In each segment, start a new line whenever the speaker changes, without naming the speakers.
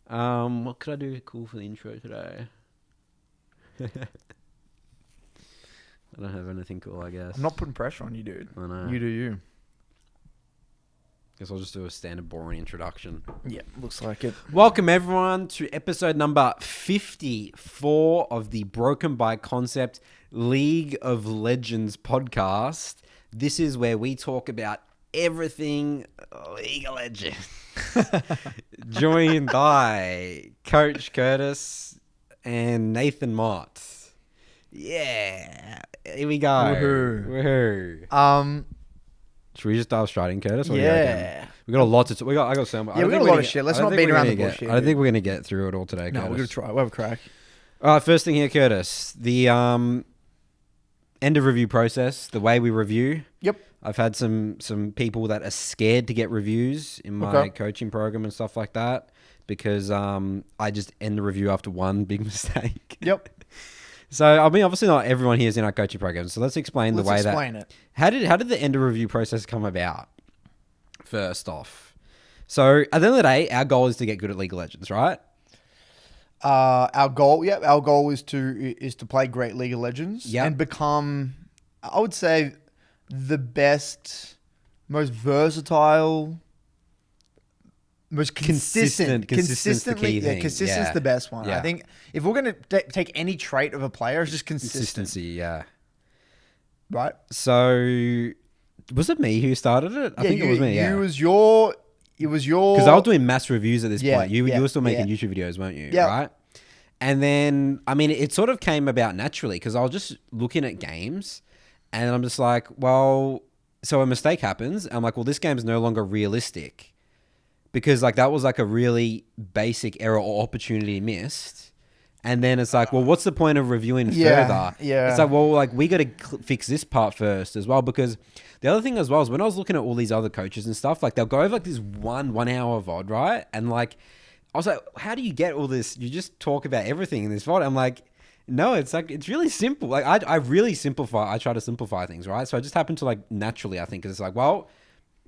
What could I do cool for the intro today? I don't have anything cool, I guess.
I'm not putting pressure on you, dude.
I know.
You do you.
Guess I'll just do a standard boring introduction.
Yeah, looks like it.
Welcome everyone to episode number 54 of the Broken by Concept League of Legends podcast. This is where we talk about everything League of Legends. Joined by Coach Curtis and Nathan Mott. Yeah, here we go.
Woohoo.
Woohoo. Should we just dive straight in, Curtis? What do you reckon? We got a lot to. I got Selman.
Yeah, we got a lot of shit. Let's not beat around the bush here.
I don't think we're gonna get through it all today.
No,
Curtis.
we're gonna try. We'll have a crack.
All right, first thing here, Curtis. The end of review process. The way we review.
Yep.
I've had some people that are scared to get reviews in my coaching program and stuff like that because I just end the review after one big mistake.
Yep.
So, I mean, obviously not everyone here is in our coaching program. So let's explain
Let's explain it.
How did the end of review process come about? First off, so at the end of the day, our goal is to get good at League of Legends, right?
Our goal is to play great League of Legends and become, I would say, the best, most versatile, most consistent. Consistently, consistent's the best one.
Yeah.
I think if we're going to take any trait of a player, it's just
Consistency, yeah.
Right?
So, was it me who started it? I think it was me, yeah.
It was your...
Because I was doing mass reviews at this point. You were still making YouTube videos, weren't you?
Yeah.
Right? And then, I mean, it sort of came about naturally because I was just looking at games and I'm just like, well, so a mistake happens. I'm like, well, this game's no longer realistic because like that was like a really basic error or opportunity missed. And then it's like, well, what's the point of reviewing further?
Yeah.
It's like, well, like we got to fix this part first as well because the other thing as well is when I was looking at all these other coaches and stuff, like they'll go over like this 1 hour VOD, right? And like, I was like, how do you get all this? You just talk about everything in this VOD. I'm like, no, it's like, it's really simple. Like I really simplify. I try to simplify things, right? So I just happened to like naturally, I think, because it's like, well,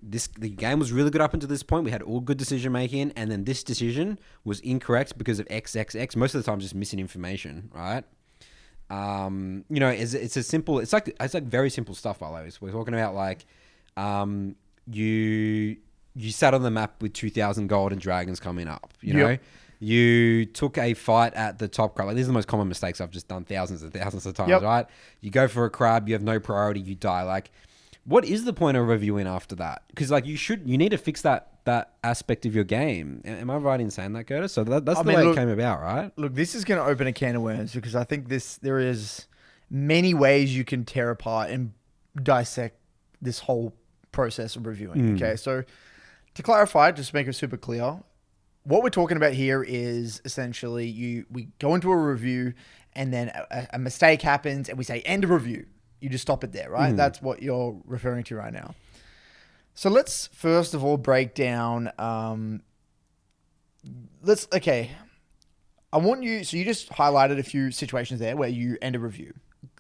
the game was really good up until this point. We had all good decision making, and then this decision was incorrect because of XXX. Most of the time, just missing information, right? You know, it's a simple. It's like very simple stuff. By the way, so we're talking about like, you sat on the map with 2,000 gold and dragons coming up. You know, you took a fight at the top crab. Like these are the most common mistakes I've just done thousands and thousands of times. Right? You go for a crab, you have no priority, you die. Like, what is the point of reviewing after that? Because like you need to fix that aspect of your game. Am I right in saying that, Curtis? So that's the way it came about, right?
Look, this is going to open a can of worms because I think there is many ways you can tear apart and dissect this whole process of reviewing. Okay, so to clarify, just to make it super clear, what we're talking about here is essentially we go into a review and then a mistake happens and we say end of review. You just stop it there, right? That's what you're referring to right now. So let's first of all break down. I want you. So you just highlighted a few situations there where you end a review.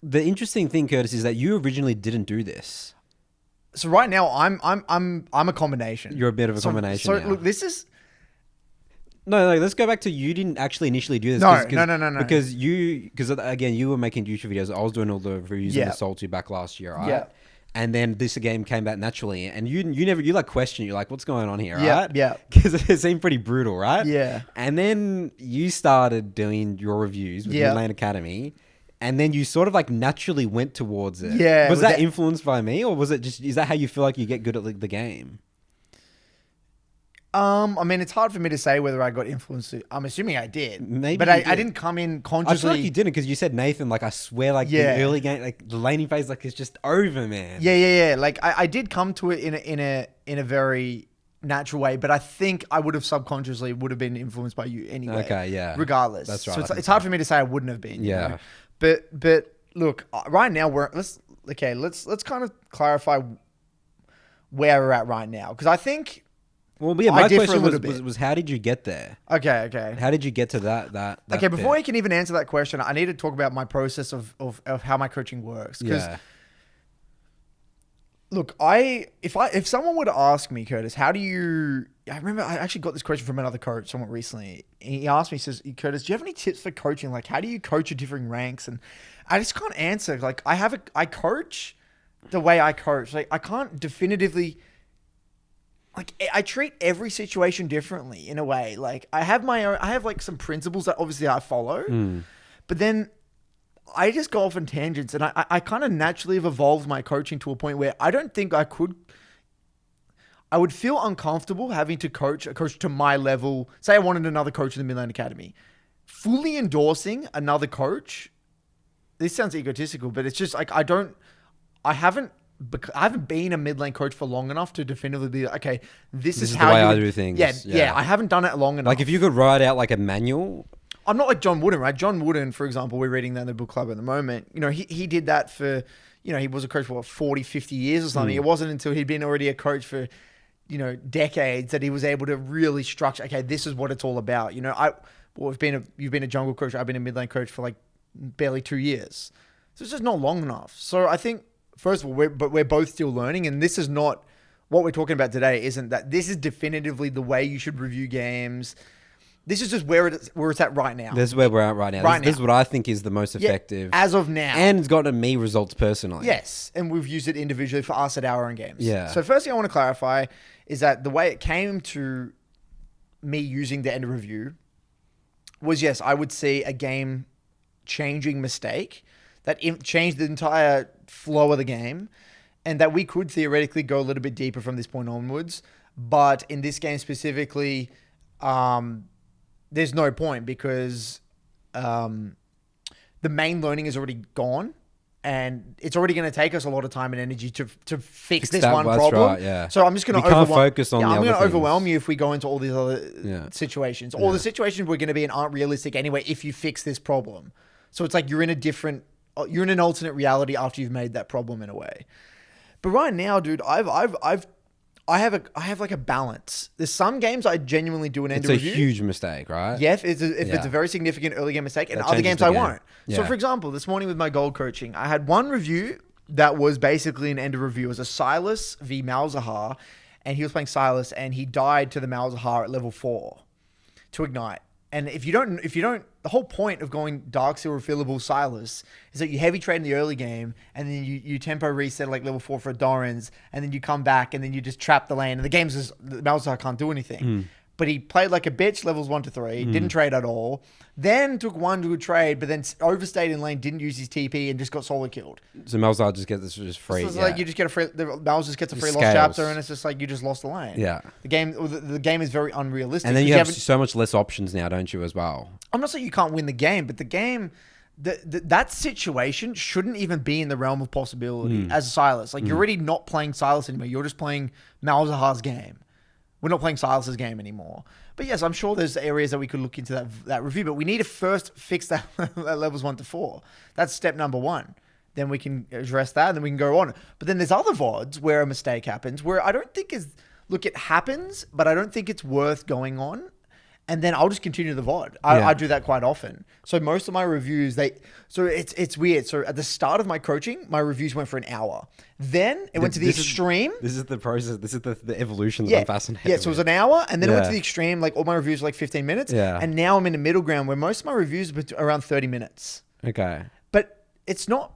The interesting thing, Curtis, is that you originally didn't do this.
So right now, I'm a combination.
You're a bit of a combination.
So
now.
look, this is.
No. Let's go back to you didn't actually initially do this.
No.
Because again, you were making YouTube videos. I was doing all the reviews on the SoloQ back last year, right? Yeah. And then this game came back naturally, and you like question. You're like, what's going on here, right?
Yeah.
Because it seemed pretty brutal, right?
Yeah.
And then you started doing your reviews with Lane Academy. And then you sort of like naturally went towards it.
Yeah.
Was that influenced by me, or was it just? Is that how you feel like you get good at the game?
I mean, it's hard for me to say whether I got influenced. I'm assuming I did.
Maybe,
but I didn't come in consciously.
I feel like you didn't because you said Nathan. Like I swear, like the early game, like the laning phase, like it's just over, man.
Yeah. Like I did come to it in a very natural way, but I think I would have subconsciously would have been influenced by you anyway.
Okay, yeah.
Regardless,
that's right.
So it's hard for me to say I wouldn't have been.
Yeah.
You know? But look, right now let's kind of clarify where we're at right now because I think.
Well, yeah, my question was how did you get there?
Okay.
How did you get to that
okay, before I can even answer that question, I need to talk about my process of how my coaching works. Because Look, if someone were to ask me, Curtis, how do you? I remember I actually got this question from another coach somewhat recently. He asked me, he says, Curtis, do you have any tips for coaching? Like, how do you coach at differing ranks? And I just can't answer. Like, I coach the way I coach. Like, I can't definitively. Like, I treat every situation differently in a way. Like, I have like some principles that obviously I follow, but then I just go off on tangents, and I kind of naturally have evolved my coaching to a point where I don't think I would feel uncomfortable having to coach a coach to my level. Say I wanted another coach in the Midland Academy. Fully endorsing another coach, this sounds egotistical, but it's just like I haven't been a mid lane coach for long enough to definitively be like, okay, this is how
the way I do things.
Yeah, I haven't done it long enough.
Like if you could write out like a manual.
I'm not like John Wooden, right? John Wooden, for example, we're reading that in the book club at the moment. You know, he did that for, you know, he was a coach for what, 40, 50 years or something. It wasn't until he'd been already a coach for, you know, decades that he was able to really structure, okay, this is what it's all about. You know, you've been a jungle coach. I've been a mid lane coach for like barely 2 years. So it's just not long enough. So I think, first of all, we're both still learning, and this is not what we're talking about today. Isn't that this is definitively the way you should review games. This is just where it's at right now.
This is where we're at right now. This is what I think is the most effective.
As of now.
And it's gotten me results personally.
Yes. And we've used it individually for us at our own games.
Yeah.
So first thing I want to clarify is that the way it came to me using the end of review was, yes, I would see a game changing mistake that changed the entire flow of the game, and that we could theoretically go a little bit deeper from this point onwards. But in this game specifically, there's no point because the main learning is already gone, and it's already going to take us a lot of time and energy to fix this one problem.
Right, yeah.
So I'm just going to
focus on.
I'm
going to
overwhelm you if we go into all these other situations. All the situations we're going to be in aren't realistic anyway if you fix this problem. So it's like you're in an alternate reality after you've made that problem in a way. But right now, dude, I have like a balance. There's some games I genuinely do an end review.
It's a huge mistake, right?
Yeah, if it's a very significant early game mistake, and other games I won't.
Yeah.
So for example, this morning with my gold coaching, I had one review that was basically an end of review. It was a Silas v Malzahar, and he was playing Silas, and he died to the Malzahar at level 4 to ignite. And if you don't, the whole point of going Dark Seal refillable Silas is that you heavy trade in the early game, and then you tempo reset like level 4 for a Doran's, and then you come back, and then you just trap the lane. And the Malzahar can't do anything. But he played like a bitch, levels 1 to 3, didn't trade at all. Then took one to a trade, but then overstayed in lane, didn't use his TP, and just got solo killed.
So Malzahar just gets this just free.
So it's like you just get a free. Malzahar just gets a free lost chapter, and it's just like you just lost the lane.
Yeah.
The game is very unrealistic.
And then you have so much less options now, don't you, as well?
I'm not saying you can't win the game, but the game, that situation shouldn't even be in the realm of possibility as a Silas. Like you're already not playing Silas anymore. You're just playing Malzahar's game. We're not playing Silas's game anymore. But yes, I'm sure there's areas that we could look into that review, but we need to first fix that levels 1 to 4. That's step number 1. Then we can address that, and then we can go on. But then there's other VODs where a mistake happens, where I don't think it happens, but I don't think it's worth going on. And then I'll just continue the VOD. I do that quite often. So most of my reviews, it's weird. So at the start of my coaching, my reviews went for an hour. Then it went to the extreme.
This is the process. This is the evolution that I'm fascinated
Yeah, so it was an hour, and then it went to the extreme. Like all my reviews were like 15 minutes.
Yeah.
And now I'm in the middle ground where most of my reviews are around 30 minutes.
Okay.
But it's not...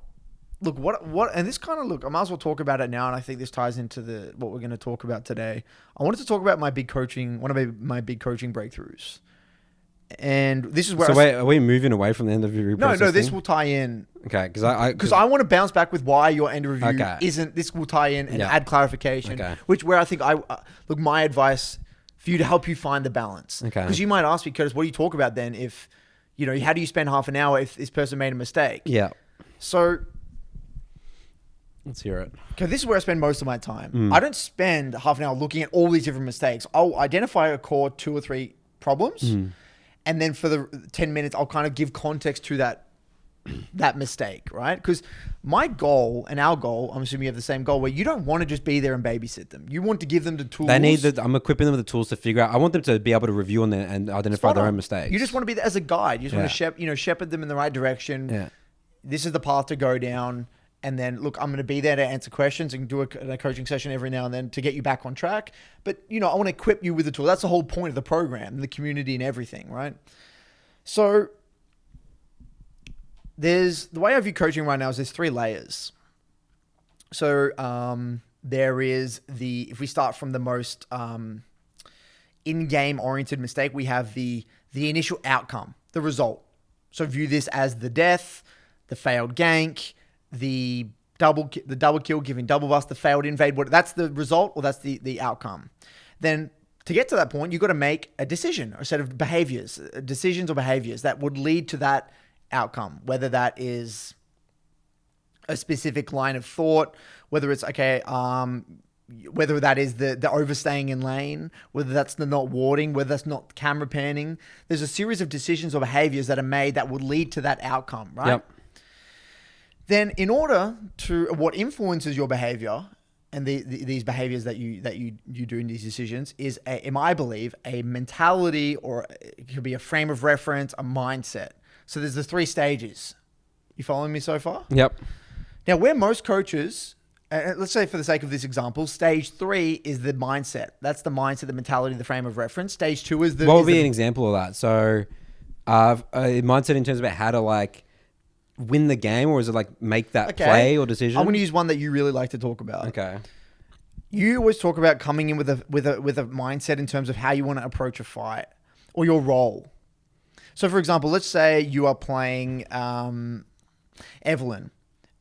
Look, what, and this kind of look, I might as well talk about it now, and I think this ties into what we're going to talk about today. I wanted to talk about one of my big coaching breakthroughs. And this is where
are we moving away from the end of review process?
No, this will tie in.
Okay, because
I want to bounce back with why your end of review isn't, this will tie in and add clarification, where I think look, my advice for you to help you find the balance.
Okay.
Because you might ask me, Curtis, what do you talk about then if, how do you spend half an hour if this person made a mistake?
Yeah.
So...
Let's hear it.
Okay, this is where I spend most of my time. I don't spend half an hour looking at all these different mistakes. I'll identify a core 2 or 3 problems, and then for the 10 minutes, I'll kind of give context to that mistake, right? Because my goal and our goal, I'm assuming you have the same goal, where you don't want to just be there and babysit them. You want to give them the tools.
I'm equipping them with the tools to figure out. I want them to be able to review on and identify their own mistakes.
You just want to be there as a guide. You just want to shepherd them in the right direction.
Yeah.
This is the path to go down. And then, look, I'm going to be there to answer questions and do a coaching session every now and then to get you back on track. But, I want to equip you with the tool. That's the whole point of the program, the community and everything, right? So the way I view coaching right now is there's 3 layers. So there is if we start from the most in-game oriented mistake, we have the initial outcome, the result. So view this as the death, the failed gank, the double kill, giving double bust, the failed invade. That's the result, or that's the outcome. Then to get to that point, you've got to make a decision, or a set of decisions or behaviors that would lead to that outcome, whether that is a specific line of thought, whether it's whether that is the overstaying in lane, whether that's the not warding, whether that's not camera panning. There's a series of decisions or behaviors that are made that would lead to that outcome, right?
Yep.
Then in order to, what influences your behavior and these behaviors that you do in these decisions is, I believe, a mentality, or it could be a frame of reference, a mindset. So there's the 3 stages. You following me so far?
Yep.
Now, where most coaches, let's say for the sake of this example, stage 3 is the mindset. That's the mindset, the mentality, the frame of reference. Stage 2 is the...
What would be an example of that? So a mindset in terms of how to win the game, or is it make that play or decision?
I'm going to use one that you really like to talk about.
Okay.
You always talk about coming in with a mindset in terms of how you want to approach a fight or your role. So, for example, let's say you are playing Evelyn,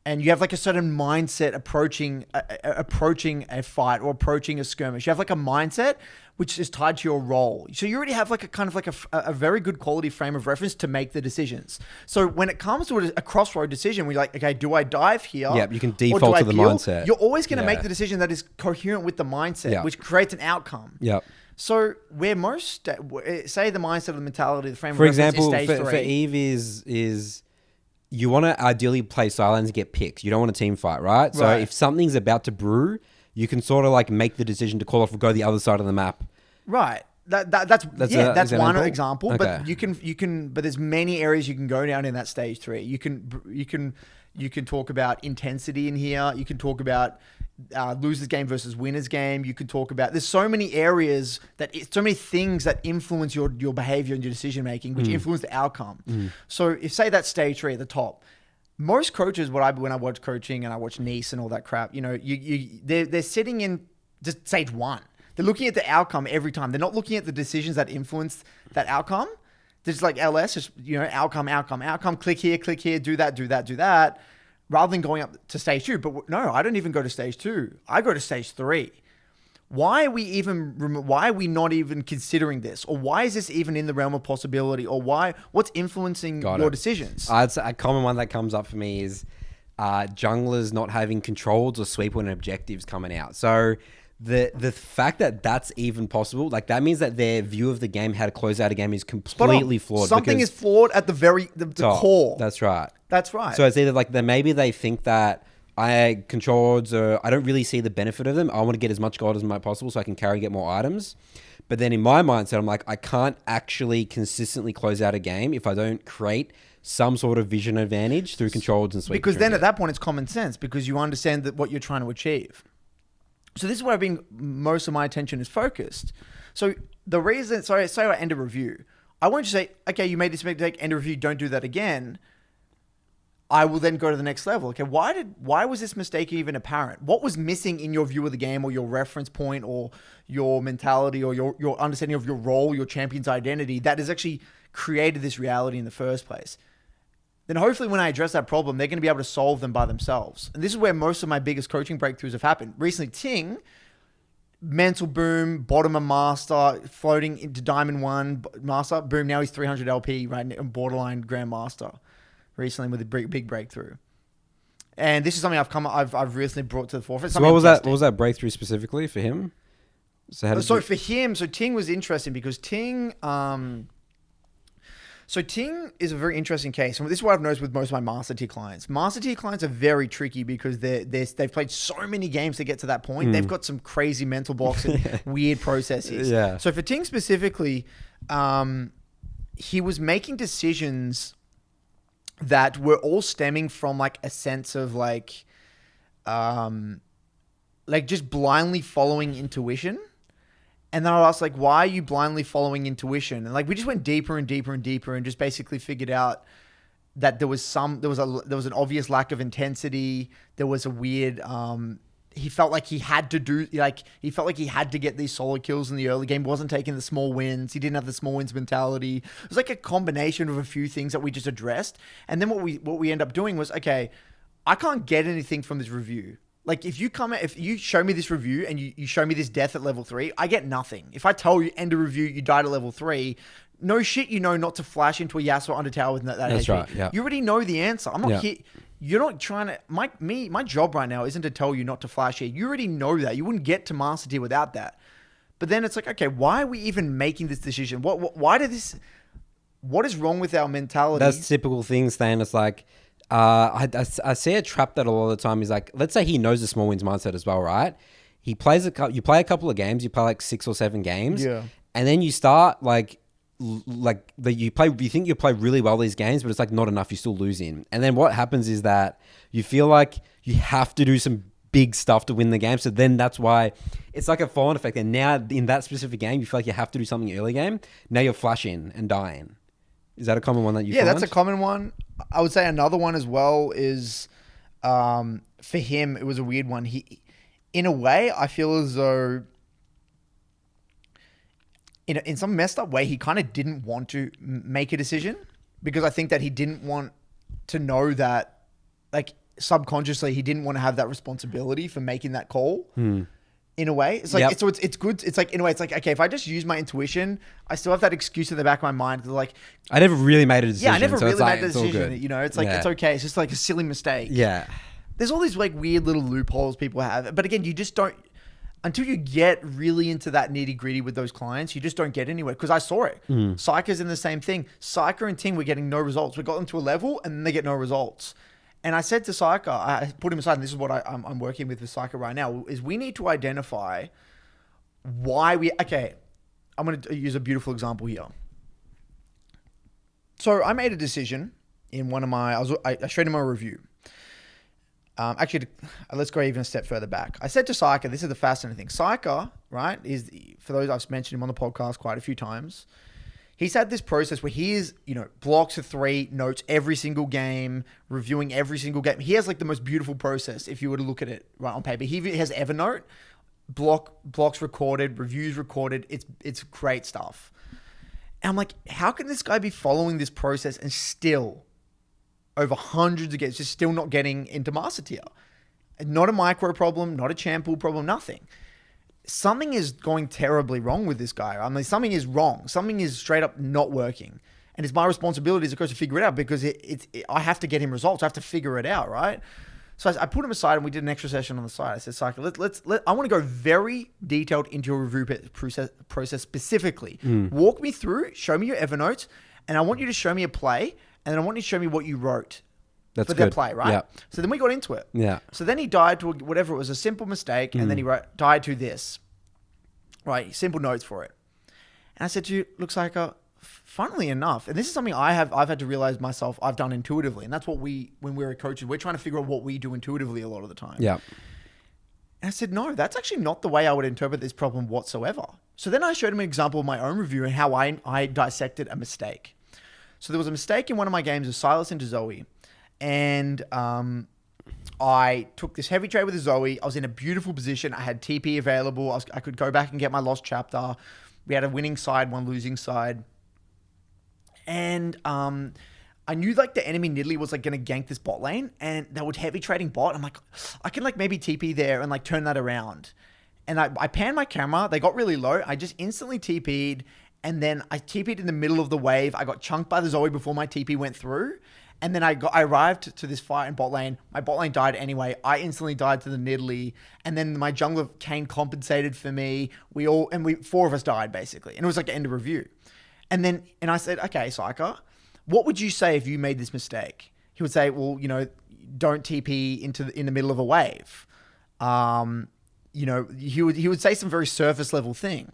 and you have a certain mindset approaching a fight or approaching a skirmish. You have a mindset which is tied to your role. So you already have a very good quality frame of reference to make the decisions. So when it comes to a crossroad decision, we're like, okay, do I dive here?
Yep, you can default to the mindset.
You're always going to make the decision that is coherent with the mindset, which creates an outcome.
Yep.
So where most, say the mindset, the mentality, the frame of reference is stage 3.
For Eve is you want to ideally play silence and get picks. You don't want a team fight, right? So if something's about to brew, you can sort of make the decision to call off or go the other side of the map.
Right. That's one example.
Okay.
But you can but there's many areas you can go down in that stage 3. You can talk about intensity in here. You can talk about losers game versus winners game. You can talk about, there's so many areas so many things that influence your behavior and your decision making, which influence the outcome. So if say that's stage 3 at the top, most coaches, when I watch coaching and I watch Nice and all that crap, they're sitting in just stage 1. They're looking at the outcome every time. They're not looking at the decisions that influence that outcome. They're just LS, just, outcome, click here, do that, rather than going up to stage 2. But no, I don't even go to stage 2. I go to stage 3. Why are we not even considering this? Or why is this even in the realm of possibility? Or what's influencing your decisions?
A common one that comes up for me is junglers not having controls or sweep when objectives coming out. So the fact that that's even possible, that means that their view of the game, how to close out a game, is completely flawed.
Something is flawed at the core.
That's right.
That's right.
So it's either maybe they think that I controls, or I don't really see the benefit of them. I want to get as much gold as possible so I can get more items. But then in my mindset, I'm I can't actually consistently close out a game if I don't create some sort of vision advantage through controls and sweep.
Because then at that point, it's common sense, because you understand that what you're trying to achieve. So this is where most of my attention is focused. So the reason, say I end a review, I won't just say, okay, you made this mistake, end a review, don't do that again. I will then go to the next level. Okay, why was this mistake even apparent? What was missing in your view of the game, or your reference point, or your mentality, or your understanding of your role, your champion's identity, that has actually created this reality in the first place? Then hopefully when I address that problem, they're going to be able to solve them by themselves. And this is where most of my biggest coaching breakthroughs have happened. Recently, Ting, mental boom, bottom of master, floating into Diamond 1 master, boom, now he's 300 LP, right, borderline grandmaster. Recently with a big breakthrough. And this is something I've recently brought to the forefront.
So what was that breakthrough specifically for him?
For him, Ting was interesting because Ting is a very interesting case. And this is what I've noticed with most of my master tier clients. Master tier clients are very tricky because they've played so many games to get to that point. They've got some crazy mental blocks and weird processes.
Yeah.
So for Ting specifically, he was making decisions that were all stemming from a sense of like just blindly following intuition. And then I asked, like, why are you blindly following intuition? And like, we just went deeper and deeper and deeper and just basically figured out that there was an obvious lack of intensity. There was a weird, he felt like he had to get these solo kills in the early game. He wasn't taking the small wins. He didn't have the small wins mentality. It was like a combination of a few things that we just addressed. And then what we end up doing was, okay, I can't get anything from this review. Like if you show me this review and you show me this death at level 3, I get nothing. If I tell you end a review, you died at level 3, no shit, you know not to flash into a Yasuo under tower with that
That's
HP.
right, yeah.
You already know the answer. I'm not here. You're not trying to. My job right now isn't to tell you not to flash here. You already know that. You wouldn't get to master tier without that. But then it's like, okay, why are we even making this decision? What is wrong with our mentality?
That's typical things, Stan. It's like, I see a trap that a lot of the time is like, let's say he knows the small wins mindset as well, right? You play a couple of games, you play like 6 or 7 games, and then you start you think you play really well these games, but it's like not enough. You're still losing, and then what happens is that you feel like you have to do some big stuff to win the game. So then that's why it's like a fall-on effect. And now in that specific game, you feel like you have to do something early game. Now you're flashing and dying. Is that a common one that you find?
Yeah, that's a common one. I would say another one as well is, for him, it was a weird one. In a way, I feel as though, in some messed up way, he kind of didn't want to make a decision because I think that he didn't want to know that, like subconsciously, he didn't want to have that responsibility for making that call. In a way, it's like, it's good. It's like, in a way, it's like, okay, if I just use my intuition, I still have that excuse in the back of my mind. Like,
I never really made a decision.
Yeah, I never
so
really made a
it's all
decision.
good.
You know, it's like, it's okay. It's just like a silly mistake.
Yeah.
There's all these like weird little loopholes people have. But again, you just don't, until you get really into that nitty gritty with those clients, you just don't get anywhere. Because I saw it. Psycher's in the same thing. Psycher and Ting were getting no results. We got them to a level and then they get no results. And I said to Psycher, I put him aside, and this is what I'm working with Psycher right now, is we need to identify why I'm going to use a beautiful example here. So I made a decision in one of my, I showed him a review. Actually, let's go even a step further back. I said to Psycher, this is the fascinating thing. Psycher, right, is, for those I've mentioned him on the podcast quite a few times, he's had this process where he is, blocks of 3, notes every single game, reviewing every single game. He has like the most beautiful process if you were to look at it right on paper. He has Evernote, blocks recorded, reviews recorded. It's great stuff. And I'm like, how can this guy be following this process and still, over hundreds of games, just still not getting into master tier? Not a micro problem, not a champ pool problem, nothing. Something is going terribly wrong with this guy. I mean, something is wrong. Something is straight up not working. And it's my responsibility as a coach to figure it out because I have to get him results. I have to figure it out, right? So I put him aside and we did an extra session on the side. I said, Psycho, I want to go very detailed into your review process specifically. Walk me through, show me your Evernote, and I want you to show me a play, and then I want you to show me what you wrote.
That's
for
good.
their play, right?
Yeah.
So then we got into it.
Yeah.
So then he died to whatever it was, a simple mistake, and then he died to this. Right, simple notes for it. And I said to you, looks like funnily enough, and this is something I've had to realize myself, I've done intuitively, and that's what when we're coaches, we're trying to figure out what we do intuitively a lot of the time.
Yeah.
And I said, no, that's actually not the way I would interpret this problem whatsoever. So then I showed him an example of my own review and how I dissected a mistake. So there was a mistake in one of my games of Silas into Zoe. And I took this heavy trade with a Zoe. I was in a beautiful position. I had TP available. I could go back and get my lost chapter. We had a winning side, one losing side. And I knew like the enemy Nidalee was like going to gank this bot lane. And they were heavy trading bot. I'm like, I can like maybe TP there and like turn that around. And I panned my camera. They got really low. I just instantly TP'd. And then I TP'd in the middle of the wave. I got chunked by the Zoe before my TP went through. And then I arrived to this fight in bot lane. My bot lane died anyway. I instantly died to the Nidalee. And then my jungler Kane compensated for me. We 4 of us died basically. And it was like the end of review. And I said, okay, Psyker, what would you say if you made this mistake? He would say, well, don't TP in the middle of a wave. He would say some very surface level thing.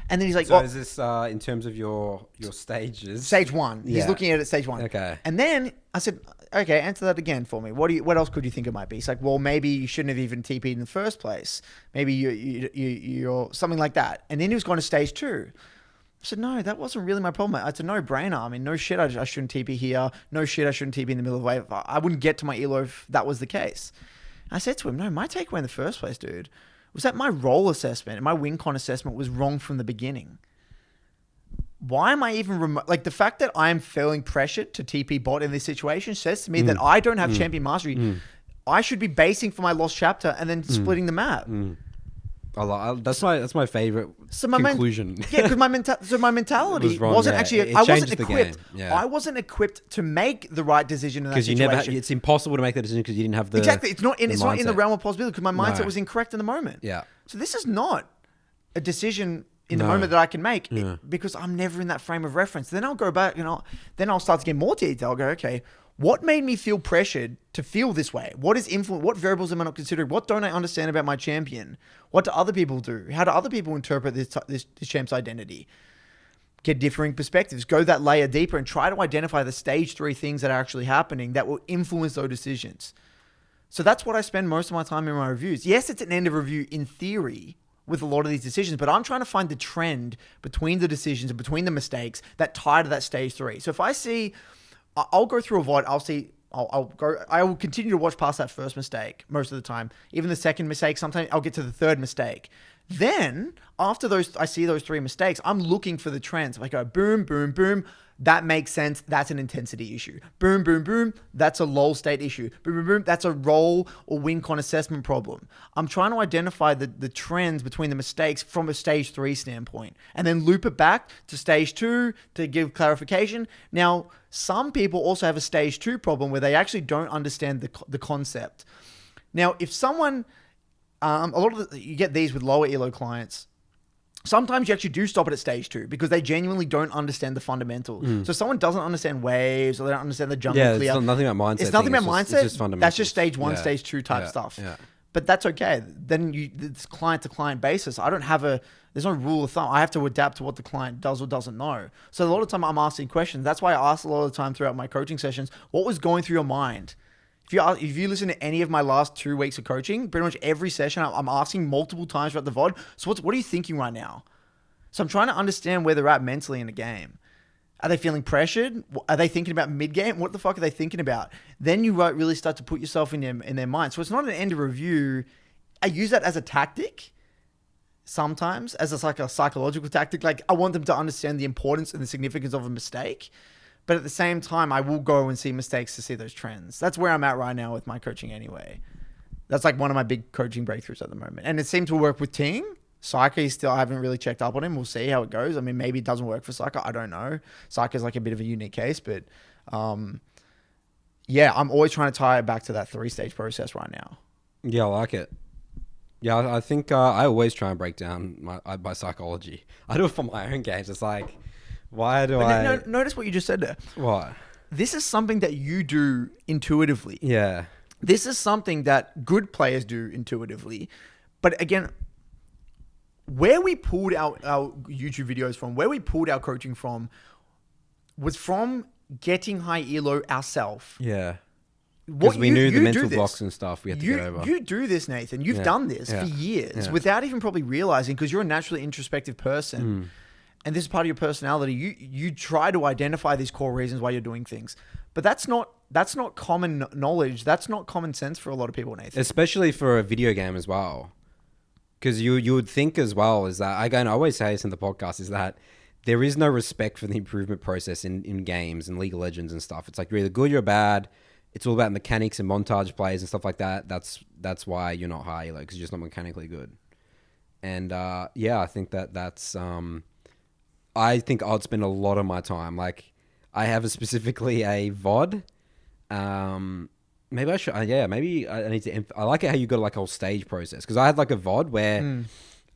And then he's like,
so is this in terms of your stages?
Stage 1. He's looking at it at stage 1.
Okay.
And then I said, okay, answer that again for me. What else could you think it might be? It's like, well, maybe you shouldn't have even TP'd in the first place. Maybe you're something like that. And then he was going to stage 2. I said, no, that wasn't really my problem. It's a no-brainer. I mean, no shit, I shouldn't TP here. No shit, I shouldn't TP in the middle of the wave. I wouldn't get to my elo if that was the case. And I said to him, no, my takeaway in the first place, dude, was that my role assessment and my win con assessment was wrong from the beginning. Why am I even... like, the fact that I am feeling pressured to TP bot in this situation says to me that I don't have champion mastery. I should be basing for my lost chapter and then splitting the map.
That's my favorite conclusion.
Yeah, because my mentality wasn't actually... I wasn't equipped. I wasn't equipped to make the right decision in that situation.
Because it's impossible to make that decision because you didn't have the...
Exactly. It's not in the realm of possibility because my mindset was incorrect in the moment.
Yeah.
So this is not a decision in the moment that I can make because I'm never in that frame of reference. Then I'll go back and I'll start to get more detail. I'll go, okay, what made me feel pressured to feel this way? What is influence? What variables am I not considering? What don't I understand about my champion? What do other people do? How do other people interpret this champ's identity? Get differing perspectives. Go that layer deeper and try to identify the stage 3 things that are actually happening that will influence those decisions. So that's what I spend most of my time in my reviews. Yes, it's an end of review in theory with a lot of these decisions, but I'm trying to find the trend between the decisions and between the mistakes that tie to that stage 3. So if I see... I'll go through a VOD. I will continue to watch past that first mistake most of the time. Even the second mistake, sometimes I'll get to the third mistake. Then after I see those 3 mistakes, I'm looking for the trends. I go boom, boom, boom. That makes sense. That's an intensity issue. Boom, boom, boom. That's a lull state issue. Boom, boom, boom. That's a role or win con assessment problem. I'm trying to identify the trends between the mistakes from a stage 3 standpoint and then loop it back to stage 2 to give clarification. Now, some people also have a stage 2 problem where they actually don't understand the concept. Now, if someone, you get these with lower elo clients. Sometimes you actually do stop it at stage 2 because they genuinely don't understand the fundamentals. So if someone doesn't understand waves or they don't understand the jungle clear.
It's nothing about mindset.
It's nothing about mindset.
It's just fundamentals.
That's just stage 1, stage 2 type stuff. Yeah. But that's okay. Then it's client to client basis. There's no rule of thumb. I have to adapt to what the client does or doesn't know. So a lot of the time I'm asking questions. That's why I ask a lot of the time throughout my coaching sessions, what was going through your mind? If you listen to any of my last 2 weeks of coaching, pretty much every session I'm asking multiple times throughout the VOD. So what are you thinking right now? So I'm trying to understand where they're at mentally in a game. Are they feeling pressured? Are they thinking about mid-game? What the fuck are they thinking about? Then you really start to put yourself in their mind. So it's not an end of review. I use that as a tactic sometimes, as a psychological tactic. Like I want them to understand the importance and the significance of a mistake. But at the same time, I will go and see mistakes to see those trends. That's where I'm at right now with my coaching anyway. That's like one of my big coaching breakthroughs at the moment. And it seems to work with Ting. Psyche still, I haven't really checked up on him. We'll see how it goes. I mean, maybe it doesn't work for Psyche. I don't know. Psyche is like a bit of a unique case, but yeah, I'm always trying to tie it back to that 3-stage process right now.
Yeah, I like it. Yeah, I think I always try and break down my psychology. I do it for my own games. It's like, why do I...
Notice what you just said there.
What?
This is something that you do intuitively.
Yeah.
This is something that good players do intuitively. But again... where we pulled our YouTube videos from, where we pulled our coaching from, was from getting high elo ourselves.
Yeah. Because we knew the mental blocks and stuff we had to get over.
You do this, Nathan. You've done this for years without even probably realizing, because you're a naturally introspective person. And this is part of your personality. You try to identify these core reasons why you're doing things. But that's not common knowledge. That's not common sense for a lot of people, Nathan.
Especially for a video game as well. Because you would think as well is that, again, I always say this in the podcast, is that there is no respect for the improvement process in games and League of Legends and stuff. It's like you're either good or you're bad. It's all about mechanics and montage plays and stuff like that. That's why you're not high elo, because you're just not mechanically good. And I think that's... I think I'd spend a lot of my time. Like, I have specifically a VOD. Maybe I should, maybe I need to, I like it how you got like a whole stage process. Because I had like a VOD where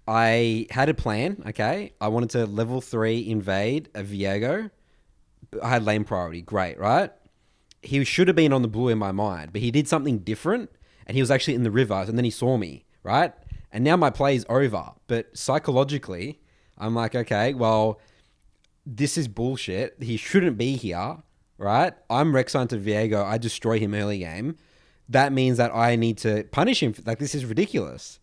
I had a plan, okay? I wanted to level 3 invade a Viego. I had lane priority, great, right? He should have been on the blue in my mind, but he did something different and he was actually in the river and then he saw me, right? And now my play is over. But psychologically, I'm like, okay, well, this is bullshit. He shouldn't be here. right? I'm Rexine to Viego. I destroy him early game. That means that I need to punish him. Like, this is ridiculous.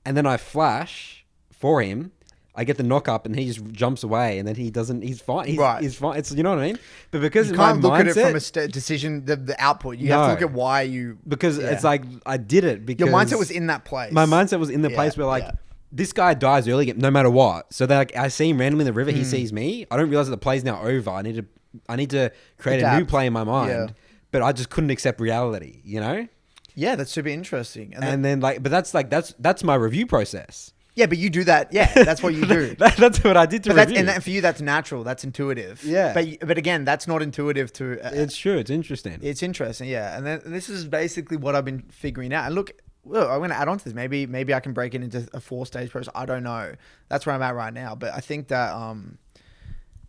And then I flash for him. I get the knock up and he just jumps away and then he doesn't, he's fine. He's fine. It's, you know what I mean? But because
you can't look
mindset,
at it from a decision, the output. You have to look at why you...
Because it's like, I did it because...
Your mindset was in that place.
My mindset was in the place where like, this guy dies early game, no matter what. So that like, I see him randomly in the river, he sees me. I don't realize that the play's now over. I need to create a new play in my mind. But I just couldn't accept reality, you know?
Yeah, that's super interesting.
And then like, but that's my review process.
Yeah, but you do that. Yeah, that's what you do.
That's what I did to review.
And for you, that's natural. That's intuitive.
Yeah.
But again, that's not intuitive to...
it's true. It's interesting.
It's interesting, yeah. And then this is basically what I've been figuring out. And look, I'm going to add on to this. Maybe I can break it into a 4-stage process. I don't know. That's where I'm at right now. But I think that...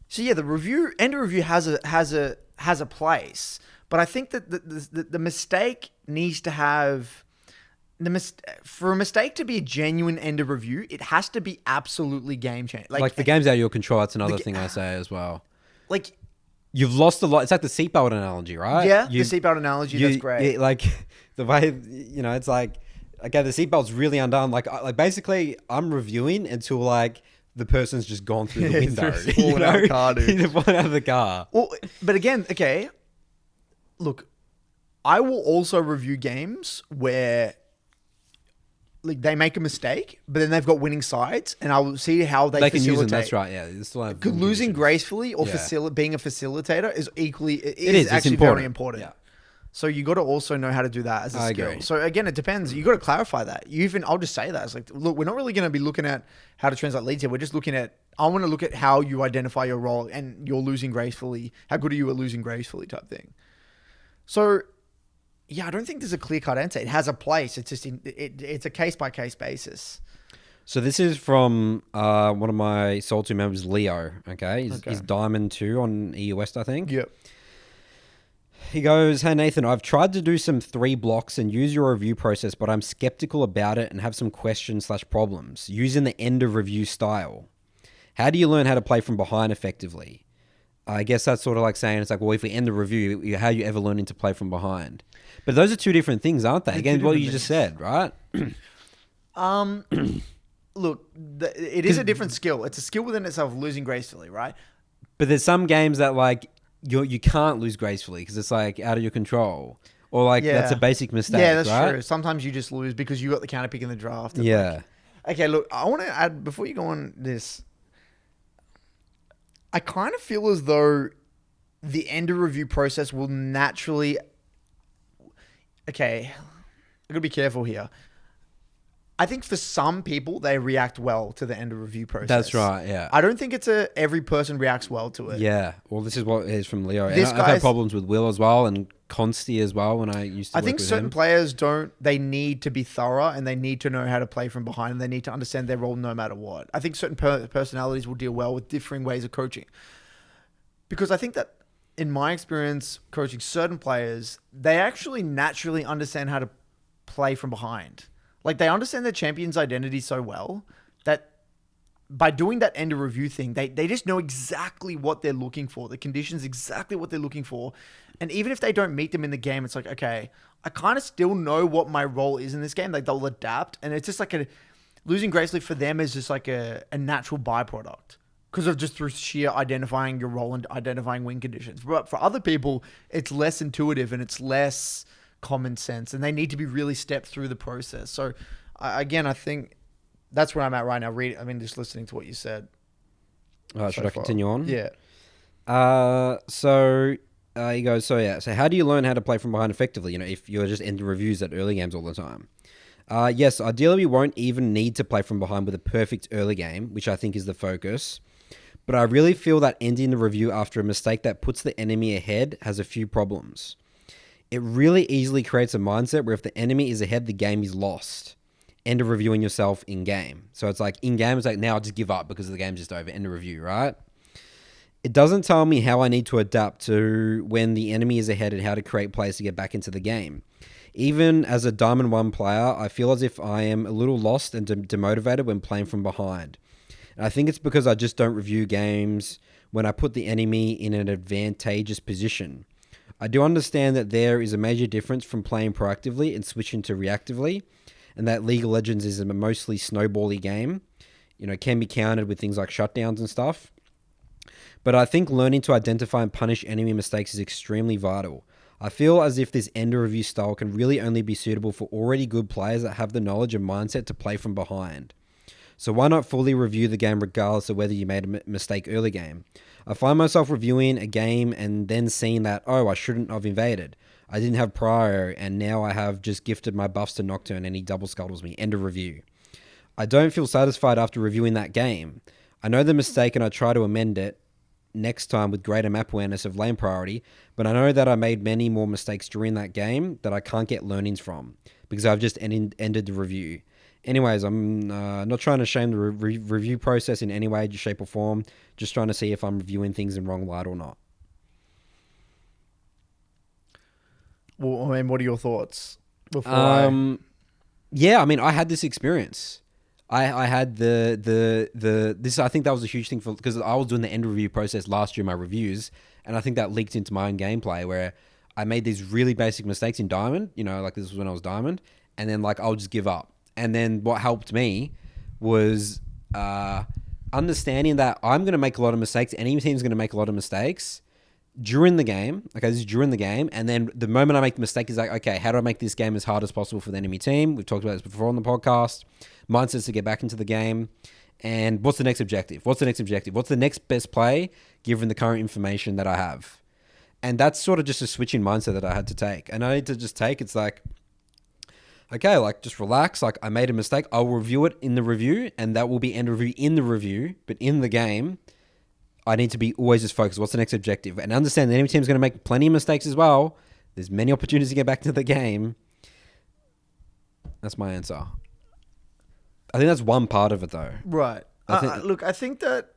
So yeah, the end of review has a place. But I think that the mistake needs to have... For a mistake to be a genuine end of review, it has to be absolutely game changing.
Like the game's out of your control. That's another thing I say as well. Like you've lost a lot. It's like the seatbelt analogy, right?
Yeah, the seatbelt analogy. That's great.
Like the way it's like, okay, the seatbelt's really undone. Like basically, I'm reviewing until like the person's just gone through the window,
falling out of the car, dude.
They're falling out of the car.
Well, but again, okay. Look, I will also review games where. Like they make a mistake, but then they've got winning sides, and I'll see how they
can use them. That's right. Yeah, still have
losing gracefully or being a facilitator is equally. It is actually very important. Yeah. So you got to also know how to do that as a skill. Agree. So again, it depends. You got to clarify that. I'll just say that. It's like, look, we're not really going to be looking at how to translate leads here. We're just looking at. I want to look at how you identify your role and you're losing gracefully. How good are you at losing gracefully, type thing. So. Yeah, I don't think there's a clear-cut answer. It has a place. It's just it's a case-by-case basis.
So this is from one of my SoloQ members, Leo. Okay, he's Diamond 2 on EU West, I think.
Yep.
He goes, "Hey Nathan, I've tried to do some 3 blocks and use your review process, but I'm skeptical about it and have some questions/problems using the end of review style. How do you learn how to play from behind effectively?" I guess that's sort of like saying, it's like, well, if we end the review, how are you ever learning to play from behind? But those are 2 different things, aren't they? Again, what you just said, right?
Look, it is a different skill. It's a skill within itself, losing gracefully, right?
But there's some games that like you can't lose gracefully because it's like out of your control, or like that's a basic mistake.
Yeah, that's
right?
true. Sometimes you just lose because you got the counter pick in the draft.
Yeah.
Okay, look, I want to add before you go on this. I kind of feel as though the end of review process will naturally... Okay, I gotta be careful here. I think for some people, they react well to the end of review process.
That's right, yeah.
I don't think every person reacts well to it.
Yeah, well, this is what it is from Leo. I've had problems with Will as well and Consti as well when I used to work with him. I think
certain players they need to be thorough and they need to know how to play from behind and they need to understand their role no matter what. I think certain personalities will deal well with differing ways of coaching. Because I think that in my experience coaching certain players, they actually naturally understand how to play from behind. Like they understand their champion's identity so well that by doing that end of review thing, they just know exactly what they're looking for, the conditions, exactly what they're looking for. And even if they don't meet them in the game, it's like, okay, I kind of still know what my role is in this game. Like they'll adapt. And it's just like losing gracefully for them is just like a natural byproduct because of just through sheer identifying your role and identifying win conditions. But for other people, it's less intuitive and it's less common sense and they need to be really stepped through the process. So again, I think that's where I'm at right now. Just listening to what you said.
Should I continue on?
Yeah.
He goes, so how do you learn how to play from behind effectively? If you're just ending reviews at early games all the time. Yes, ideally we won't even need to play from behind with a perfect early game, which I think is the focus. But I really feel that ending the review after a mistake that puts the enemy ahead has a few problems. It really easily creates a mindset where if the enemy is ahead, the game is lost. End of reviewing yourself in game. So it's like in game, it's like now I'll just give up because the game's just over. End of review, right? It doesn't tell me how I need to adapt to when the enemy is ahead and how to create plays to get back into the game. Even as a Diamond 1 player, I feel as if I am a little lost and demotivated when playing from behind. And I think it's because I just don't review games when I put the enemy in an advantageous position. I do understand that there is a major difference from playing proactively and switching to reactively, and that League of Legends is a mostly snowbally game. Can be countered with things like shutdowns and stuff. But I think learning to identify and punish enemy mistakes is extremely vital. I feel as if this end of review style can really only be suitable for already good players that have the knowledge and mindset to play from behind. So why not fully review the game regardless of whether you made a mistake early game? I find myself reviewing a game and then seeing that, I shouldn't have invaded. I didn't have prior, and now I have just gifted my buffs to Nocturne and he double scuttles me. End of review. I don't feel satisfied after reviewing that game. I know the mistake and I try to amend it next time with greater map awareness of lane priority, but I know that I made many more mistakes during that game that I can't get learnings from because I've just ended the review. Anyways, I'm not trying to shame the review process in any way, shape or form, just trying to see if I'm reviewing things in wrong light or not.
Well, I mean, what are your thoughts?
Yeah, I mean, I had this experience. I had this. I think that was a huge thing because I was doing the end review process last year in my reviews, and I think that leaked into my own gameplay where I made these really basic mistakes in Diamond. Like this was when I was Diamond, and then I'll just give up. And then what helped me was understanding that I'm going to make a lot of mistakes. Any team's going to make a lot of mistakes during the game. Okay, this is during the game. And then the moment I make the mistake is okay, how do I make this game as hard as possible for the enemy team? We've talked about this before on the podcast. Mindsets to get back into the game. And what's the next objective? What's the next best play given the current information that I have? And that's sort of just a switching mindset that I had to take. And I need to just take, it's okay, just relax. I made a mistake. I'll review it in the review, and that will be end review in the review. But in the game, I need to be always just focused. What's the next objective? And understand the enemy team's going to make plenty of mistakes as well. There's many opportunities to get back to the game. That's my answer. I think that's one part of it, though.
Right. Look, I think that,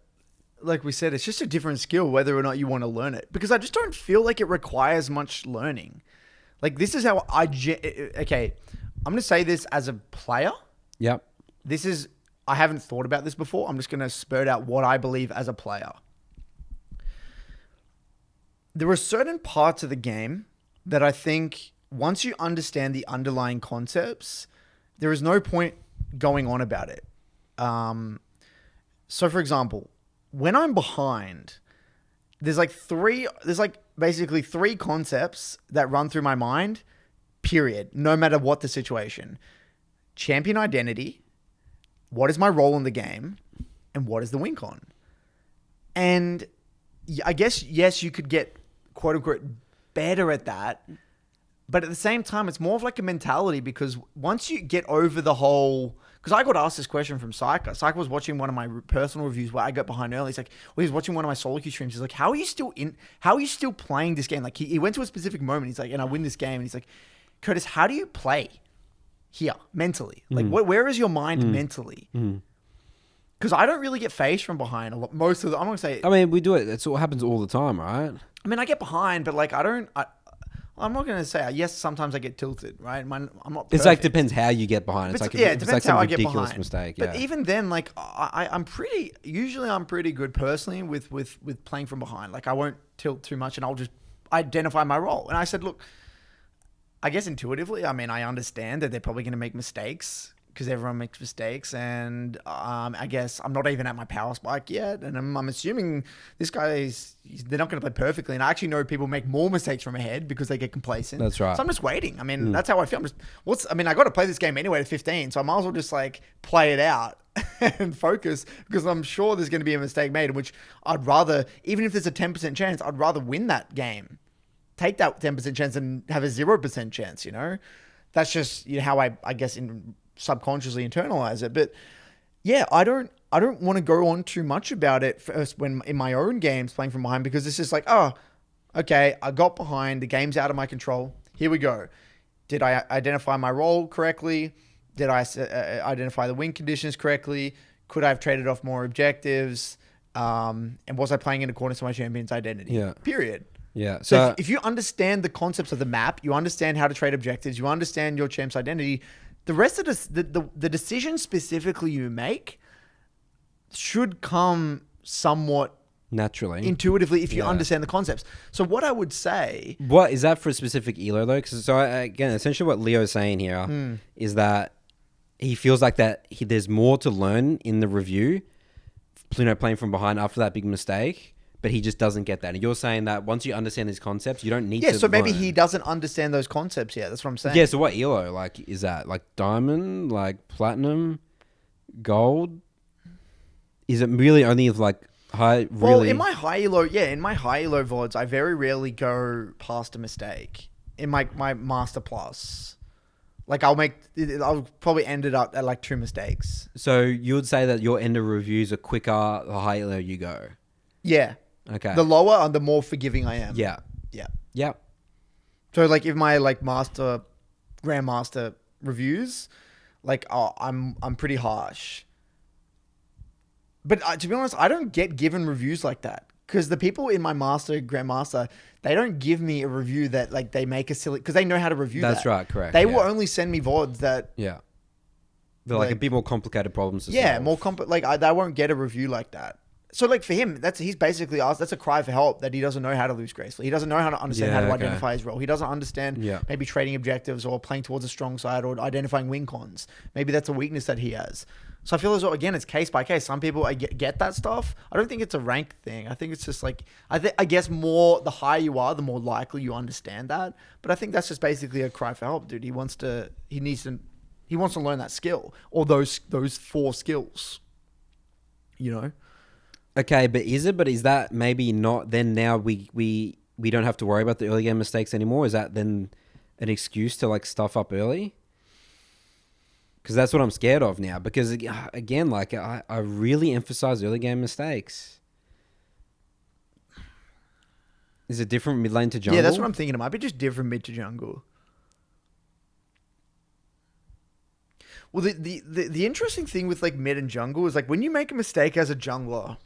like we said, it's just a different skill whether or not you want to learn it. Because I just don't feel like it requires much learning. This is how okay, I'm going to say this as a player.
Yep.
I haven't thought about this before. I'm just going to spurt out what I believe as a player. There are certain parts of the game that I think once you understand the underlying concepts, there is no point going on about it. So for example, when I'm behind, there's basically three concepts that run through my mind, period, no matter what the situation. Champion identity, what is my role in the game, and what is the win con? And I guess, yes, you could get quote unquote better at that, but at the same time, it's more of a mentality because once you get over the whole, because I got asked this question from Psycho. Psycho was watching one of my personal reviews where I got behind early. He's like, he was watching one of my SoloQ streams. He's like, how are you still playing this game? He went to a specific moment. He's like, and I win this game. And he's like, Curtis, how do you play here mentally? Where is your mind mentally? Because I don't really get phased from behind a lot. I'm not going to say.
I mean, we do it. That's what happens all the time, right?
I mean, I get behind, but I'm not going to say, yes, sometimes I get tilted, right? I'm not perfect.
It's depends how you get behind. It depends how I get behind. Mistake.
But even then, I'm pretty good personally with playing from behind. I won't tilt too much and I'll just identify my role. And I said, look, I guess intuitively, I mean, I understand that they're probably going to make mistakes because everyone makes mistakes. And I guess I'm not even at my power spike yet. And I'm assuming this guy they're not going to play perfectly. And I actually know people make more mistakes from ahead because they get complacent.
That's right.
So I'm just waiting. I mean, that's how I feel. I got to play this game anyway to 15. So I might as well just play it out and focus because I'm sure there's going to be a mistake made, which I'd rather, even if there's a 10% chance, I'd rather win that game. Take that 10% chance and have a 0% chance, That's just how I guess subconsciously internalize it. But yeah, I don't want to go on too much about it first when in my own games playing from behind because it's just okay, I got behind, the game's out of my control. Here we go. Did I identify my role correctly? Did I identify the win conditions correctly? Could I have traded off more objectives? And was I playing in accordance to my champion's identity?
Yeah.
Period.
Yeah.
So if you understand the concepts of the map, you understand how to trade objectives, you understand your champ's identity, the rest of the decision specifically you make should come somewhat
naturally.
intuitively if you
Yeah.
understand the concepts. So what I would say,
What is that for a specific elo though? Because again, essentially what Leo's saying here is that he feels like that there's more to learn in the review, playing from behind after that big mistake, but he just doesn't get that. And you're saying that once you understand these concepts, you don't need to.
yeah, so maybe
learn.
he doesn't understand those concepts yet. That's what I'm saying.
Yeah. So what elo like is that? Like diamond, like platinum, gold? Is it really only of like high? Really?
Well, in my high elo VODs, I very rarely go past a mistake. In my master plus, like I'll probably end it up at like 2 mistakes.
So you would say that your end of reviews are quicker the higher elo you go.
Yeah.
Okay.
The lower, the more forgiving I am.
Yeah.
Yeah.
Yeah.
So like if my like grandmaster reviews, like I'm pretty harsh. But to be honest, I don't get given reviews like that because the people in my grandmaster, they don't give me a review that like they make a silly because they know how to review.
That's
that.
right. Correct.
They
yeah.
will only send me VODs that.
Yeah. They're like a bit more complicated problems to
Yeah,
solve.
more I won't get a review like that. So like for him, he's basically asked. That's a cry for help that he doesn't know how to lose gracefully. He doesn't know how to understand how to identify his role. He doesn't understand maybe trading objectives or playing towards a strong side or identifying win cons. Maybe that's a weakness that he has. So I feel as though again it's case by case. Some people get that stuff. I don't think it's a rank thing. I think it's just like I guess more the higher you are, the more likely you understand that. But I think that's just basically a cry for help, dude. He wants to learn that skill or those 4 skills. You know.
Okay, but is it? But is that maybe not? Then now we don't have to worry about the early game mistakes anymore. Is that then an excuse to like stuff up early? Because that's what I'm scared of now. Because again, like I really emphasize early game mistakes. Is it different mid lane to jungle?
Yeah, that's what I'm thinking. It might be just different mid to jungle. Well, the interesting thing with like mid and jungle is like when you make a mistake as a jungler,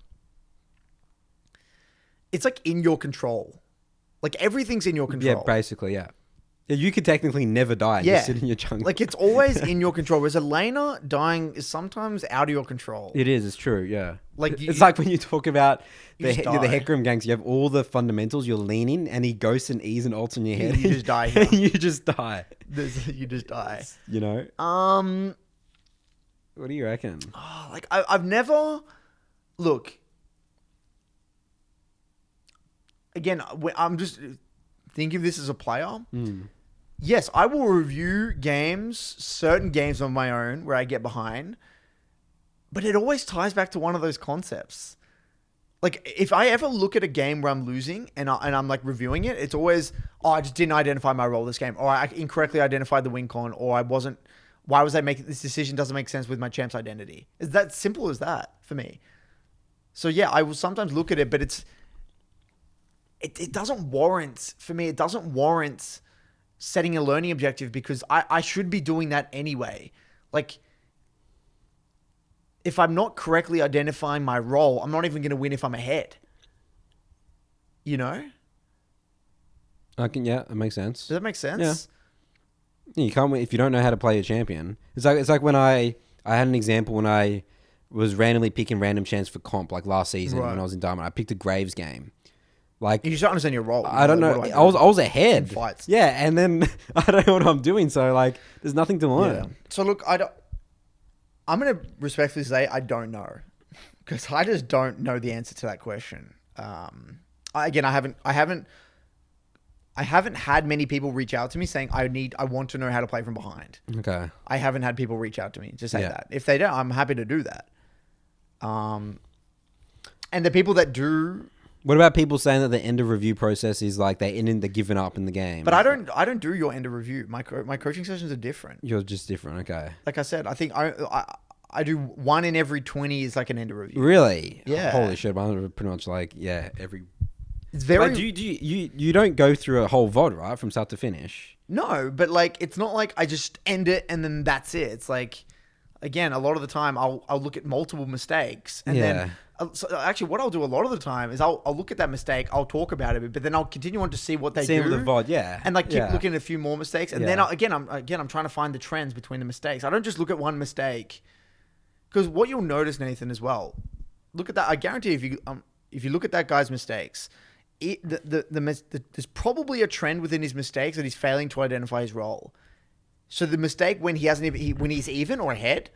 it's like in your control. Like everything's in your control.
Yeah, basically, yeah. Yeah, you could technically never die.
Yeah.
Just sit in your jungle.
Like it's always in your control. Whereas a laner dying is sometimes out of your control.
It is. It's true. Yeah.
Like
it's like when you talk about the
just die.
Hecarim ganks. You have all the fundamentals. You're leaning, and he ghosts and E's and ults in your head.
You just die.
And you just die.
You just die.
You know. What do you reckon?
Oh, like I've never look. Again, I'm just thinking of this as a player. Yes, I will review certain games on my own where I get behind, but it always ties back to one of those concepts. Like if I ever look at a game where I'm losing and I'm like reviewing it, it's always, I just didn't identify my role this game, or I incorrectly identified the win con, or why was I making this decision? Doesn't make sense with my champ's identity. It's that simple as that for me. So yeah, I will sometimes look at it, but it doesn't warrant, for me, it doesn't warrant setting a learning objective because I should be doing that anyway. Like, if I'm not correctly identifying my role, I'm not even going to win if I'm ahead. You know?
Yeah, that makes sense.
Does that make sense?
Yeah. You can't win if you don't know how to play a champion. It's like when I had an example when I was randomly picking random champs for comp, like last season when I was in Diamond. I picked a Graves game. Like
you just don't understand your role.
I don't know. I was ahead.
In fights.
Yeah, and then I don't know what I'm doing. So like, there's nothing to learn.
Yeah. So look, I'm gonna respectfully say I don't know because I just don't know the answer to that question. I haven't had many people reach out to me saying I want to know how to play from behind.
Okay.
I haven't had people reach out to me to say that. If they don't, I'm happy to do that. And the people that do.
What about people saying that the end of review process is like they're giving up in the game?
But I don't do your end of review. My coaching sessions are different.
You're just different. Okay.
Like I said, I think I do 1 in every 20 is like an end of review.
Really?
Yeah.
Holy shit! I'm pretty much like every.
It's very.
Like, you don't go through a whole VOD, right, from start to finish?
No, but like it's not like I just end it and then that's it. It's like, again, a lot of the time I'll look at multiple mistakes and then. So actually, what I'll do a lot of the time is I'll look at that mistake, I'll talk about it, but then I'll continue on to see what they do.
The VOD, yeah,
and like keep looking at a few more mistakes, and then I'm trying to find the trends between the mistakes. I don't just look at one mistake, because what you'll notice, Nathan, as well. Look at that. I guarantee if you if you look at that guy's mistakes, there's probably a trend within his mistakes that he's failing to identify his role. So the mistake when when he's even or ahead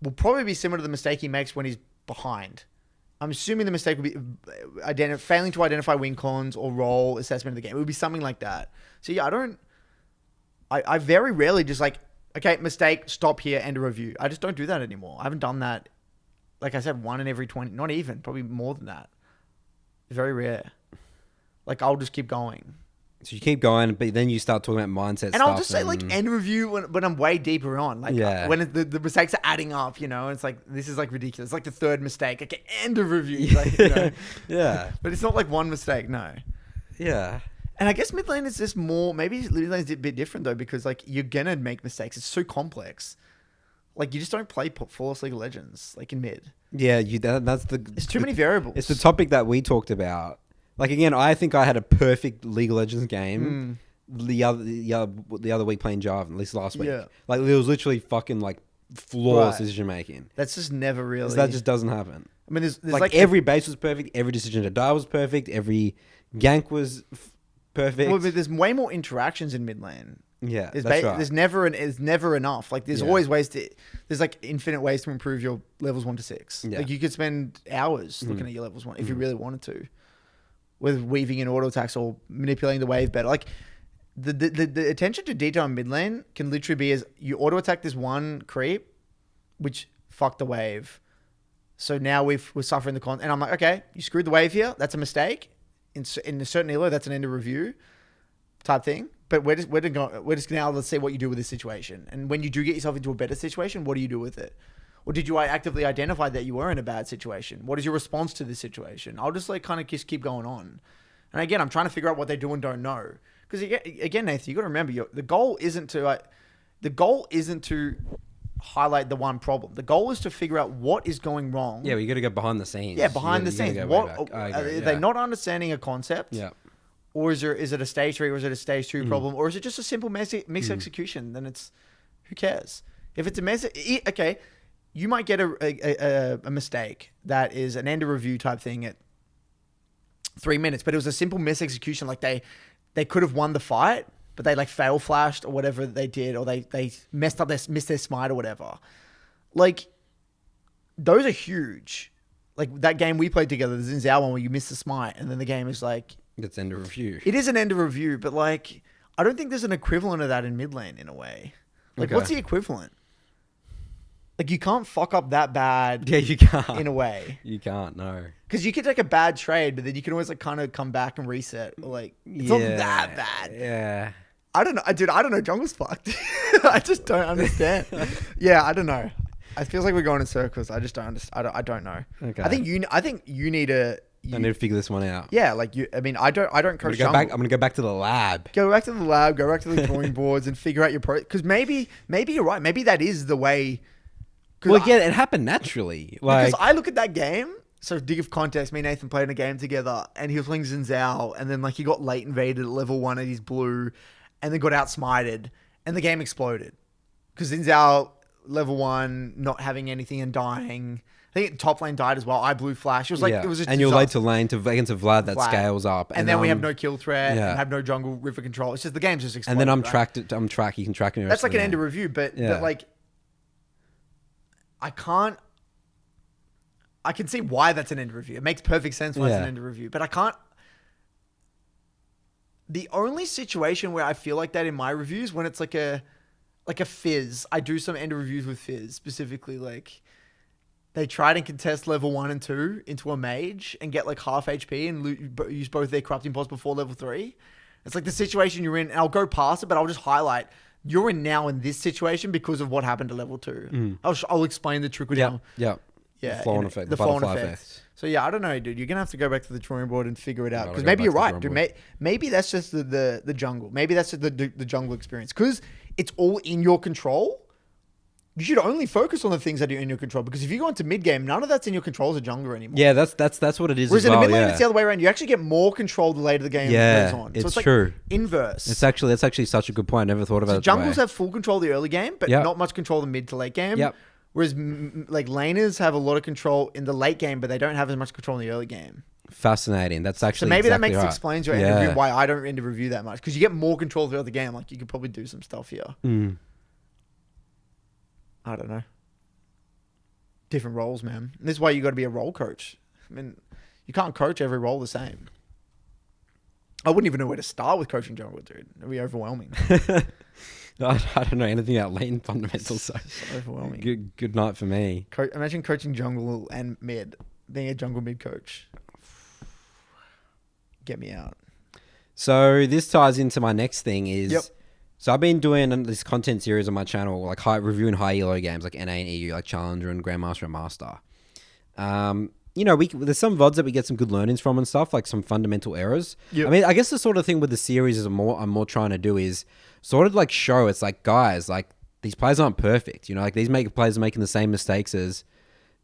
will probably be similar to the mistake he makes when he's behind. I'm assuming the mistake would be failing to identify win cons or role assessment of the game. It would be something like that. So yeah, I very rarely just like, okay, mistake, stop here, end a review. I just don't do that anymore. I haven't done that. Like I said, 1 in every 20, not even, probably more than that. Very rare. Like I'll just keep going.
So you keep going, but then you start talking about mindset
and I'll just say like end review when I'm way deeper on. Like when the mistakes are adding up, you know, it's like, this is like ridiculous. It's like the third mistake. Okay, end of review. Like, you know.
Yeah.
But it's not like one mistake, no.
Yeah.
And I guess mid lane is just more, maybe mid lane is a bit different though, because like you're going to make mistakes. It's so complex. Like you just don't play Flawless League of Legends like in mid.
Yeah, that's the...
It's too many variables.
It's the topic that we talked about. Like again, I think I had a perfect League of Legends game the other week playing Java, at least last week. Yeah. Like it was literally fucking like flawless decision making.
That's just never really...
That just doesn't happen.
I mean, there's
like every base was perfect, every decision to die was perfect, every gank was perfect.
Well, but there's way more interactions in mid lane.
Yeah,
that's
right.
There's never enough. Like there's always ways to... There's like infinite ways to improve your levels 1 to 6. Yeah. Like you could spend hours looking at your levels 1 if you really wanted to. With weaving in auto attacks or manipulating the wave better. Like the attention to detail in mid lane can literally be as you auto attack this one creep, which fucked the wave. So now we're suffering the con. And I'm like, okay, you screwed the wave here. That's a mistake. In a certain elo, that's an end of review type thing. But we're just now, let's see what you do with this situation. And when you do get yourself into a better situation, what do you do with it? Or did you actively identify that you were in a bad situation? What is your response to this situation? I'll just like kind of just keep going on. And again, I'm trying to figure out what they do and don't know. Because again, Nathan, you got to remember, the goal isn't to highlight the one problem. The goal is to figure out what is going wrong.
Yeah, well, you got to go behind the scenes.
Yeah, behind the scenes. What are they not understanding a concept?
Yeah.
Or is it a stage 3 or is it a stage 2 problem? Or is it just a simple mix execution? Then it's, who cares? If it's a mess, okay. You might get a mistake that is an end of review type thing at 3 minutes, but it was a simple misexecution. Like they could have won the fight, but they like fail flashed or whatever they did, or they missed their smite or whatever. Like those are huge. Like that game we played together, the Xin Zhao one where you missed the smite and then the game is like...
It's end of review.
It is an end of review, but like I don't think there's an equivalent of that in mid lane in a way. Like what's the equivalent? Like, you can't fuck up that bad.
Yeah, you can't.
In a way.
You can't, no.
Because you could take a bad trade, but then you can always, like, kind of come back and reset. Or, like, it's not that bad.
Yeah.
I don't know. Dude, I don't know. Jungle's fucked. I just don't understand. Yeah, I don't know. It feels like we're going in circles. I just don't understand. I don't know. Okay. I think you need to...
I need to figure this one out.
Yeah, like, I don't coach jungle.
I'm going to go back to the lab.
Go back to the lab. Go back to the drawing boards and figure out your... Because maybe you're right. Maybe that is the way...
Well, yeah, it happened naturally.
Because I look at that game, so dig of context, me and Nathan played in a game together, and he was playing Xin Zhao, and then like he got late invaded at level 1 at his blue, and then got outsmited, and the game exploded. Because Xin Zhao, level 1, not having anything and dying. I think top lane died as well. I blew flash. It was like, it was just
and you're late to lane against a Vlad that scales up.
And then we have no kill threat and have no jungle river control. It's just the game's just exploded.
And then I'm tracked. You can track me.
That's like an end of review, but like, I can see why that's an end review. It makes perfect sense why it's an end review, but I can't. The only situation where I feel like that in my reviews when it's like a Fizz. I do some end of reviews with Fizz specifically. Like they try to contest level 1 and 2 into a mage and get like half HP and use both their corrupting pods before level 3. It's like the situation you're in, and I'll go past it, but I'll just highlight. You're now in this situation because of what happened to level 2. I'll explain the trickle down.
Yeah.
The
flow-on effect.
The flow-on effect. So yeah, I don't know, dude. You're gonna have to go back to the drawing board and figure it out. Because maybe you're right, dude. Maybe that's just the jungle. Maybe that's just the jungle experience. Because it's all in your control. You should only focus on the things that are in your control. Because if you go into mid game, none of that's in your control as a jungler anymore.
Yeah, that's what it is.
Whereas in a mid lane, it's the other way around. You actually get more control the later the game goes on.
So
it's like
true.
Inverse.
That's actually such a good point. I never thought about it.
Jungles have full control the early game, but not much control the mid to late game.
Yep.
Whereas like laners have a lot of control in the late game, but they don't have as much control in the early game.
Fascinating. That's actually
So maybe
exactly
that
right.
explains your end of review, why I don't end of review that much, because you get more control throughout the game. Like you could probably do some stuff here. I don't know. Different roles, man. This is why you got to be a role coach. I mean, you can't coach every role the same. I wouldn't even know where to start with coaching jungle, dude. It'd be overwhelming.
I don't know anything about lane fundamentals. So
overwhelming.
Good night for me.
Imagine coaching jungle and mid, being a jungle mid coach. Get me out.
So this ties into my next thing is, so I've been doing this content series on my channel, like reviewing high elo games like NA and EU, like Challenger and Grandmaster and Master. You know, there's some VODs that we get some good learnings from and stuff, like some fundamental errors. Yep. I mean, I guess the sort of thing with the series is I'm more trying to do is sort of like show it's like, guys, like these players aren't perfect. You know, like these players are making the same mistakes as,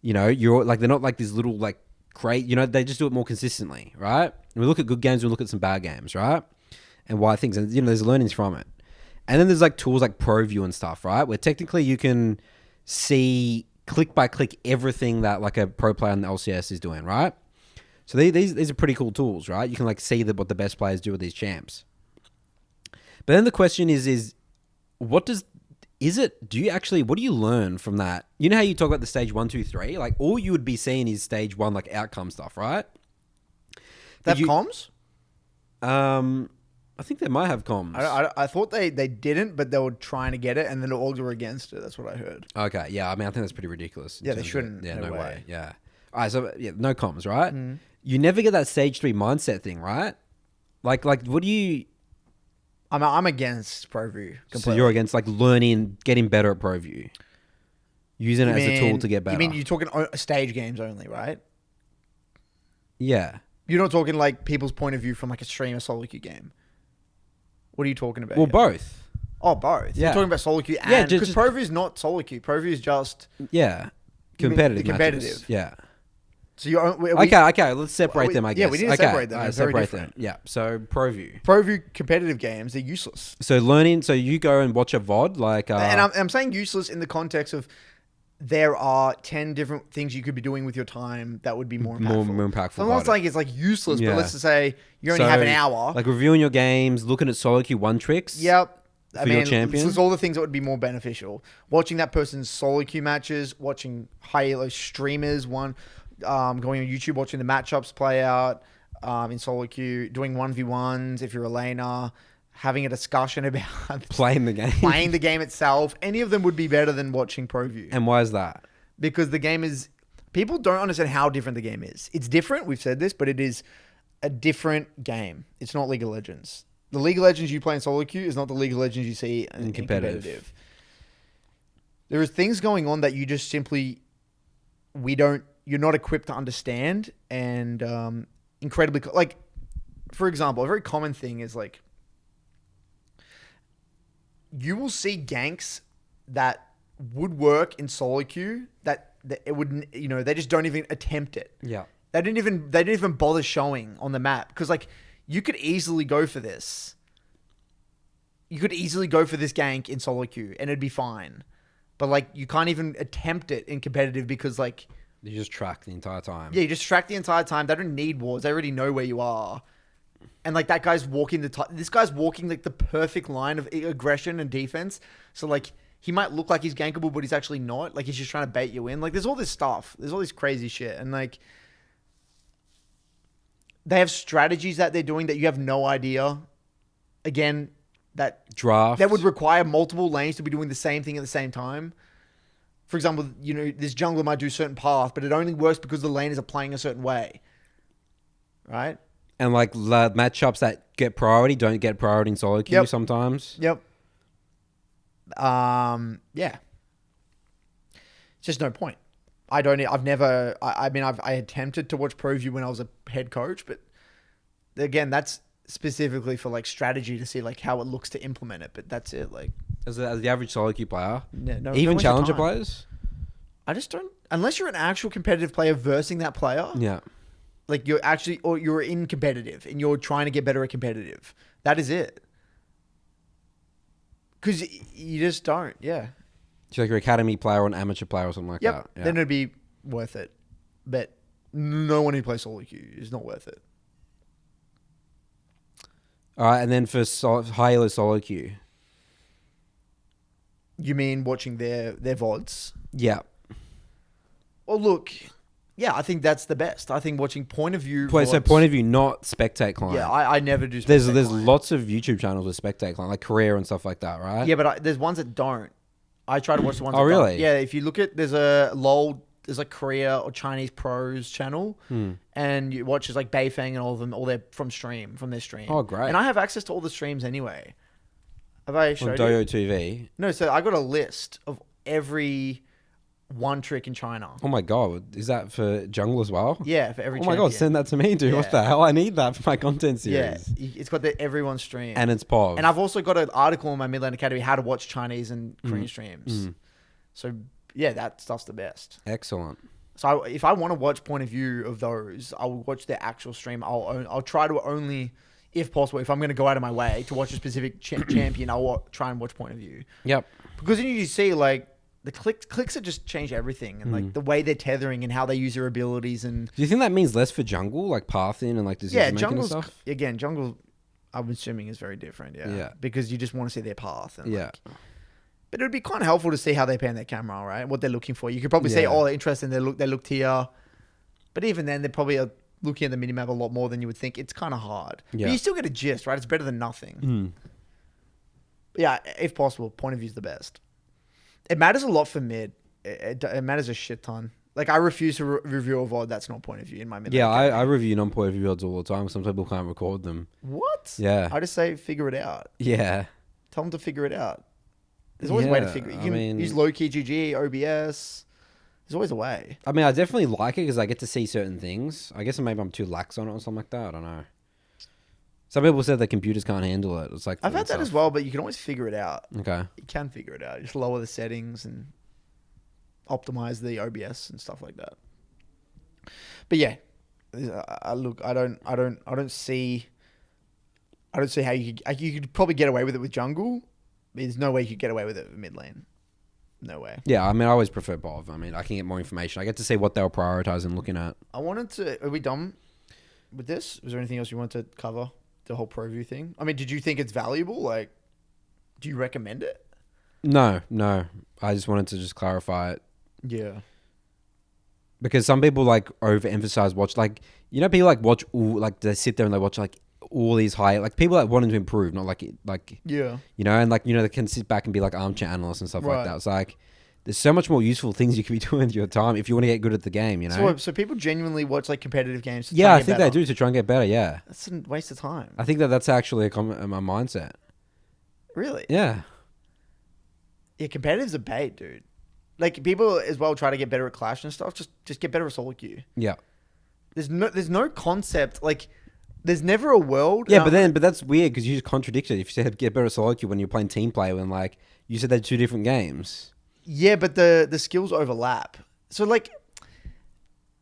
you know, you're like, they're not like these little like great, you know, they just do it more consistently, right? And we look at good games, we look at some bad games, right? And why things, and you know, there's learnings from it. And then there's like tools like Proview and stuff, right? Where technically you can see click by click everything that like a pro player in the LCS is doing, right? So these are pretty cool tools, right? You can like see what the best players do with these champs. But then the question is what do you learn from that? You know how you talk about the stage 1, 2, 3? Like all you would be seeing is stage 1, like outcome stuff, right?
They have comms?
I think they might have comms.
I thought they didn't, but they were trying to get it, and then the orgs were against it. That's what I heard.
Okay, yeah. I mean, I think that's pretty ridiculous.
Yeah, they shouldn't.
No way. Yeah. All right, so yeah, no comms, right? You never get that stage 3 mindset thing, right? Like, what do you?
I'm against Proview completely.
So you're against like learning, getting better at Proview, using it as a tool to get better.
You mean you're talking stage games only, right?
Yeah.
You're not talking like people's point of view from like a stream or SoloQ game. What are you talking about?
Well, both.
Oh, both.
Yeah.
You're talking about SoloQ and... because Proview is not SoloQ. Proview is just...
Yeah. Competitive.
Competitive.
Yeah.
So you're...
Okay. Let's separate them, I guess.
Yeah, we need to separate them.
All right,
separate them.
Yeah. So Proview.
Proview competitive games, they're useless.
So so you go and watch a VOD like...
and I'm saying useless in the context of there are 10 different things you could be doing with your time that would be more impactful.
More impactful.
I'm not saying it's like useless, but let's just say you only have an hour.
Like reviewing your games, looking at SoloQ 1 tricks.
Yep.
For your champion.
This is all the things that would be more beneficial. Watching that person's SoloQ matches, watching high elo streamers, going on YouTube, watching the matchups play out in SoloQ, doing 1v1s if you're a laner, having a discussion about
playing the game
itself. Any of them would be better than watching Proview.
And why is that?
Because the game is... People don't understand how different the game is. It's different, we've said this, but it is a different game. It's not League of Legends. The League of Legends you play in SoloQ is not the League of Legends you see in competitive. There is things going on that you just simply... You're not equipped to understand, and incredibly... Like, for example, a very common thing is like... You will see ganks that would work in SoloQ that it wouldn't, you know, they just don't even attempt it.
Yeah.
They didn't even bother showing on the map because like you could easily go for this. You could easily go for this gank in SoloQ and it'd be fine. But like you can't even attempt it in competitive because like
you just track the entire time.
Yeah, you just track the entire time. They don't need wards. They already know where you are. And like that guy's walking this guy's walking like the perfect line of aggression and defense. So like he might look like he's gankable, but he's actually not. Like he's just trying to bait you in. Like there's all this stuff. There's all this crazy shit. And like they have strategies that they're doing that you have no idea. Again, that would require multiple lanes to be doing the same thing at the same time. For example, you know, this jungler might do a certain path, but it only works because the laners are playing a certain way. Right?
And like the matchups that get priority don't get priority in SoloQ sometimes.
Yep. Yeah. It's just no point. I attempted to watch Proview when I was a head coach, but again, that's specifically for like strategy to see like how it looks to implement it. But that's it. Like
as the average SoloQ player,
even
challenger players.
I just don't. Unless you're an actual competitive player versing that player.
Yeah.
Like you're in competitive and you're trying to get better at competitive. That is it. Because you just don't. Yeah.
So like your academy player or an amateur player or something like
Yep.
that. Yeah.
Then it'd be worth it. But no one who plays SoloQ is not worth it.
All right, and then for high elo solo queue.
You mean watching their VODs?
Yeah.
Well, look, yeah, I think that's the best. I think watching point of view.
So
VODs,
point of view, not spectate client.
Yeah, I never do.
There's
client.
lots of YouTube channels with spectate client, like Career and stuff like that, right?
Yeah, but there's ones that don't. I try to watch the ones.
Oh,
that
really?
Don't. Yeah, if you look at there's a Korea or Chinese pros channel, and you watch like Beifeng and all of them, all their from their stream.
Oh, great.
And I have access to all the streams anyway. Have I
On
showed you?
Doyo TV.
No, so I got a list of every one trick in China.
Oh my god, is that for jungle as well?
Yeah, for every.
Oh my god, send that to me, dude.
Yeah.
What the hell? I need that for my content
Yeah,
series.
it's got the everyone stream.
And it's POV.
And I've also got an article on my Midland Academy how to watch Chinese and Korean streams. So yeah, that stuff's the best.
Excellent.
So if I want to watch point of view of those, I'll watch their actual stream. I'll try to only, if possible, if I'm going to go out of my way to watch a specific champion, I'll try and watch point of view.
Yep.
Because then you see like the clicks that just change everything, and like the way they're tethering and how they use their abilities. And
Do you think that means less for jungle, like pathing and like decision making and
jungle's
stuff?
again, jungle, I'm assuming is very different.
Yeah.
Because you just want to see their path. And
Yeah.
like, but it would be kind of helpful to see how they pan their camera, right? What they're looking for. You could probably say,
Yeah.
oh, interesting. They looked here. But even then, they're probably looking at the minimap a lot more than you would think. It's kind of hard.
Yeah.
But you still get a gist, right? It's better than nothing. But yeah, if possible, point of view is the best. It matters a lot for mid. It matters a shit ton. Like, I refuse to review a VOD that's not point of view in my mid.
Yeah, I review non-point of view VODs all the time. Some people can't record them.
What?
Yeah.
I just say figure it out.
Yeah.
Tell them to figure it out. There's always a way to figure it. You can use low-key GG, OBS. There's always a way.
I mean, I definitely like it because I get to see certain things. I guess maybe I'm too lax on it or something like that. I don't know. Some people said that computers can't handle it. It's like
I've had that as well, but you can always figure it out.
Okay.
You can figure it out. Just lower the settings and optimize the OBS and stuff like that. But yeah, I don't see how you could probably get away with it with jungle. There's no way you could get away with it with mid lane. No way.
Yeah, I mean, I always prefer POV. I mean, I can get more information. I get to see what they were prioritizing looking at.
Are we done with this? Was there anything else you want to cover? The whole Proview thing? I mean, did you think it's valuable? Like, do you recommend it?
No. I just wanted to just clarify it.
Yeah.
Because some people like overemphasize watch, like, you know, people like watch all, like they sit there and they watch like all these high, like people that wanting to improve, not like,
yeah,
you know, and like, you know, they can sit back and be like armchair analysts and stuff like
Right.
that. It's like, there's so much more useful things you can be doing with your time if you want to get good at the game, you know?
So people genuinely watch like competitive games to
Yeah,
try
I
and
think
get
they
better.
do to try and get better, yeah.
That's a waste of time.
I think that's actually a mindset.
Really?
Yeah.
Yeah, competitive's a bait, dude. Like, people as well try to get better at Clash and stuff. Just get better at SoloQ.
Yeah.
There's no concept. Like, there's never a world.
Yeah, but that's weird because you just contradicted. If you said get better at SoloQ when you're playing team play, when like you said they're two different games.
Yeah, but the skills overlap. So like,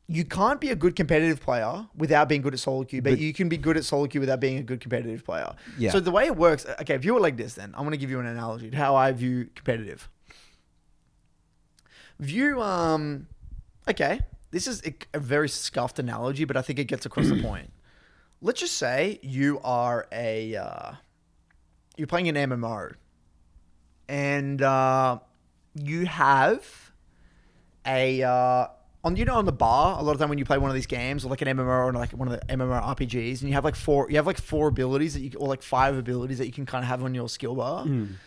you can't be a good competitive player without being good at SoloQ, but you can be good at SoloQ without being a good competitive player.
Yeah.
So the way it works, okay, view it like this then. I'm going to give you an analogy to how I view competitive. Okay, this is a very scuffed analogy, but I think it gets across the point. Let's just say you are you're playing an MMO, and you have on the bar, a lot of time when you play one of these games or like an MMO or like one of the MMO RPGs, and you have like four abilities that or like 5 abilities that you can kind of have on your skill bar. In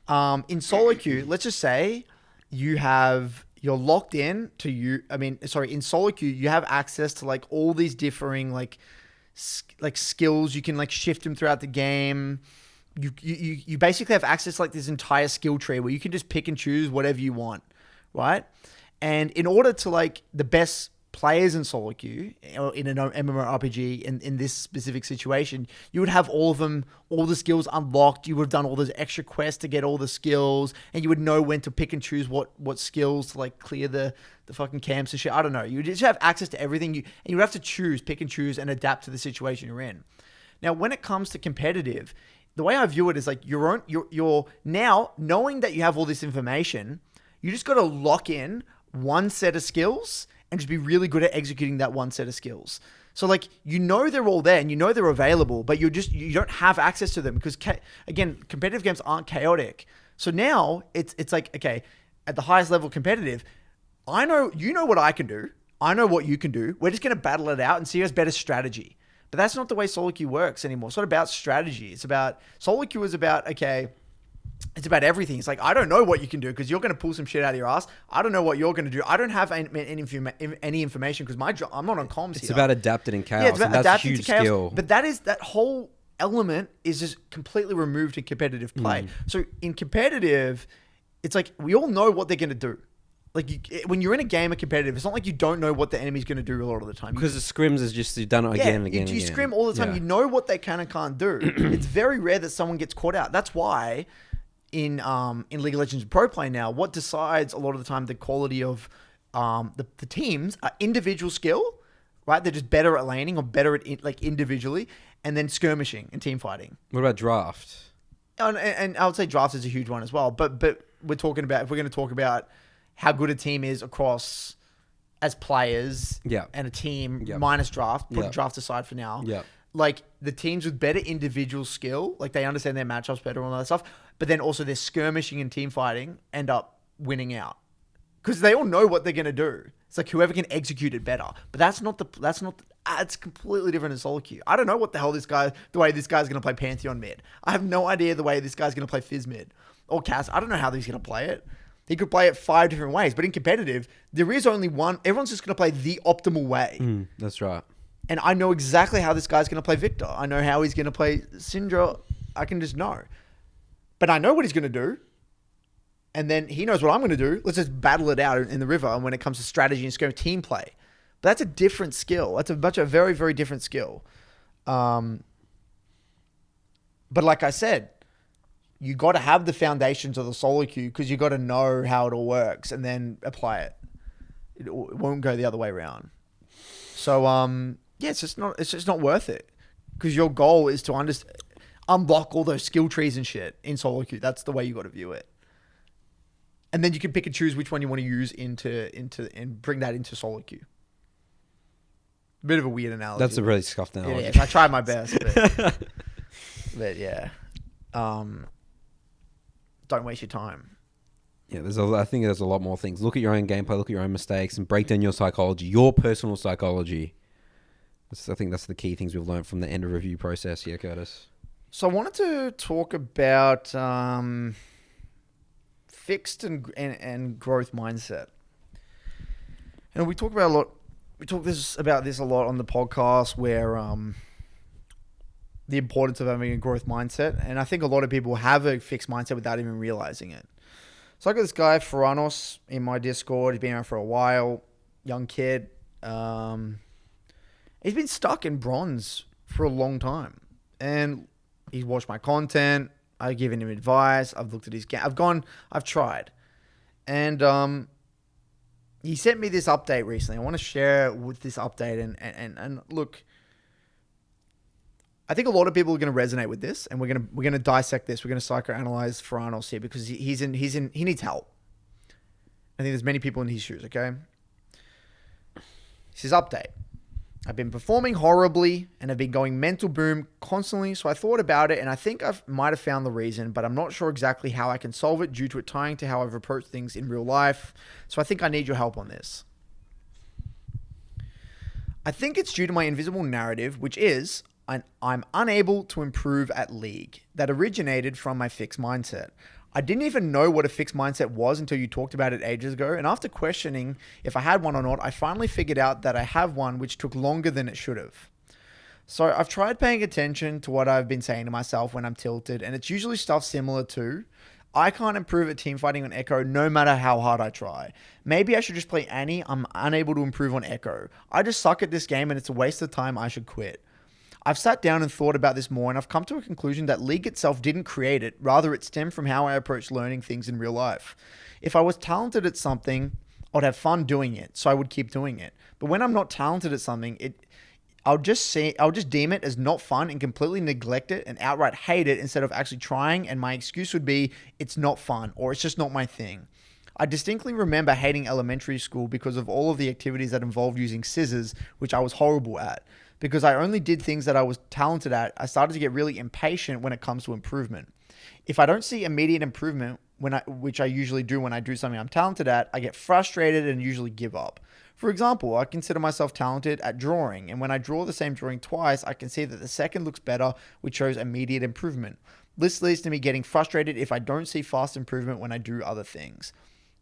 SoloQ, let's just say you're locked in to in SoloQ, you have access to like all these differing like skills. You can like shift them throughout the game. You basically have access to like this entire skill tree where you can just pick and choose whatever you want, right? And in order to like the best players in SoloQ or in an MMORPG in this specific situation, you would have all of them, all the skills unlocked. You would have done all those extra quests to get all the skills, and you would know when to pick and choose what skills to like clear the fucking camps and shit. I don't know. You just have access to everything, and you would have to pick and choose and adapt to the situation you're in. Now, when it comes to competitive, the way I view it is like you're now knowing that you have all this information, You just got to lock in one set of skills and just be really good at executing that one set of skills. So like, they're all there and they're available, but you don't have access to them because again, competitive games aren't chaotic. So now it's like, okay, at the highest level competitive, I know what I can do. I know what you can do. We're just going to battle it out and see who has better strategy. But that's not the way SoloQ works anymore. It's not about strategy. SoloQ is about, okay, it's about everything. It's like, I don't know what you can do because you're going to pull some shit out of your ass. I don't know what you're going to do. I don't have any information because I'm not on comms here.
It's about adapting in chaos.
Yeah, it's about
and that's a
adapting
huge
to chaos.
skill.
But that whole element is just completely removed in competitive play. So in competitive, it's like we all know what they're going to do. Like when you're in a game of competitive, it's not like you don't know what the enemy's going to do a lot of the time.
Because the scrims is just you've done it again and again.
You scrim all the time. You know what they can and can't do. It's very rare that someone gets caught out. That's why in League of Legends Pro Play now, what decides a lot of the time the quality of the teams are individual skill, right? They're just better at laning or better at like individually, and then skirmishing and team fighting.
What about draft?
And I would say draft is a huge one as well. But we're talking about, if we're going to talk about how good a team is across as players and a team minus draft, put draft aside for now. Like the teams with better individual skill, like they understand their matchups better and all that stuff, but then also their skirmishing and team fighting end up winning out because they all know what they're going to do. It's like whoever can execute it better, but it's completely different in SoloQ. I don't know what the hell the way this guy's going to play Pantheon mid. I have no idea the way this guy's going to play Fizz mid or Cass. I don't know how he's going to play it. He could play it 5 different ways, but in competitive, there is only one. Everyone's just going to play the optimal way.
That's right.
And I know exactly how this guy's going to play Victor. I know how he's going to play Syndra. I can just know. But I know what he's going to do. And then he knows what I'm going to do. Let's just battle it out in the river. And when it comes to strategy and scope, team play. But that's a different skill. That's a very, very different skill. But like I said, you got to have the foundations of the SoloQ because you got to know how it all works and then apply it. It won't go the other way around. So, it's just not worth it because your goal is to unlock all those skill trees and shit in SoloQ. That's the way you got to view it. And then you can pick and choose which one you want to use and bring that into SoloQ. Bit of a weird analogy.
That's a really scuffed analogy.
Yeah, I tried my best, but yeah. Don't waste your time.
Yeah, I think there's a lot more things. Look at your own gameplay, look at your own mistakes, and break down your psychology, your personal psychology. I think that's the key things we've learned from the end of review process here, Curtis. So
I wanted to talk about fixed and growth mindset. And we talk about this a lot on the podcast where the importance of having a growth mindset. And I think a lot of people have a fixed mindset without even realizing it. So I got this guy, Firranos, in my Discord. He's been around for a while. Young kid. He's been stuck in bronze for a long time. And he's watched my content. I've given him advice. I've looked at his game. I've tried. And he sent me this update recently. I want to share with this update. And look, I think a lot of people are going to resonate with this, and we're going to dissect this. We're going to psychoanalyze Firranos here because he needs help. I think there's many people in his shoes. Okay. He says, update. I've been performing horribly and have been going mental boom constantly. So I thought about it, and I think I might have found the reason, but I'm not sure exactly how I can solve it due to it tying to how I've approached things in real life. So I think I need your help on this. I think it's due to my invisible narrative, which is I'm unable to improve at League. That originated from my fixed mindset. I didn't even know what a fixed mindset was until you talked about it ages ago. And after questioning if I had one or not, I finally figured out that I have one, which took longer than it should have. So I've tried paying attention to what I've been saying to myself when I'm tilted. And it's usually stuff similar to, I can't improve at teamfighting on Echo no matter how hard I try. Maybe I should just play Annie. I'm unable to improve on Echo. I just suck at this game and it's a waste of time. I should quit. I've sat down and thought about this more, and I've come to a conclusion that League itself didn't create it. Rather, it stemmed from how I approach learning things in real life. If I was talented at something, I'd have fun doing it, so I would keep doing it. But when I'm not talented at something, I'll just deem it as not fun and completely neglect it and outright hate it instead of actually trying, and my excuse would be, it's not fun, or it's just not my thing. I distinctly remember hating elementary school because of all of the activities that involved using scissors, which I was horrible at. Because I only did things that I was talented at, I started to get really impatient when it comes to improvement. If I don't see immediate improvement, which I usually do when I do something I'm talented at, I get frustrated and usually give up. For example, I consider myself talented at drawing, and when I draw the same drawing twice, I can see that the second looks better, which shows immediate improvement. This leads to me getting frustrated if I don't see fast improvement when I do other things.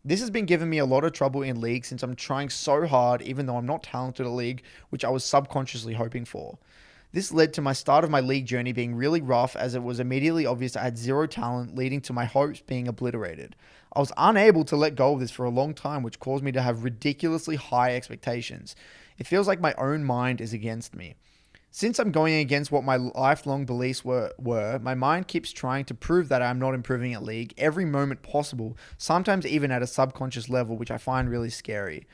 This has been giving me a lot of trouble in League since I'm trying so hard, even though I'm not talented at League, which I was subconsciously hoping for. This led to my start of my League journey being really rough, as it was immediately obvious I had zero talent, leading to my hopes being obliterated. I was unable to let go of this for a long time, which caused me to have ridiculously high expectations. It feels like my own mind is against me. Since I'm going against what my lifelong beliefs were, my mind keeps trying to prove that I'm not improving at League every moment possible, sometimes even at a subconscious level, which I find really scary.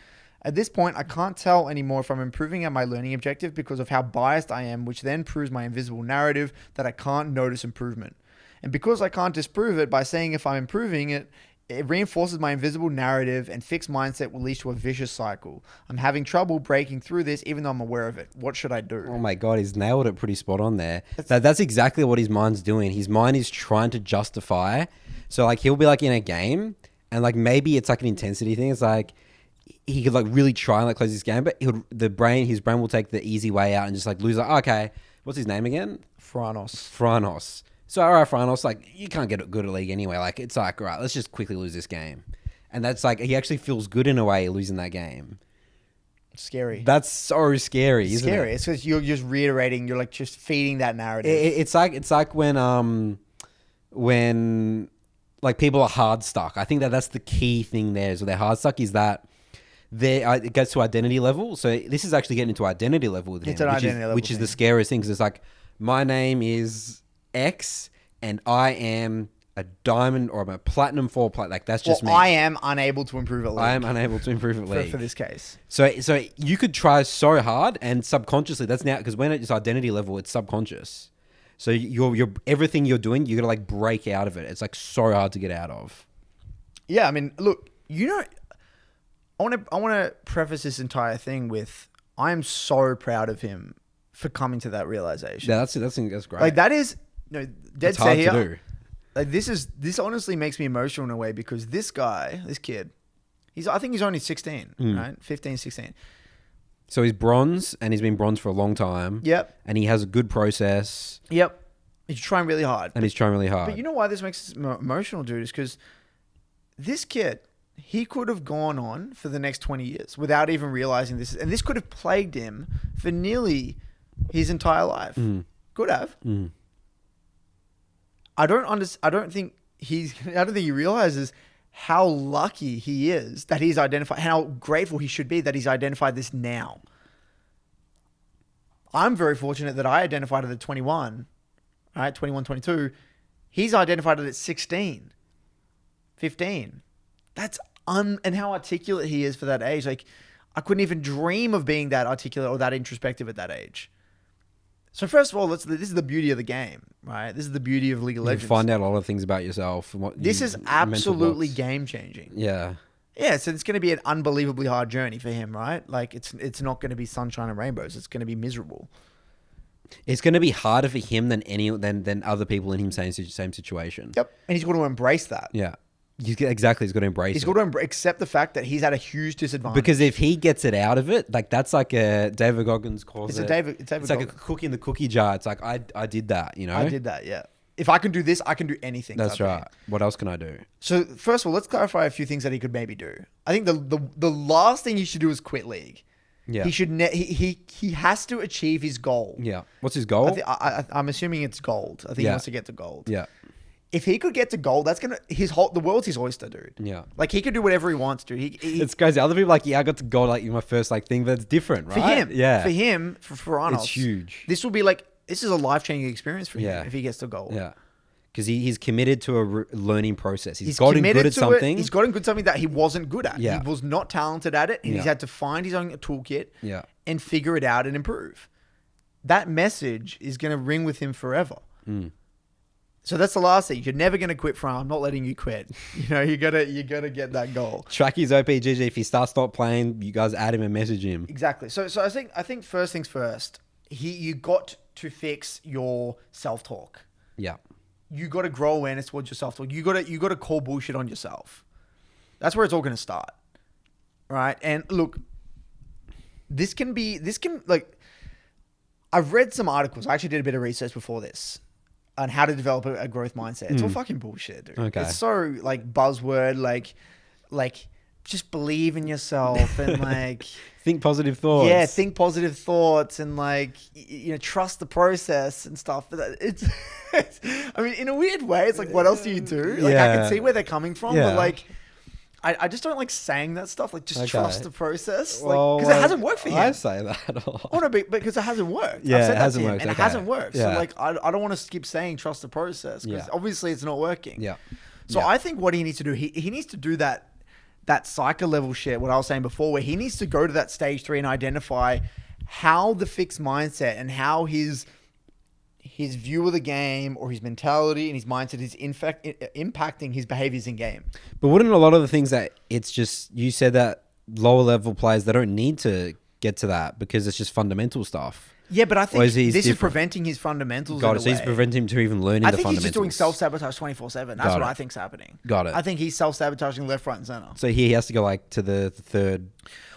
At this point, I can't tell anymore if I'm improving at my learning objective because of how biased I am, which then proves my invisible narrative that I can't notice improvement. And because I can't disprove it by saying if I'm improving it, it reinforces my invisible narrative, and fixed mindset will lead to a vicious cycle. I'm having trouble breaking through this even though I'm aware of it. What should I do?
Oh my God, he's nailed it pretty spot on there. That's exactly what his mind's doing. His mind is trying to justify. So like he'll be like in a game and like maybe it's like an intensity thing. It's like he could like really try and like close this game, but his brain will take the easy way out and just like lose like, okay, what's his name again? Firranos. So, all right, Firranos, like, you can't get it good at League anyway. Like, it's like, all right, let's just quickly lose this game. And that's like, he actually feels good in a way losing that game.
Scary.
That's so scary, isn't it?
Scary. It's because you're just reiterating, you're like just feeding that narrative.
It's like when like people are hard stuck. I think that's the key thing there. So they're hard stuck is that it gets to identity level. So this is actually getting into identity level with him.
It's an identity level
which is the scariest thing. Because it's like, my name is X and I am a diamond or I'm a platinum 4 plate. Like that's just me.
I am unable to improve at League.
I am unable to improve at League.
For this case.
So you could try so hard and subconsciously that's now, because when it's identity level, it's subconscious. So you're everything you're doing, you got to like break out of it. It's like so hard to get out of.
Yeah. I mean, look, I want to preface this entire thing with, I am so proud of him for coming to that realization.
Yeah, that's great.
Like that is, dead
it's hard
set
to
here.
do.
Like this honestly makes me emotional in a way because this kid, I think he's only 16, right? 15, 16.
So he's bronze and he's been bronze for a long time.
Yep.
And he has a good process.
Yep. He's trying really hard.
And he's trying really hard.
But you know why this makes us emotional, dude? Is because this kid, he could have gone on for the next 20 years without even realizing this. And this could have plagued him for nearly his entire life. Could have. I don't think he realizes how lucky he is that he's identified, how grateful he should be that he's identified this now. I'm very fortunate that I identified it at 21, right? 21, 22. He's identified it at 16, 15. And how articulate he is for that age. Like, I couldn't even dream of being that articulate or that introspective at that age. So first of all, this is the beauty of the game, right? This is the beauty of League of Legends.
You find out a lot of things about yourself. And
this is absolutely game changing.
Yeah.
Yeah, so it's going to be an unbelievably hard journey for him, right? Like it's not going to be sunshine and rainbows. It's going to be miserable.
It's going to be harder for him than other people in his same situation.
Yep, and he's got to embrace that.
Yeah. Exactly, he's got to embrace it.
He's got to accept the fact that he's at a huge disadvantage.
Because if he gets it out of it, like that's like a David Goggins calls it.
It's
like a cookie in the cookie jar. It's like I did that, you know.
I did that, yeah. If I can do this, I can do anything.
That's right. What else can I do?
So first of all, let's clarify a few things that he could maybe do. I think the last thing he should do is quit League.
Yeah.
He should he has to achieve his goal.
Yeah. What's his goal?
I'm assuming it's gold. I think he wants to get to gold.
Yeah.
If he could get to gold, that's gonna the world's his oyster, dude.
Yeah.
Like he could do whatever he wants, dude.
It's crazy. Other people like, yeah, I got to gold like my first like thing, but it's different, right?
For him,
yeah.
For Firranos,
it's huge.
This will be this is a life changing experience for him if he gets to gold.
Yeah. Because he's committed to a learning process. He's gotten good at something.
He's gotten good at something that he wasn't good at.
Yeah.
He was not talented at it, and he's had to find his own toolkit and figure it out and improve. That message is going to ring with him forever. So that's the last thing. You're never going to quit from. I'm not letting you quit. You gotta get that goal.
Track his OPGG. If he starts not playing, you guys add him and message him.
Exactly. So I think first things first. You got to fix your self-talk.
Yeah.
You got to grow awareness towards your self-talk. You got to call bullshit on yourself. That's where it's all going to start, right? And look, this can like. I've read some articles. I actually did a bit of research before this on how to develop a growth mindset. It's all fucking bullshit, dude.
Okay.
It's so like buzzword, like just believe in yourself and like
think positive thoughts.
Yeah, think positive thoughts and like trust the process and stuff. But it's I mean, in a weird way, it's like, what else do you do? Like, I can see where they're coming from, but like, I just don't like saying that stuff. Like, just trust the process, like, because it hasn't worked for him.
I say that a lot.
Oh no, because it hasn't worked.
Yeah,
I've said
it hasn't worked.
and it hasn't worked. So like, I don't want to keep saying trust the process because obviously it's not working.
Yeah.
So I think what he needs to do, he needs to do that psycho level shit. What I was saying before, where he needs to go to that stage 3 and identify how the fixed mindset and how his view of the game or his mentality and his mindset is in fact impacting his behaviors in game.
But wouldn't a lot of the things that it's just, you said that lower level players, they don't need to get to that because it's just fundamental stuff.
Yeah, but I think this
different?
is preventing his fundamentals.
Got it. So he's preventing him to even learning the fundamentals.
I think he's just doing self-sabotage 24/7. That's what I think's happening.
Got it.
I think he's self-sabotaging left, right, and center.
So he has to go like to the third.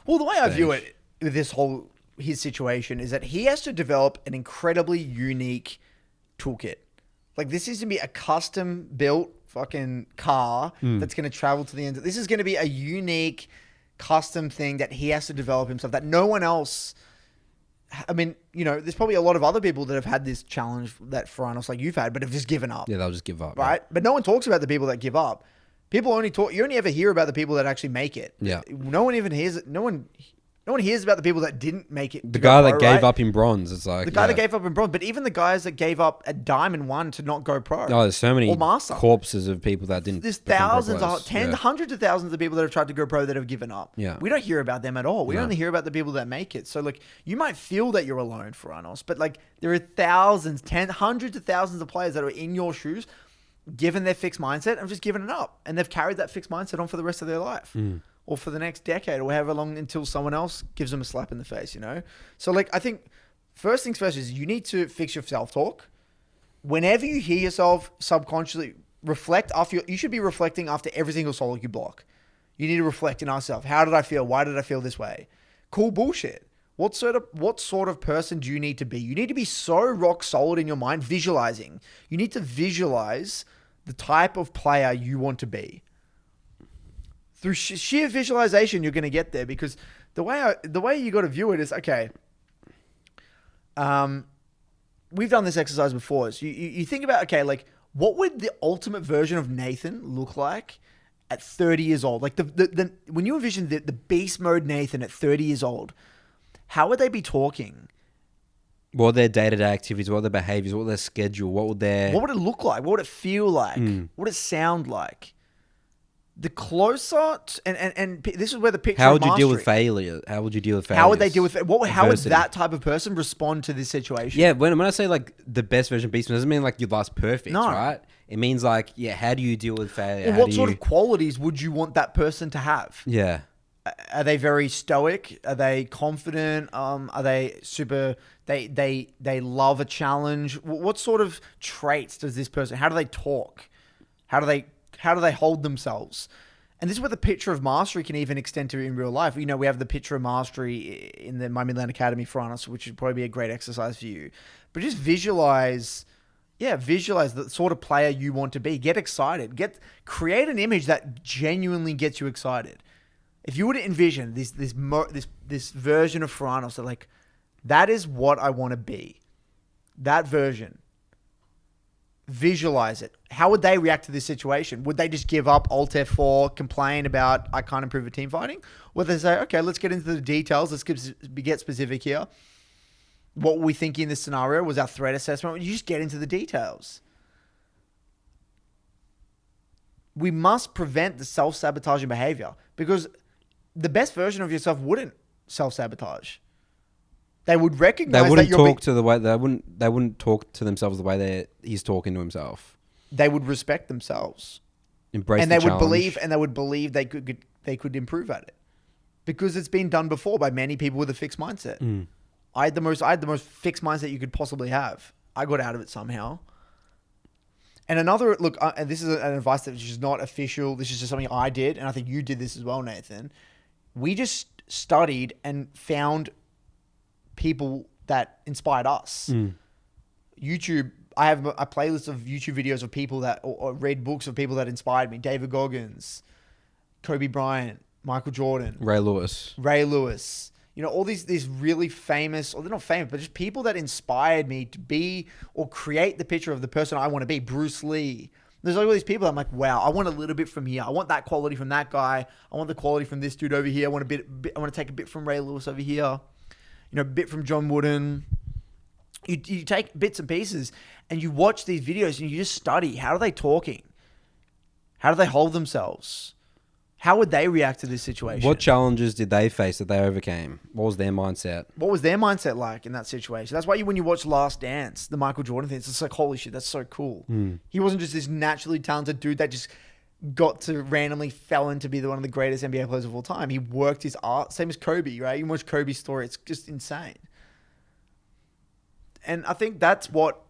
Well, the way I view it with this whole his situation is that he has to develop an incredibly unique toolkit. Like, this is gonna be a custom built fucking car that's gonna travel to the end. This is gonna be a unique custom thing that he has to develop himself, that no one else. I mean, there's probably a lot of other people that have had this challenge that Firranos, like you've had, but have just given up.
Yeah, they'll just give up.
Right? But no one talks about the people that give up. You only ever hear about the people that actually make it.
Yeah.
No one hears about the people that didn't make it.
The guy that gave up in bronze, it's like...
The guy that gave up in bronze, but even the guys that gave up at Diamond 1 to not go pro.
Oh, there's so many
or master.
corpses of people that didn't...
There's thousands, hundreds of thousands of people that have tried to go pro that have given up.
Yeah.
We don't hear about them at all. We only hear about the people that make it. So, like, you might feel that you're alone, Firranos, but, like, there are thousands, hundreds of thousands of players that are in your shoes, given their fixed mindset, and have just given it up. And they've carried that fixed mindset on for the rest of their life. Or for the next decade, or however long, until someone else gives them a slap in the face, So, like, I think first things first is you need to fix your self-talk. Whenever you hear yourself subconsciously reflect you should be reflecting after every single SoloQ block. You need to reflect in ourselves. How did I feel? Why did I feel this way? Cool bullshit. What sort of person do you need to be? You need to be so rock solid in your mind, visualizing. You need to visualize the type of player you want to be. Through sheer visualization, you're going to get there, because the way you got to view it is, okay, we've done this exercise before. So you think about, okay, like, what would the ultimate version of Nathan look like at 30 years old? Like, when you envision the beast mode Nathan at 30 years old, how would they be talking?
What are their day-to-day activities? What are their behaviors? What are their schedule? What would it look like? What would it feel like? What would it sound like? The closer, and this is where the picture. How would you deal with failure? How would you deal with failure?
How would they deal with it? How would that type of person respond to this situation?
Yeah, when I say like the best version of Beastman, it doesn't mean like your last perfect, right? It means like, how do you deal with failure?
Well, what sort of qualities would you want that person to have?
Yeah.
Are they very stoic? Are they confident? Are they super? They love a challenge. What sort of traits does this person? How do they talk? How do they hold themselves? And this is where the picture of mastery can even extend to in real life. We have the picture of mastery in the My Midland Academy Firranos, which would probably be a great exercise for you. But just visualize the sort of player you want to be. Get excited. Create an image that genuinely gets you excited. If you were to envision this version of Firranos, that is what I want to be. That version. Visualize it. How would they react to this situation? Would they just give up, Alt F4, complain about I can't improve at team fighting? Would they say, okay, let's get into the details. Let's get specific here. What were we thinking in this scenario? Was our threat assessment? You just get into the details. We must prevent the self-sabotaging behavior, because the best version of yourself wouldn't self-sabotage. They would recognize
they wouldn't talk to the way they wouldn't talk to themselves the way he's talking to himself.
they would respect themselves.
Embrace
And
the
they would
challenge.
believe they could improve at it. Because it's been done before by many people with a fixed mindset. I had the most fixed mindset you could possibly have. I got out of it somehow. And another look, and this is an advice that is not official. This is just something I did, and I think you did this as well, Nathan. We just studied and found people that inspired us. YouTube. I have a playlist of YouTube videos of people that, or read books of people that inspired me. David Goggins, Kobe Bryant, Michael Jordan,
Ray Lewis.
You know, all these really famous, or they're not famous, but just people that inspired me to be or create the picture of the person I want to be. Bruce Lee. There's all these people that I'm like, wow, I want a little bit from here. I want that quality from that guy. I want the quality from this dude over here. I want to take a bit from Ray Lewis over here. You know, a bit from John Wooden. You take bits and pieces and you watch these videos and you just study. How are they talking? How do they hold themselves? How would they react to this situation?
What challenges did they face that they overcame? What was their mindset?
What was their mindset like in that situation? That's why when you watch Last Dance, the Michael Jordan thing, it's just like, holy shit, that's so cool. He wasn't just this naturally talented dude that just got to randomly fell into be one of the greatest NBA players of all time. He worked his art, same as Kobe, right? You watch Kobe's story, it's just insane. And I think that's what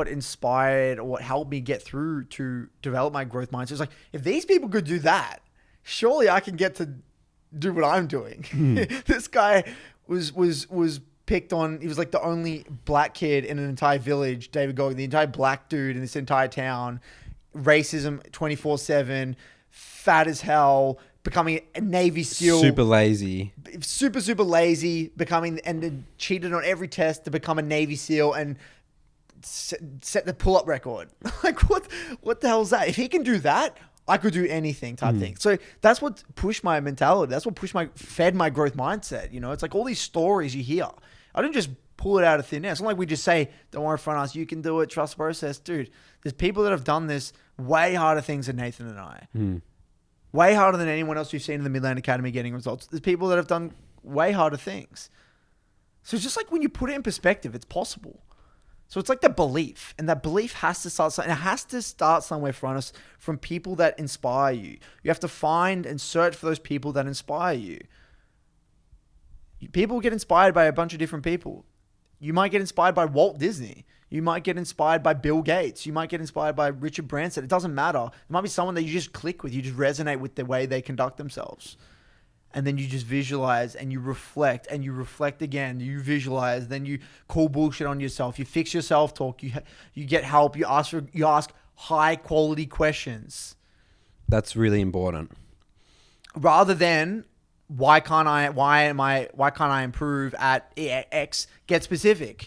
inspired or what helped me get through to develop my growth mindset. It's like, if these people could do that, surely I can get to do what I'm doing. This guy was picked on. He was like the only black kid in an entire village, David Goggins, the entire black dude in this entire town. Racism 24/7, fat as hell, becoming a Navy SEAL.
Super lazy.
Super lazy, becoming and then cheated on every test to become a Navy SEAL and set the pull-up record. Like, what the hell is that? If he can do that, I could do anything type thing. So that's what pushed my mentality. That's what fed my growth mindset. You know, it's like all these stories you hear. I didn't just pull it out of thin air. It's not like we just say, don't worry, Firranos, you can do it. Trust the process. Dude, there's people that have done this way harder things than Nathan and I. Way harder than anyone else we've seen in the Midland Academy getting results. There's people that have done way harder things. So it's just like when you put it in perspective, it's possible. So it's like the belief, and that belief has to start. And it has to start somewhere from us, from people that inspire you. You have to find and search for those people that inspire you. People get inspired by a bunch of different people. You might get inspired by Walt Disney. You might get inspired by Bill Gates. You might get inspired by Richard Branson. It doesn't matter. It might be someone that you just click with. You just resonate with the way they conduct themselves. And then you just visualize and you reflect again. You visualize, then you call bullshit on yourself. You fix your self-talk. You get help. You ask high quality questions.
That's really important.
Rather than why can't I improve at X? Get specific.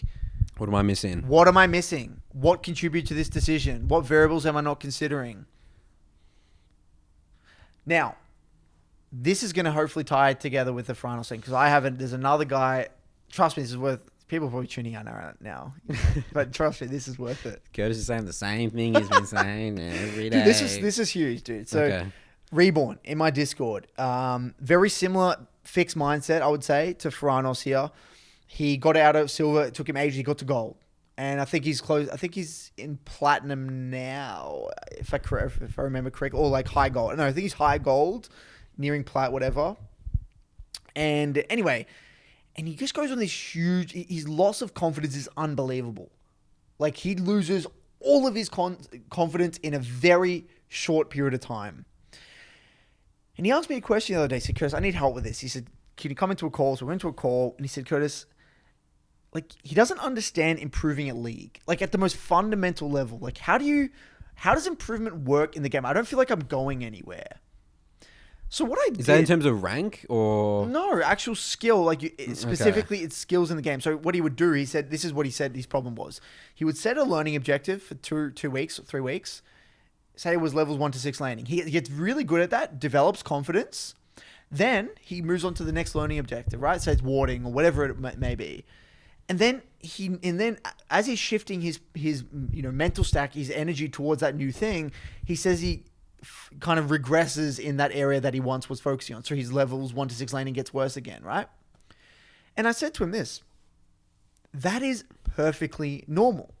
What am I missing?
What am I missing? What contribute to this decision? What variables am I not considering? Now, this is going to hopefully tie it together with the Firranos thing, because there's another guy, trust me, this is worth, people are probably tuning out now, but trust me, this is worth it.
Curtis is saying the same thing he's been saying every day.
Dude, this is huge, dude. So, okay. Reborn in my Discord, very similar fixed mindset, I would say, to Firranos here. He got out of silver, it took him ages, he got to gold. And I think he's close. I think he's in platinum now, if I remember correctly, or like high gold. No, I think he's high gold, nearing plat, whatever. And anyway, and he just goes on this huge, his loss of confidence is unbelievable. Like, he loses all of his confidence in a very short period of time. And he asked me a question the other day. He said, Curtis, I need help with this. He said, can you come into a call? So we went to a call, and he said, Curtis, like, he doesn't understand improving at league. Like, at the most fundamental level. Like, how does improvement work in the game? I don't feel like I'm going anywhere. So what I did...
Is that in terms of rank or...
No, actual skill. Like, specifically, it's skills in the game. So what he would do, he said, this is what he said his problem was. He would set a learning objective for 2 weeks or 3 weeks. Say it was levels 1 to 6 landing. He gets really good at that, develops confidence. Then he moves on to the next learning objective, right? So it's warding or whatever it may be. And then as he's shifting his mental stack, his energy towards that new thing, he says he kind of regresses in that area that he once was focusing on. So his levels 1 to 6 landing gets worse again, right? And I said to him this, that is perfectly normal.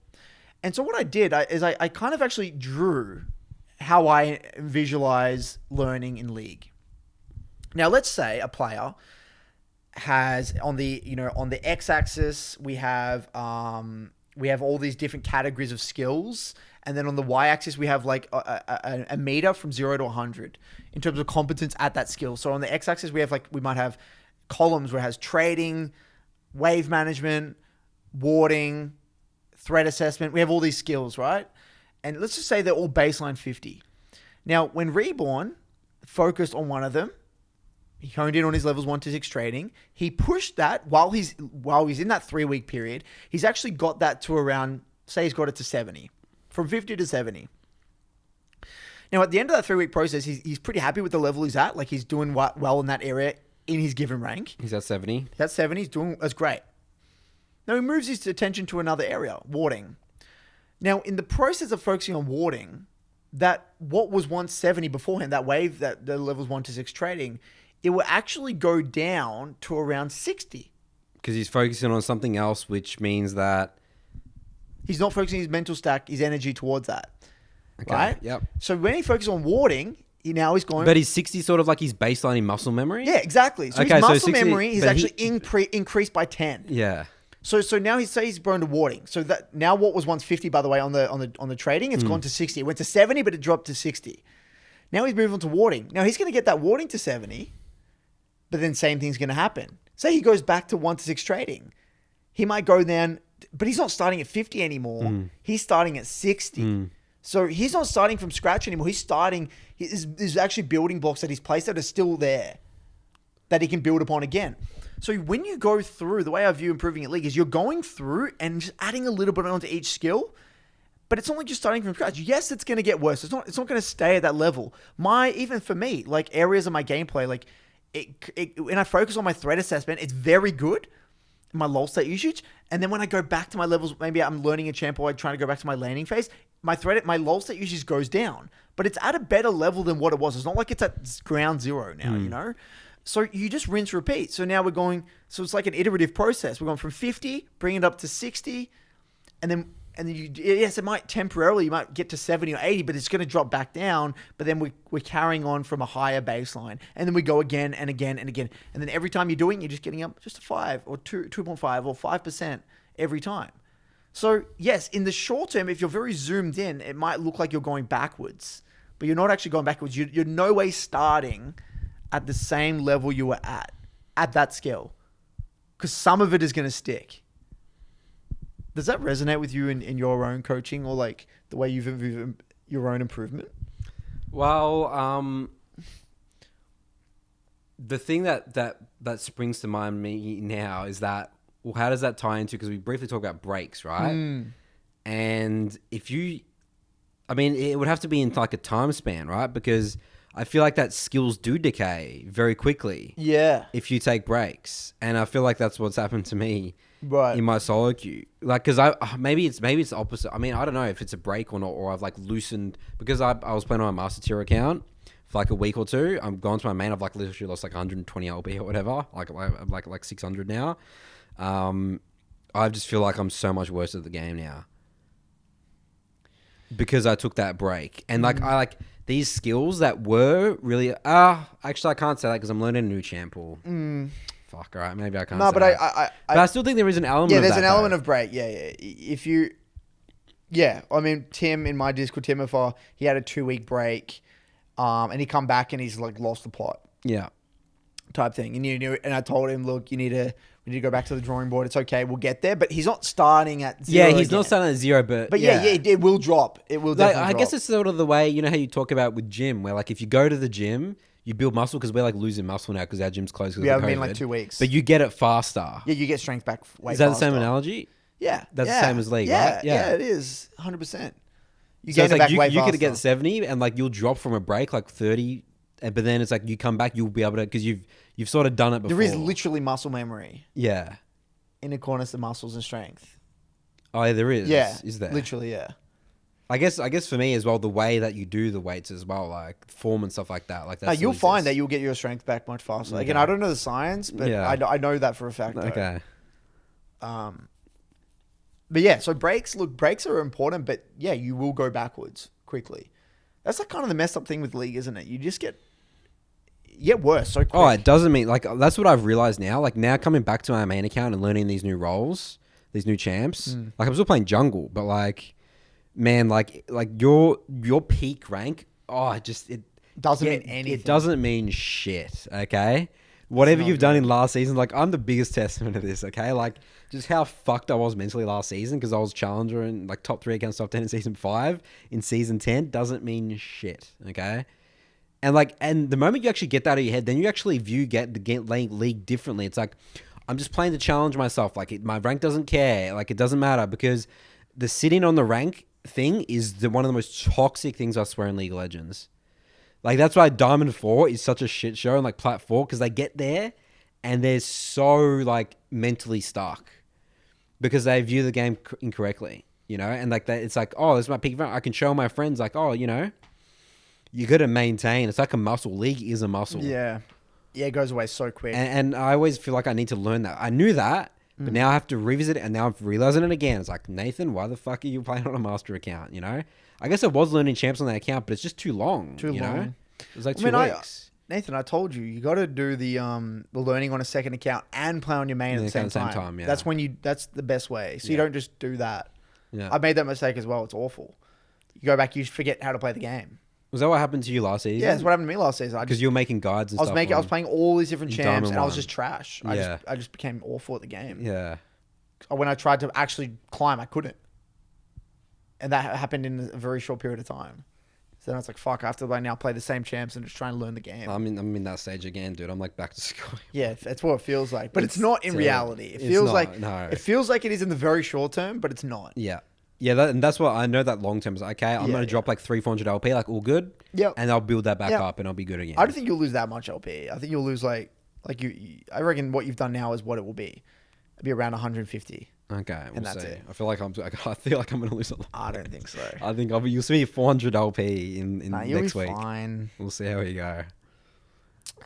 And so what I did is I kind of actually drew how I visualize learning in league. Now, let's say a player has on the x-axis we have all these different categories of skills, and then on the y-axis we have like a meter from 0 to 100 in terms of competence at that skill. So on the x-axis we might have columns where it has trading, wave management, warding, threat assessment. We have all these skills, right? And let's just say they're all baseline 50. Now, when Reborn focused on one of them, he honed in on his levels 1 to 6 trading. He pushed that while he's in that 3-week period. He's actually got that to around, say he's got it to 70, from 50 to 70. Now, at the end of that 3-week process, he's pretty happy with the level he's at. Like, he's doing well in that area in his given rank.
He's at 70.
That's 70. That's great. Now, he moves his attention to another area, warding. Now, in the process of focusing on warding, that what was once 70 beforehand, that wave, that the levels 1 to 6 trading, it will actually go down to around 60.
Because he's focusing on something else, which means that
he's not focusing his mental stack, his energy towards that. Okay. Right?
Yep.
So when he focuses on warding, he now is going...
But is 60 sort of like his baseline in muscle memory?
Yeah, exactly. So his muscle memory is actually increased by 10.
Yeah.
So now he's grown to warding. So that now what was once 50, by the way, on the trading, it's gone to 60. It went to 70, but it dropped to 60. Now he's moving on to warding. Now he's going to get that warding to 70, but then same thing's going to happen. Say he goes back to 1 to 6 trading. He might go down, but he's not starting at 50 anymore. He's starting at 60. So he's not starting from scratch anymore. There's actually building blocks that he's placed that are still there that he can build upon again. So when you go through, the way I view improving at league is you're going through and just adding a little bit onto each skill, but it's not like you're starting from scratch. Yes, it's going to get worse. It's not going to stay at that level. Even for me, like areas of my gameplay, like when I focus on my threat assessment, it's very good. My lull state usage. And then when I go back to my levels, maybe I'm learning a champ or I'm trying to go back to my landing phase, my lull state usage goes down, but it's at a better level than what it was. It's not like it's at ground zero now, you know? So you just rinse, repeat. So now so it's like an iterative process. We're going from 50, bring it up to 60, and then yes, it might temporarily, you might get to 70 or 80, but it's going to drop back down. But then we're carrying on from a higher baseline. And then we go again and again and again. And then every time you're doing it, you're just getting up just to 5 or 2.5 or 5% every time. So yes, in the short term, if you're very zoomed in, it might look like you're going backwards, but you're not actually going backwards. You're no way starting at the same level you were at that skill, because some of it is going to stick. Does that resonate with you in your own coaching, or like the way you've viewed your own improvement?
Well, the thing that springs to mind me now is that, well, how does that tie into, because we briefly talked about breaks, right? And it would have to be in like a time span, right? Because I feel like that skills do decay very quickly. Yeah. If you take breaks. And I feel like that's what's happened to me in my SoloQ. Like, because maybe it's the opposite. I mean, I don't know if it's a break or not, or I've like loosened, because I was playing on my master tier account for like a week or two. I'm gone to my main. I've like literally lost like 120 LB or whatever. Like 600 now. I just feel like I'm so much worse at the game now because I took that break. And like these skills that were really actually I can't say that because I'm learning a new champ. Fuck, all right, maybe I can't. No, but I still think there is an element.
Yeah, there's an element of break. Yeah. I mean, Tim in my Discord, Timothy, he had a 2-week break, and he come back and he's like lost the plot. Yeah. Type thing, and I told him, look, we need to go back to the drawing board. It's okay, we'll get there. But he's not starting at 0.
Yeah, he's not starting at 0, but
yeah, it will drop. It will definitely drop.
I guess it's sort of the way, you know how you talk about with gym, where like if you go to the gym, you build muscle, because we're like losing muscle now because our gym's closed.
Yeah, I mean like 2 weeks.
But you get it faster.
Yeah, you get strength back way faster.
Is that the same analogy?
Yeah,
that's the same as league, right?
Yeah, it is 100%.
You get it back way faster. You could get 70, and like you'll drop from a break like 30. But then it's like you come back, you'll be able to, because you've sort of done it before.
There is literally muscle memory.
Yeah.
In accordance to muscles and strength.
Oh, yeah, there is.
Yeah.
Is there?
Literally, yeah.
I guess for me as well, the way that you do the weights as well, like form and stuff like that. Like that.
You'll find that you'll get your strength back much faster. Again, I don't know the science, but I know that for a fact.
Okay.
But yeah, so breaks are important, but yeah, you will go backwards quickly. That's like kind of the messed up thing with League, isn't it? You just get worse so quick.
Oh, it doesn't mean like that's what I've realized now. Like now coming back to my main account and learning these new roles, these new champs. Like I'm still playing jungle, but like, man, like your peak rank. Oh, it
doesn't mean anything.
It doesn't mean shit. Okay, whatever you've done in last season, like I'm the biggest testament of this. Okay, like just how fucked I was mentally last season because I was challenger and like top 3 against top 10 in season 5. In season 10 doesn't mean shit. Okay. And the moment you actually get that out of your head, then you actually view the league differently. It's like, I'm just playing to challenge myself. Like my rank doesn't care. Like it doesn't matter because the sitting on the rank thing is one of the most toxic things I swear in League of Legends. Like that's why Diamond 4 is such a shit show and like Plat 4 because they get there and they're so like mentally stuck because they view the game incorrectly, you know? And like that, it's like, oh, this is my peak rank. I can show my friends like, oh, you know, you got to maintain. It's like a muscle. League is a muscle.
Yeah. Yeah, it goes away so quick.
And I always feel like I need to learn that. I knew that, but now I have to revisit it, and now I'm realizing it again. It's like, Nathan, why the fuck are you playing on a master account, you know? I guess I was learning champs on that account, but it's just too long. Too long. Know? It was like 2 weeks.
Nathan, I told you, you got to do the learning on a second account and play on your main at the same time. Yeah. That's the best way. So you don't just do that.
Yeah.
I made that mistake as well. It's awful. You go back, you forget how to play the game.
Was that what happened to you last season?
Yeah, that's what happened to me last season.
Because you were making guides and stuff.
I was playing all these different champs and I was just trash.
Yeah.
I just became awful at the game.
Yeah.
When I tried to actually climb, I couldn't. And that happened in a very short period of time. So then I was like, fuck, I have to now play the same champs and just try and learn the game.
I'm in that stage again, dude. I'm like back to school.
Yeah, that's what it feels like. But it's not in reality. It feels like it is in the very short term, but it's not.
Yeah. Yeah, and that's what I know that long term is okay. I'm going to drop like 300-400 LP, like all good.
Yeah.
And I'll build that back up and I'll be good again.
I don't think you'll lose that much LP. I think you'll lose I reckon what you've done now is what it will be. It'll be around 150.
Okay,
and that's it.
I feel like I'm going to lose a lot.
I don't think so.
I think you'll see 400 LP in next week.
Fine.
We'll see how we go.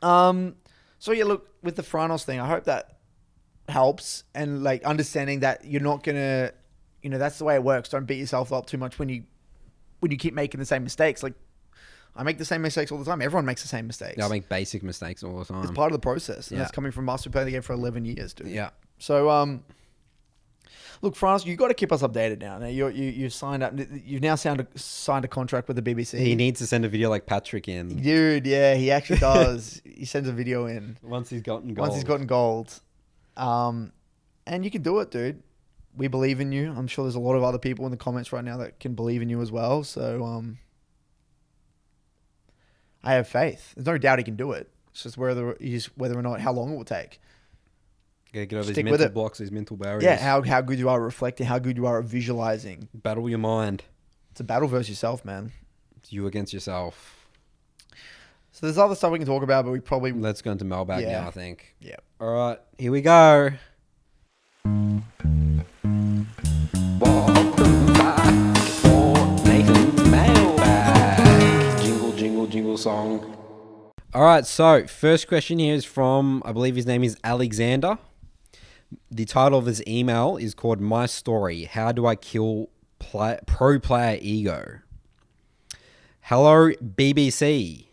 So yeah, look, with the Firranos thing, I hope that helps and like understanding that you're not gonna, that's the way it works. Don't beat yourself up too much when you keep making the same mistakes. Like I make the same mistakes all the time. Everyone makes the same mistakes.
Yeah, I make basic mistakes all the time.
It's part of the process. And that's coming from us who play the game for 11 years, dude.
Yeah.
So look, Firranos, you got to keep us updated now. Now you signed up. You've now signed a contract with the BBC.
He needs to send a video like Patrick in.
Dude, yeah, he actually does. He sends a video in
once he's gotten gold.
And you can do it, dude. We believe in you. I'm sure there's a lot of other people in the comments right now that can believe in you as well. So I have faith. There's no doubt he can do it. It's just whether or not how long it will take.
Get over these mental blocks, these mental barriers.
Yeah, how good you are at reflecting, how good you are at visualizing.
Battle your mind.
It's a battle versus yourself, man.
It's you against yourself.
So there's other stuff we can talk about, but we probably...
Let's go into Mailbag now, I think.
Yeah.
All right, here we go. Welcome back for Nathan's Mailbag. Jingle song. All right, so first question here is from, I believe his name is Alexander. The title of his email is called My Story. How do I kill pro player ego? Hello, BBC.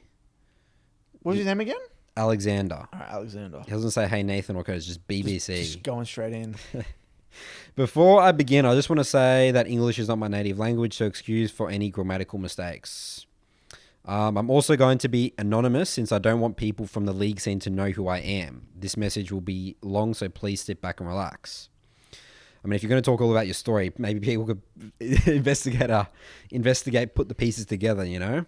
What's his name again?
Alexander.
All right, Alexander.
He doesn't say, hey, Nathan, or it's just BBC.
Just going straight in.
Before I begin, I just want to say that English is not my native language, so excuse for any grammatical mistakes. I'm also going to be anonymous since I don't want people from the league scene to know who I am. This message will be long, so please sit back and relax. I mean, if you're going to talk all about your story, maybe people could investigate, put the pieces together, you know?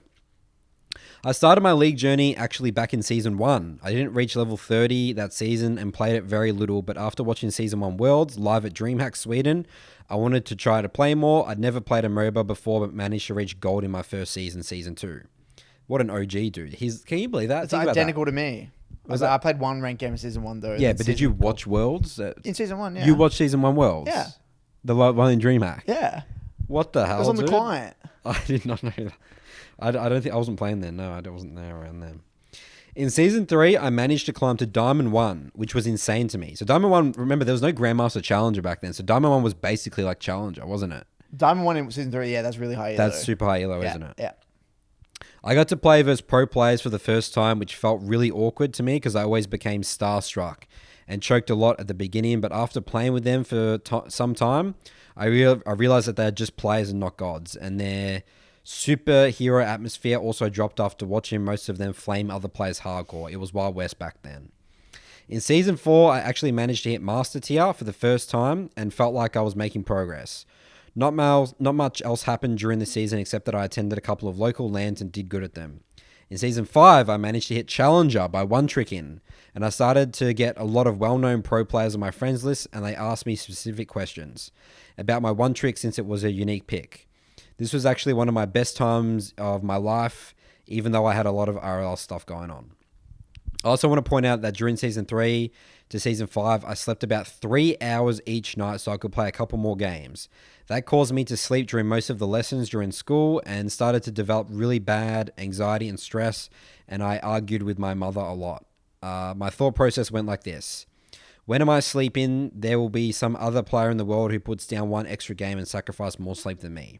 I started my league journey actually back in Season 1. I didn't reach level 30 that season and played it very little, but after watching Season 1 Worlds live at DreamHack Sweden, I wanted to try to play more. I'd never played a MOBA before, but managed to reach gold in my first season, Season 2. What an OG, dude. Can you believe that?
It's identical to me. I played one ranked game in Season 1, though.
Yeah, but did you watch Worlds?
In Season 1, yeah.
You watched Season 1 Worlds?
Yeah.
The one in DreamHack?
Yeah.
What the hell,
it was on
dude?
The client.
I did not know that. I don't think I wasn't playing then. No, I wasn't there around then. In season 3, I managed to climb to Diamond 1, which was insane to me. So Diamond 1, remember, there was no Grandmaster Challenger back then. So Diamond 1 was basically like Challenger, wasn't it?
Diamond 1 in season 3, yeah, that's really high elo.
That's super high elo, isn't it?
Yeah.
I got to play versus pro players for the first time, which felt really awkward to me because I always became starstruck and choked a lot at the beginning. But after playing with them for some time, I realized that they're just players and not gods. And their superhero atmosphere also dropped after watching most of them flame other players hardcore. It was Wild West back then. In season 4, I actually managed to hit Master Tier for the first time and felt like I was making progress. Not much else happened during the season except that I attended a couple of local LANs and did good at them. In season 5, I managed to hit Challenger by one trick in, and I started to get a lot of well-known pro players on my friends list, and they asked me specific questions about my one trick since it was a unique pick. This was actually one of my best times of my life, even though I had a lot of RL stuff going on. I also want to point out that during season 3 to season 5, I slept about 3 hours each night so I could play a couple more games. That caused me to sleep during most of the lessons during school and started to develop really bad anxiety and stress, and I argued with my mother a lot. My thought process went like this. When am I sleeping? There will be some other player in the world who puts down one extra game and sacrifices more sleep than me.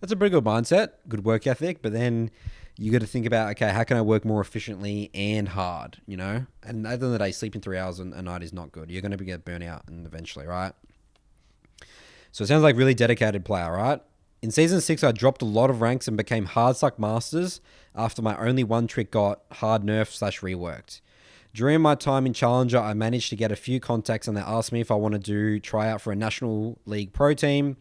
That's a pretty good mindset, good work ethic, but then you got to think about, okay, how can I work more efficiently and hard, you know? And at the end of the day, sleeping 3 hours a night is not good. You're going to get burnt out and eventually, right? So it sounds like really dedicated player, right? In season 6, I dropped a lot of ranks and became hard suck masters after my only one trick got hard nerfed/reworked. During my time in Challenger, I managed to get a few contacts and they asked me if I wanted to try out for a National League Pro team.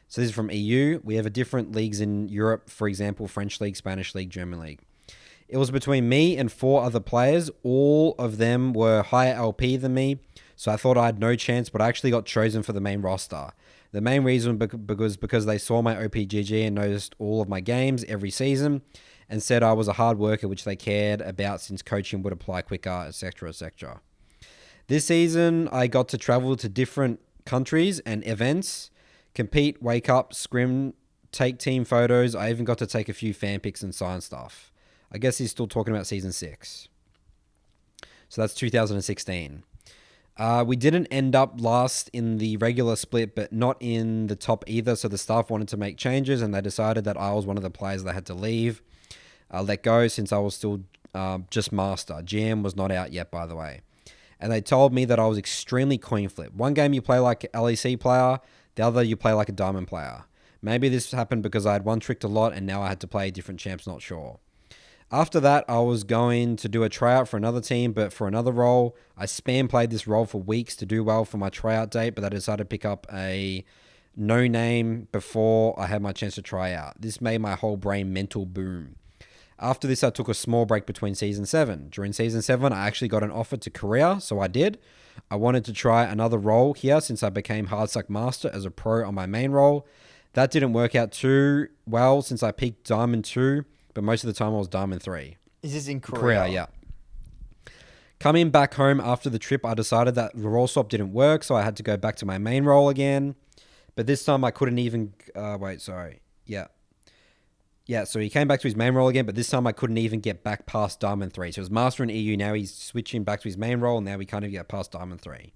So this is from EU. We have different leagues in Europe, for example, French League, Spanish League, German League. It was between me and 4 other players. All of them were higher LP than me, so I thought I had no chance, but I actually got chosen for the main roster. The main reason because they saw my OPGG and noticed all of my games every season and said I was a hard worker, which they cared about since coaching would apply quicker, etc., etc. This season, I got to travel to different countries and events, compete, wake up, scrim, take team photos. I even got to take a few fan pics and sign stuff. I guess he's still talking about season 6. So that's 2016. We didn't end up last in the regular split, but not in the top either. So the staff wanted to make changes and they decided that I was one of the players that had to leave, let go since I was still just master. GM was not out yet, by the way. And they told me that I was extremely coin flip. One game you play like an LEC player, the other you play like a diamond player. Maybe this happened because I had one tricked a lot and now I had to play different champs, not sure. After that, I was going to do a tryout for another team, but for another role. I spam played this role for weeks to do well for my tryout date, but I decided to pick up a no name before I had my chance to try out. This made my whole brain mental boom. After this, I took a small break between season 7. During season 7, I actually got an offer to Korea, so I did. I wanted to try another role here since I became Hardsuck Master as a pro on my main role. That didn't work out too well since I peaked Diamond 2, but most of the time I was Diamond 3.
Is this in
Korea, yeah. Coming back home after the trip, I decided that the role swap didn't work, so I had to go back to my main role again. But this time I couldn't even... Yeah, so he came back to his main role again, but this time I couldn't even get back past Diamond 3. So it was Master in EU, now he's switching back to his main role, and now we can't even get past Diamond 3.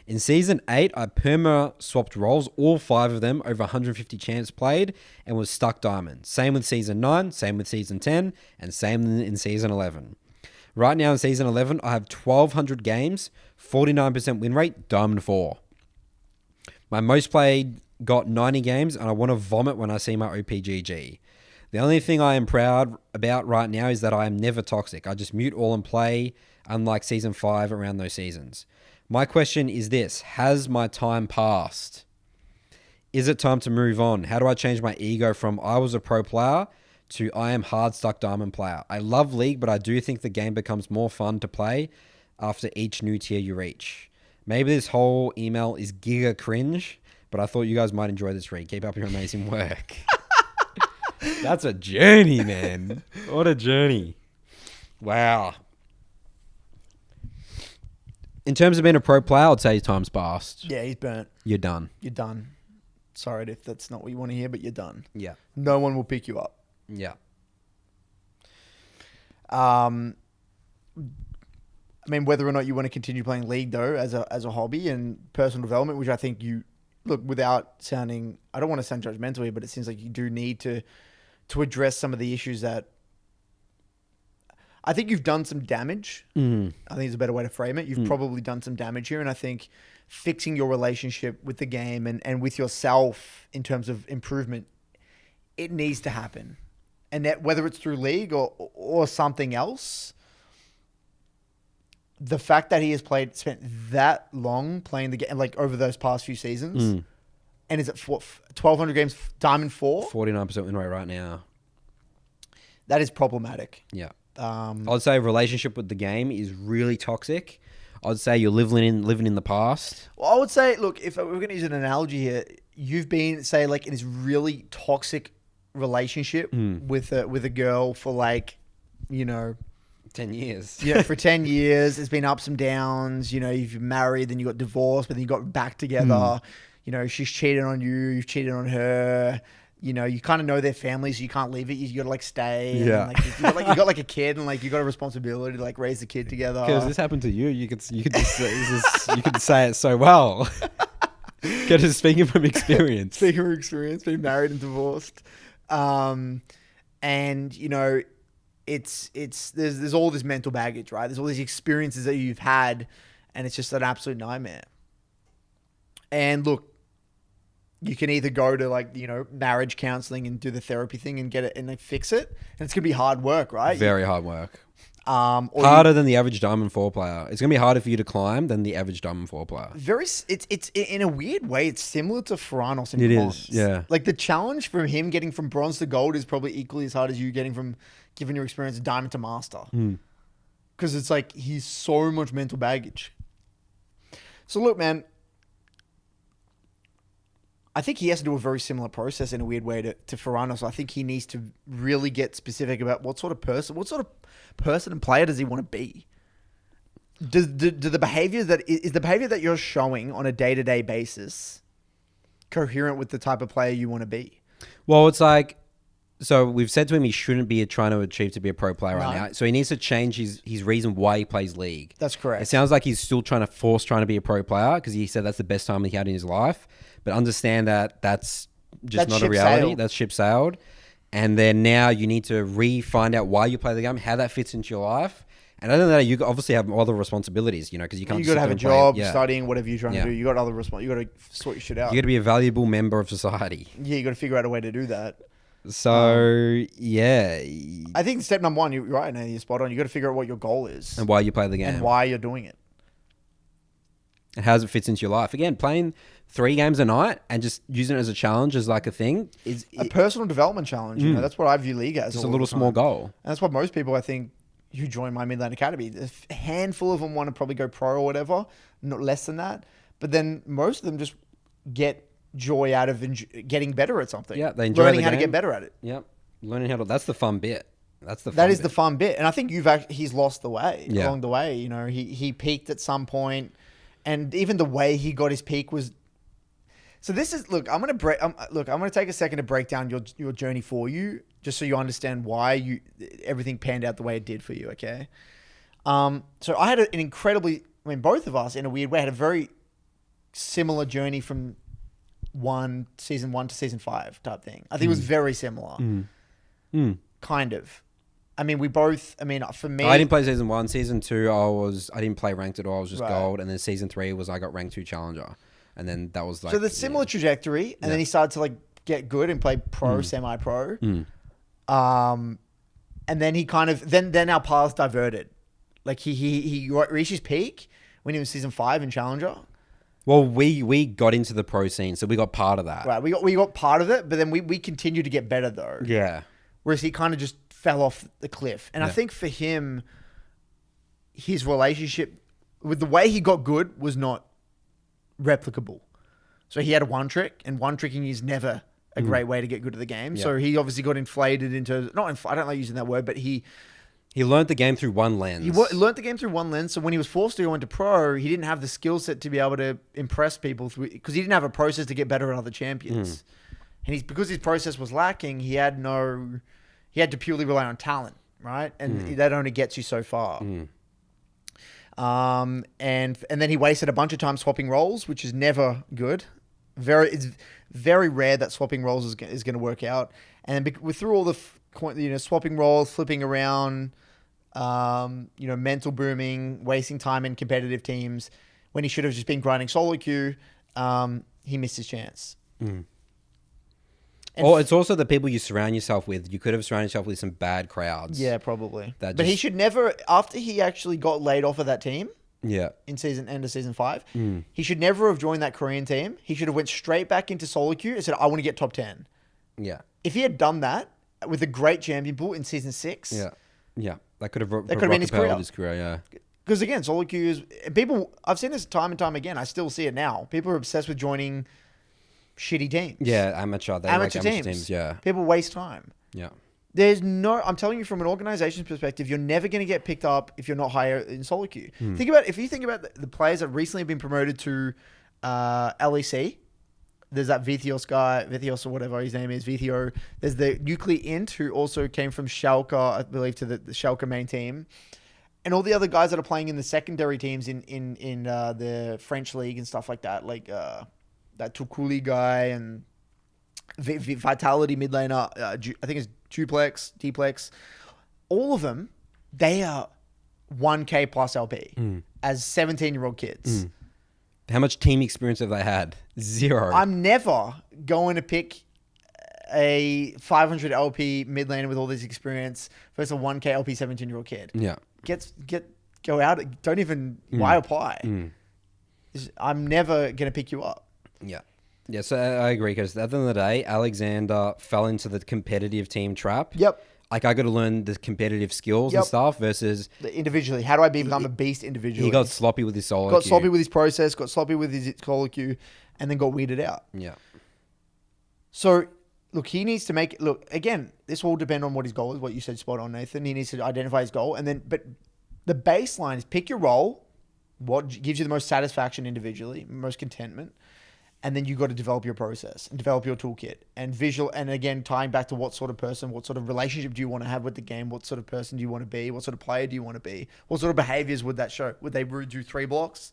In Season 8, I perma-swapped roles, all 5 of them, over 150 champs played, and was stuck Diamond. Same with Season 9, same with Season 10, and same in Season 11. Right now in Season 11, I have 1,200 games, 49% win rate, Diamond 4. My most played got 90 games, and I want to vomit when I see my OPGG. The only thing I am proud about right now is that I am never toxic. I just mute all and play, unlike Season 5 around those seasons. My question is this: has my time passed? Is it time to move on? How do I change my ego from I was a pro player to I am hard stuck diamond player? I love League, but I do think the game becomes more fun to play after each new tier you reach. Maybe this whole email is giga cringe, but I thought you guys might enjoy this read. Keep up your amazing work. That's a journey, man. What a journey. Wow. In terms of being a pro player, I'd say time's passed.
Yeah, he's burnt.
You're done.
You're done. Sorry if that's not what you want to hear, but you're done.
Yeah.
No one will pick you up.
Yeah.
I mean, whether or not you want to continue playing League though as a hobby and personal development, which I think you look without sounding, I don't want to sound judgmental here, but it seems like you do need to address some of the issues that I think you've done some damage. I think it's a better way to frame it. You've probably done some damage here, and I think fixing your relationship with the game and with yourself in terms of improvement, it needs to happen, and that whether it's through League or something else. The fact that he has spent that long playing the game, like over those past few seasons, and is it 1,200 games, Diamond 4?
49% win rate right now.
That is problematic.
Yeah. I'd say relationship with the game is really toxic. I'd say you're living in the past.
Well, I would say, look, if we're going to use an analogy here, you've been, say, like in this really toxic relationship with a girl for
10 years.
Yeah, for 10 years. There's been ups and downs. You've been married, then you got divorced, but then you got back together. She's cheated on you. You've cheated on her. You kind of know their families. So you can't leave it. You got to stay.
Yeah.
And, you got a kid, and you got a responsibility to raise the kid together.
Because this happened to you. You could say it so well. Get us speaking from experience.
Speaking from experience, being married and divorced. There's all this mental baggage, right? There's all these experiences that you've had, and it's just an absolute nightmare. And look, you can either go to marriage counseling and do the therapy thing and get it and fix it, and it's gonna be hard work, right?
Very hard work. Harder than the average Diamond 4 player. It's gonna be harder for you to climb than the average Diamond 4 player.
It's in a weird way, it's similar to Firranos in
bronze.
It is,
yeah.
The challenge from him getting from bronze to gold is probably equally as hard as you getting from, given your experience, diamond to master. Because it's he's so much mental baggage. So look, man, I think he has to do a very similar process in a weird way to Firranos. I think he needs to really get specific about what sort of person and player does he want to be. Do the behavior is the behavior that you're showing on a day-to-day basis coherent with the type of player you want to be?
Well, it's so we've said to him he shouldn't be trying to achieve to be a pro player right now. So he needs to change his reason why he plays League.
That's correct.
It sounds like he's still trying to be a pro player because he said that's the best time he had in his life. But understand that that's not a reality.
Sailed.
That's ship sailed. And then now you need to find out why you play the game, how that fits into your life. And other than that, you obviously have other responsibilities, because you can't.
You got to have a job,
Yeah.
studying, whatever you're trying to do. You got other you got to sort your shit out.
You got to be a valuable member of society.
Yeah, you got to figure out a way to do that.
So yeah,
I think step number one, you're right, and you're spot on. You got to figure out what your goal is
and why you play the game
and why you're doing it,
and how it fits into your life. Again, playing 3 games a night and just using it as a challenge as a thing is
a personal development challenge. That's what I view League as.
It's a little small goal,
and that's what most people, I think, who join my Midland Academy, a handful of them want to probably go pro or whatever, not less than that. But then most of them just get joy out of getting better at something.
Yeah, they enjoy
learning
the
how
game.
to get better at it.
Yep, learning how to. That's the fun bit.
That is the fun bit, and I think he's lost the way along the way. He peaked at some point, and even the way he got his peak was. So this is I'm gonna take a second to break down your journey for you, just so you understand why everything panned out the way it did for you. Okay, so I had an incredibly, both of us in a weird way had a very similar journey from season 1 to season 5 type thing. I think it was very similar, kind of. We both. For me,
I didn't play season 1. Season 2, I didn't play ranked at all. I was just gold, and then season 3 was I got rank 2 challenger. And then that was
so the similar trajectory, and then he started to get good and play pro, semi-pro. And then he kind of then our paths diverted. He reached his peak when he was season 5 in Challenger.
Well, we got into the pro scene, so we got part of that.
Right, we got part of it, but then we continued to get better though.
Yeah.
Whereas he kind of just fell off the cliff, and I think for him, his relationship with the way he got good was not replicable. So he had a one trick, and one tricking is never a great way to get good at the game. Yeah. So he obviously got inflated into I don't like using that word, but he
learned the game through one lens.
He learned the game through one lens. So when he was forced to go into pro, he didn't have the skill set to be able to impress people because he didn't have a process to get better at other champions. And because his process was lacking, he had to purely rely on talent, right? And that only gets you so far. And then he wasted a bunch of time swapping roles, which is never good. It's very rare that swapping roles is going to work out. And then through all the swapping roles, flipping around, mental booming, wasting time in competitive teams when he should have just been grinding solo queue, he missed his chance.
Or it's also the people you surround yourself with. You could have surrounded yourself with some bad crowds.
Yeah, probably. But he should never, after he actually got laid off of that team, in end of season 5, he should never have joined that Korean team. He should have went straight back into SoloQ and said, I want to get top 10.
Yeah.
If he had done that with a great champion pool in season 6.
Yeah. That could have
been his career.
Yeah.
Because again, SoloQ is, people, I've seen this time and time again. I still see it now. People are obsessed with joining shitty teams.
Yeah, amateur teams. Yeah.
People waste time.
Yeah.
I'm telling you from an organization's perspective, you're never going to get picked up if you're not higher in SoloQ. If you think about the players that recently have been promoted to LEC, there's that Vithios or whatever his name is, Vithio. There's the Nuclear Int, who also came from Schalke, I believe, to the Schalke main team. And all the other guys that are playing in the secondary teams in the French league and stuff like that, like that Tukuli guy and Vitality mid laner, I think it's Duplex. All of them, they are 1K plus LP as 17-year-old kids.
How much team experience have they had? 0.
I'm never going to pick a 500 LP mid laner with all this experience versus a 1K LP 17-year-old kid.
Yeah.
Go out. Don't even, why apply? I'm never going to pick you up.
Yeah. Yeah, so I agree, because at the end of the day, Alexander fell into the competitive team trap.
Yep.
Like, I got to learn the competitive skills and stuff versus...
Individually. How do I become a beast individually?
He got sloppy with his solo
Got sloppy with his process, got sloppy with his solo queue, and then got weirded out.
Yeah.
So, look, he needs to make... Look, again, this will depend on what his goal is, what you said spot on, Nathan. He needs to identify his goal, and then... But the baseline is pick your role, what gives you the most satisfaction individually, most contentment, and then you got to develop your process and develop your toolkit and visual. And again, tying back to what sort of person, what sort of relationship do you want to have with the game? What sort of person do you want to be? What sort of player do you want to be? What sort of behaviors would that show? Would they do 3 blocks?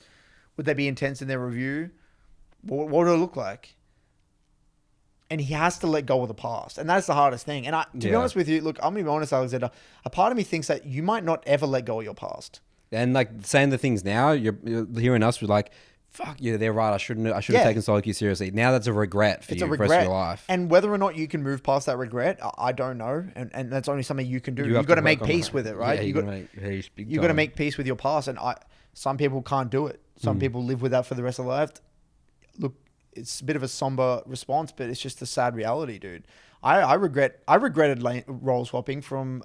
Would they be intense in their review? What would it look like? And he has to let go of the past. And that's the hardest thing. And to be honest with you, look, I'm going to be honest, Alexander, a part of me thinks that you might not ever let go of your past.
And like saying the things now, you're hearing us, we're like, fuck yeah, they're right. I should have taken SoloQ seriously. Now that's a regret for you for the rest of your life.
And whether or not you can move past that regret, I don't know. And that's only something you can do. You've got to make peace with it, right?
Yeah,
you've got to make peace with your past. And some people can't do it. Some people live with that for the rest of their life. Look, it's a bit of a somber response, but it's just a sad reality, dude. I regretted role swapping from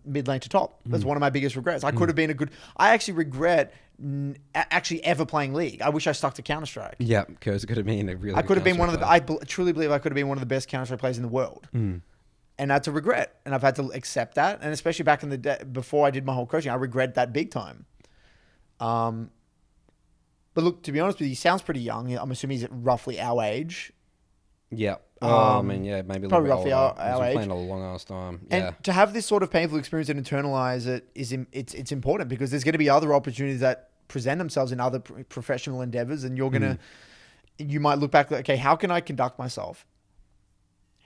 mid lane to top. That's one of my biggest regrets. I could have been I actually regret actually ever playing League. I wish I stuck to Counter-Strike.
Yeah, because it could have been a really
I could have been one of the... I truly believe I could have been one of the best Counter-Strike players in the world. And that's a regret. And I've had to accept that. And especially back in the day, before I did my whole coaching, I regret that big time. But look, to be honest with you, he sounds pretty young. I'm assuming he's roughly our age.
Yeah. I mean, yeah, maybe a little bit
roughly
older.
our age.
Playing a long ass time.
And to have this sort of painful experience and internalize it it's important, because there's going to be other opportunities that present themselves in other professional endeavors, and you might look back like, okay, how can I conduct myself?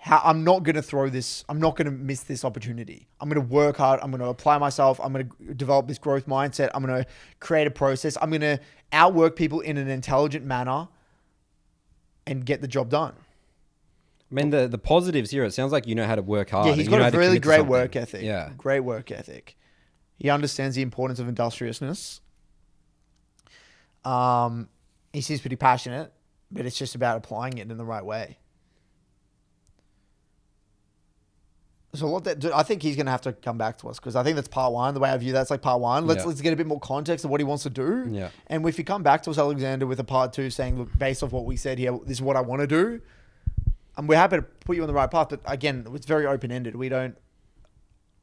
I'm not going to throw this. I'm not going to miss this opportunity. I'm going to work hard. I'm going to apply myself. I'm going to develop this growth mindset. I'm going to create a process. I'm going to outwork people in an intelligent manner and get the job done.
I mean, the positives here, it sounds like you know how to work hard.
Yeah, he's got a really great work ethic.
Yeah.
Great work ethic. He understands the importance of industriousness. He seems pretty passionate, but it's just about applying it in the right way. So I think he's going to have to come back to us, because I think that's part 1. The way I view that's like part 1. Let's get a bit more context of what he wants to do.
Yeah.
And if you come back to us, Alexander, with a part 2 saying, look, based off what we said here, this is what I want to do. And we're happy to put you on the right path. But again, it's very open-ended. You got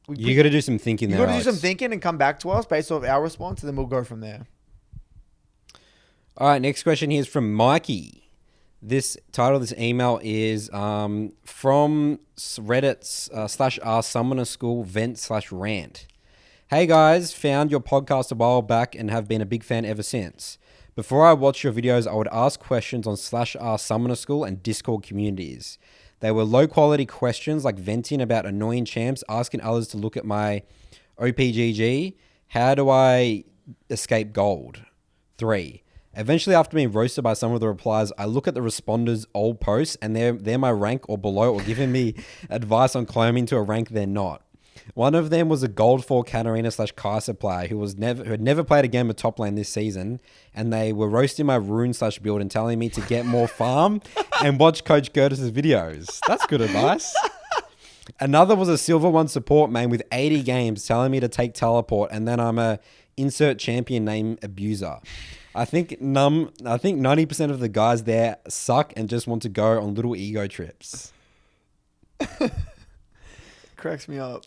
to do some thinking there.
You got to do some thinking and come back to us based off our response, and then we'll go from there.
All right, next question here is from Mikey. This title of this email is from Reddit's /r summoner school vent /rant. Hey guys, found your podcast a while back and have been a big fan ever since. Before I watched your videos, I would ask questions on /r Summoner School and Discord communities. They were low quality questions like venting about annoying champs, asking others to look at my OPGG. How do I escape gold? 3. Eventually, after being roasted by some of the replies, I look at the responders' old posts and they're my rank or below, or giving me advice on climbing to a rank they're not. One of them was a gold 4 Katarina / Kai'Sa player who had never played a game of top lane this season, and they were roasting my rune / build and telling me to get more farm and watch Coach Curtis's videos. That's good advice. Another was a silver 1 support main with 80 games telling me to take teleport, and then I'm a insert champion name abuser. I think 90% of the guys there suck and just want to go on little ego trips.
Cracks me up.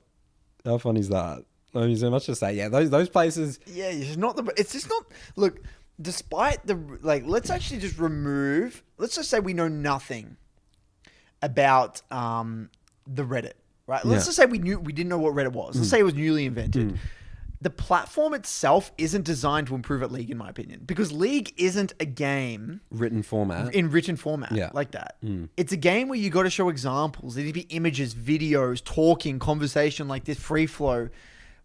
How funny is that? I mean, so much to say. Yeah, those places.
Yeah, it's just not. Look, despite the let's actually just remove. Let's just say we know nothing about the Reddit, right? Let's just say we didn't know what Reddit was. Let's say it was newly invented. The platform itself isn't designed to improve at League, in my opinion, because League isn't a game
In written format
like that. It's a game where you got to show examples. There need to be images, videos, talking, conversation like this, free flow.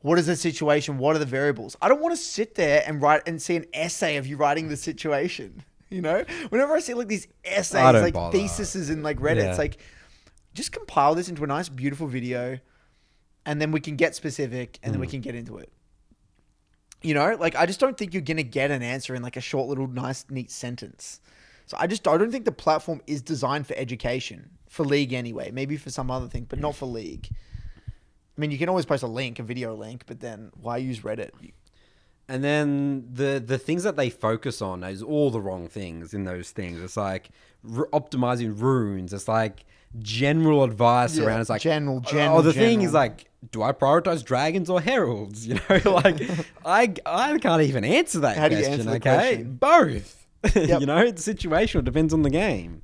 What is the situation? What are the variables? I don't want to sit there and write and see an essay of you writing the situation. You know, whenever I see like these essays, like theses in like Reddit, it's like, just compile this into a nice, beautiful video, and then we can get specific, and then we can get into it. You know, like, I just don't think you're going to get an answer in like a short little nice, neat sentence. So I don't think the platform is designed for education, for League anyway, maybe for some other thing, but not for League. I mean, you can always post a video link, but then why use Reddit?
And then the things that they focus on is all the wrong things in those things. It's like optimizing runes. It's like general advice around. It's like
general.
The thing is like, do I prioritize dragons or heralds? You know, like I can't even answer that
How
question.
Do you answer the
Okay,
question?
Both.
Yep.
You know, it's situational. It depends on the game.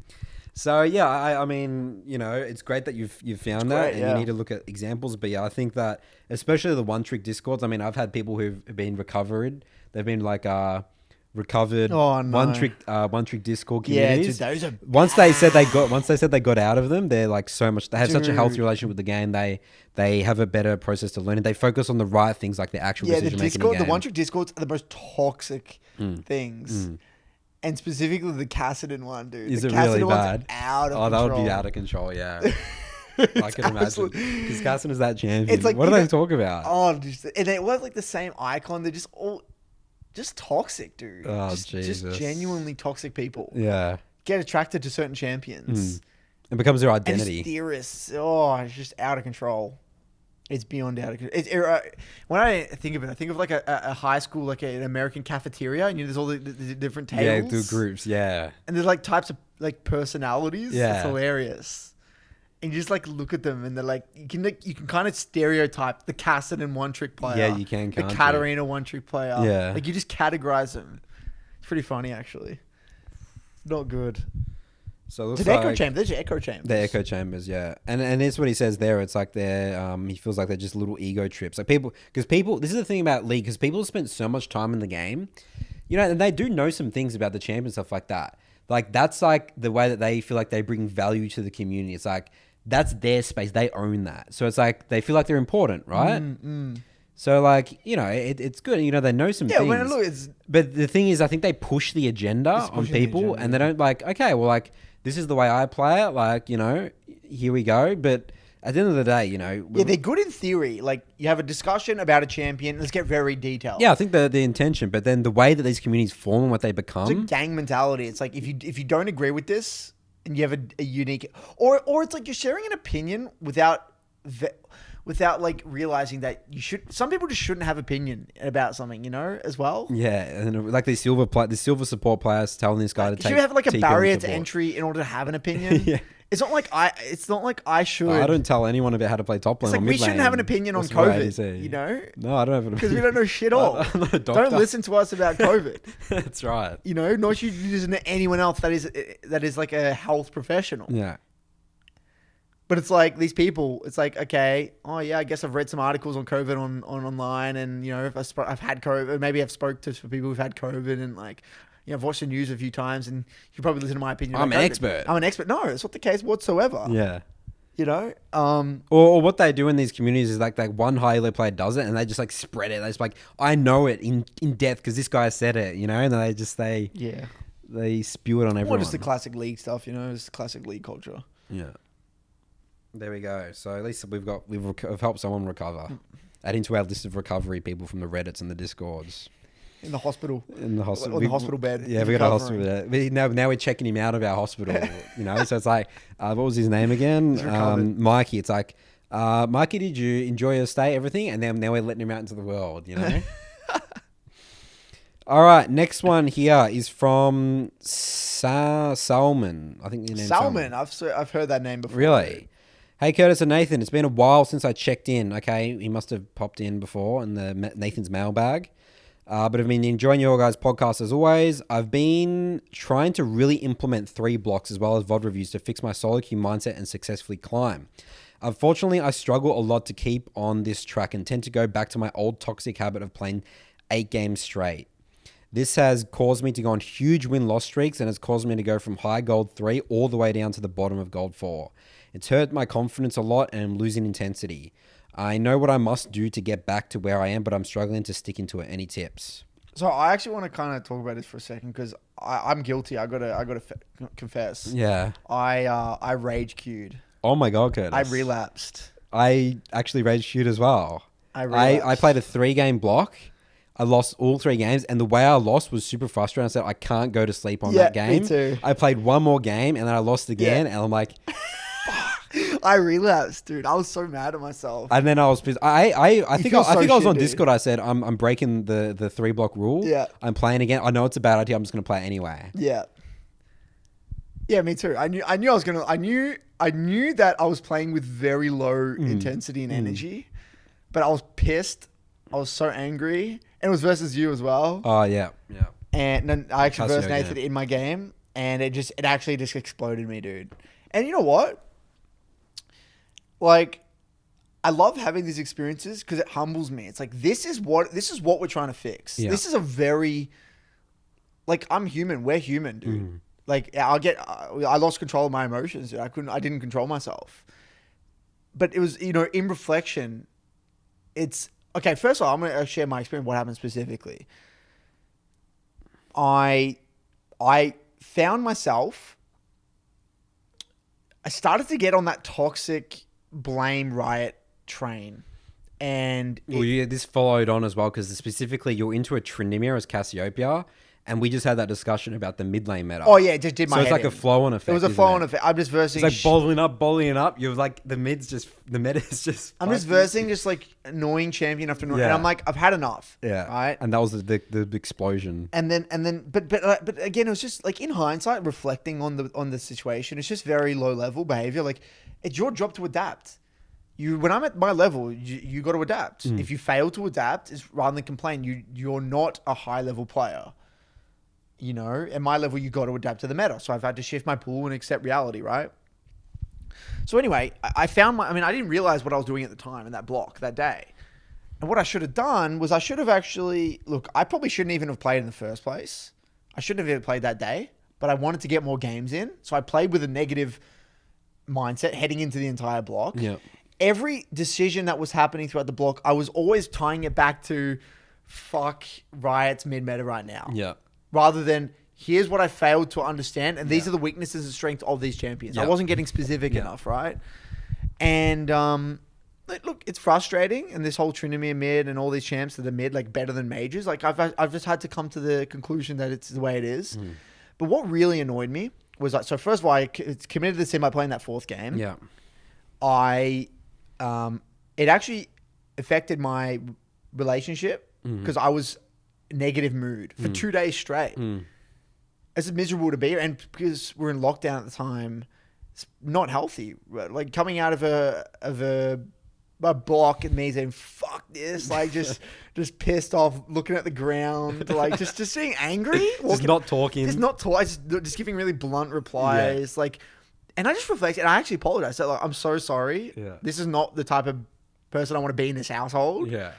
So yeah, I mean, you know, it's great that you've found that, and you need to look at examples. But yeah, I think that especially the one trick discords. I mean, I've had people who've been recovered. They've been like recovered one trick Discord communities.
Yeah, dude, those are
once they said they got out of them, they're like so much. They have such a healthy relationship with the game. They have a better process to learn, and they focus on the right things, like the actual decision making.
The one trick Discords are the most toxic things. And specifically the Kassadin one, dude.
Is
the
it
Kassadin
really bad?
Out of
control.
That
would be out of control, yeah. I can imagine. Because Kassadin is that champion.
It's like,
what do they talk about?
Oh, and they have like the same icon. They're just all just toxic, dude.
Oh,
just genuinely toxic people.
Yeah.
Get attracted to certain champions.
It becomes their identity.
And theorists. Oh, it's just out of control. It's beyond out of control. When I think of it, I think of like a high school, like an American cafeteria, and there's all the different tables.
Yeah, through groups, yeah.
And there's like types of like personalities.
Yeah.
It's hilarious. And you just like look at them, and they're like, you can kind of stereotype the Kassadin one trick player.
Yeah, you can.
The Katarina one trick player.
Yeah.
Like you just categorize them. It's pretty funny, actually. Not good.
So it looks
echo chamber. There's your echo chambers.
The echo chambers, yeah, and it's what he says there. It's like they're he feels like they're just little ego trips. Like people. This is the thing about League, because people spend so much time in the game, you know, and they do know some things about the champ and stuff like that. Like that's like the way that they feel like they bring value to the community. It's like that's their space. They own that. So it's like they feel like they're important, right? So like, you know, it's good. You know, they know some things.
Yeah, look,
but the thing is, I think they push the agenda on people, and they don't like, okay, well, like, this is the way I play it. Like, you know, here we go. But at the end of the day, you know.
Yeah, they're good in theory. Like, you have a discussion about a champion. Let's get very detailed.
Yeah, I think the intention. But then the way that these communities form and what they become.
It's a gang mentality. It's like, if you don't agree with this and you have a unique. Or it's like you're sharing an opinion without like realizing that some people just shouldn't have opinion about something, you know, as well.
Yeah, and like the silver support players telling this guy to take.
Should you have like a barrier to entry in order to have an opinion?
Yeah.
It's not like I should.
I don't tell anyone about how to play top lane.
It's like we shouldn't have an opinion on COVID, you know?
No, I don't have an opinion.
Because we don't know shit all.
I'm not a doctor.
Don't listen to us about COVID.
That's right.
You know, nor should you listen to anyone else that is like a health professional.
Yeah.
But it's like these people, it's like, okay, oh yeah, I guess I've read some articles on COVID on online, and if I've had COVID, maybe I've spoke to some people who've had COVID, and like, I've watched the news a few times, and you probably listen to my opinion.
I'm
about
an
COVID.
expert.
I'm an expert. No, it's not the case whatsoever.
Yeah.
Or
what they do in these communities is like one high elo player does it, and they just like spread it. They just like, I know it in depth because this guy said it, and then they spew it on everyone.
Or just the classic league stuff, it's classic league culture.
Yeah. There we go. So at least we've helped someone recover. Adding to our list of recovery people from the Reddits and the Discords.
In the hospital.
On the
hospital bed.
Yeah, we got a hospital bed. Now we're checking him out of our hospital, So it's like, what was his name again? Mikey. It's like, Mikey, did you enjoy your stay, everything? And then now we're letting him out into the world, All right, next one here is from Selman. I think your name's
Selman. I've heard that name before.
Really? Hey, Curtis and Nathan. It's been a while since I checked in. Okay, he must have popped in before in Nathan's mailbag. But I've been enjoying your guys' podcast as always. I've been trying to really implement 3 blocks as well as VOD reviews to fix my SoloQ mindset and successfully climb. Unfortunately, I struggle a lot to keep on this track and tend to go back to my old toxic habit of playing 8 games straight. This has caused me to go on huge win-loss streaks and has caused me to go from high gold 3 all the way down to the bottom of gold 4. It's hurt my confidence a lot and I'm losing intensity. I know what I must do to get back to where I am, but I'm struggling to stick into it. Any tips?
So I actually want to kind of talk about this for a second because I'm guilty. I gotta confess.
Yeah.
I rage queued.
Oh my God, Curtis.
I relapsed.
I actually rage queued as well. I played a 3-game block. I lost all 3 games, and the way I lost was super frustrating. I said, I can't go to sleep on that game.
Me too.
I played one more game, and then I lost again, and I'm like...
I relapsed, dude. I was so mad at myself.
And then I was pissed. I think I was on
dude.
Discord. I said, I'm breaking the 3-block rule.
Yeah.
I'm playing again. I know it's a bad idea. I'm just going to play it anyway.
Yeah. Yeah, me too. I knew that I was playing with very low intensity and energy, but I was pissed. I was so angry. And it was versus you as well.
Oh, yeah. Yeah.
And then I actually versus Nathan in my game, and it actually just exploded me, dude. And you know what? Like, I love having these experiences because it humbles me. It's like, this is what we're trying to fix. Yeah. This is a very, like, I'm human. We're human, dude. Like, I lost control of my emotions. Dude. I didn't control myself. But it was, in reflection, it's, okay, first of all, I'm going to share my experience, what happened specifically. I found myself, I started to get on that toxic blame riot train. And
this followed on as well because specifically you're into a Trinimir as Cassiopeia, and we just had that discussion about the mid lane meta.
Oh yeah, it just did my head.
So it's like a flow-on effect.
It was a flow-on effect. I'm just versing.
It's like bowling up. You're like the meta is just.
I'm just versing just like annoying champion after annoying, and I'm like, I've had enough.
Yeah.
Right.
And that was the explosion.
And then, but again, it was just like in hindsight, reflecting on the situation, it's just very low level behavior. Like, it's your job to adapt. When I'm at my level, you got to adapt. If you fail to adapt, rather than complain, you're not a high level player. At my level, you got to adapt to the meta. So I've had to shift my pool and accept reality, right? So anyway, I didn't realize what I was doing at the time in that block that day. And what I should have done was I probably shouldn't even have played in the first place. I shouldn't have even played that day, but I wanted to get more games in. So I played with a negative mindset heading into the entire block.
Yeah.
Every decision that was happening throughout the block, I was always tying it back to fuck Riot's mid-meta right now.
Yeah.
Rather than, here's what I failed to understand, and these are the weaknesses and strengths of these champions. I wasn't getting specific enough, right? And look, it's frustrating, and this whole Trinimir mid and all these champs that are mid, like better than mages, like I've just had to come to the conclusion that it's the way it is. But what really annoyed me was so first of all, I committed the sin by playing that 4th game.
Yeah.
It actually affected my relationship because I was negative mood for 2 days straight. It's miserable to be, and because we're in lockdown at the time, it's not healthy. Like coming out of a block and me saying "fuck this," like just pissed off, looking at the ground, like just being angry,
just not talking,
just giving really blunt replies. Like And I just reflected, and I actually apologized. So, like, I'm so sorry.
Yeah.
This is not the type of person I want to be in this household.
Yeah.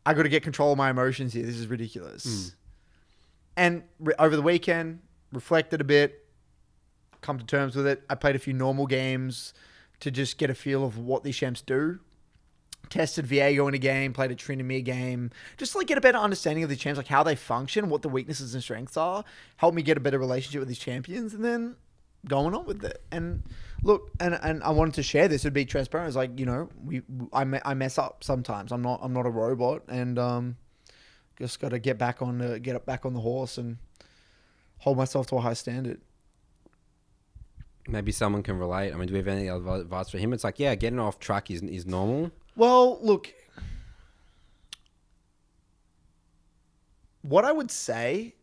I got to get control of my emotions here. This is ridiculous. And over the weekend, reflected a bit, come to terms with it. I played a few normal games to just get a feel of what these champs do. Tested Viego in a game, played a Trinamir game, just to like get a better understanding of the champs, like how they function, what the weaknesses and strengths are, help me get a better relationship with these champions, and then going on with it. And look, and I wanted to share this and be transparent. It's like, you know, I mess up sometimes. I'm not a robot, and just got to get back on the horse and hold myself to a high standard.
Maybe someone can relate. I mean, do we have any other advice for him? It's like, yeah, getting off track is normal.
Well, look, what I would say,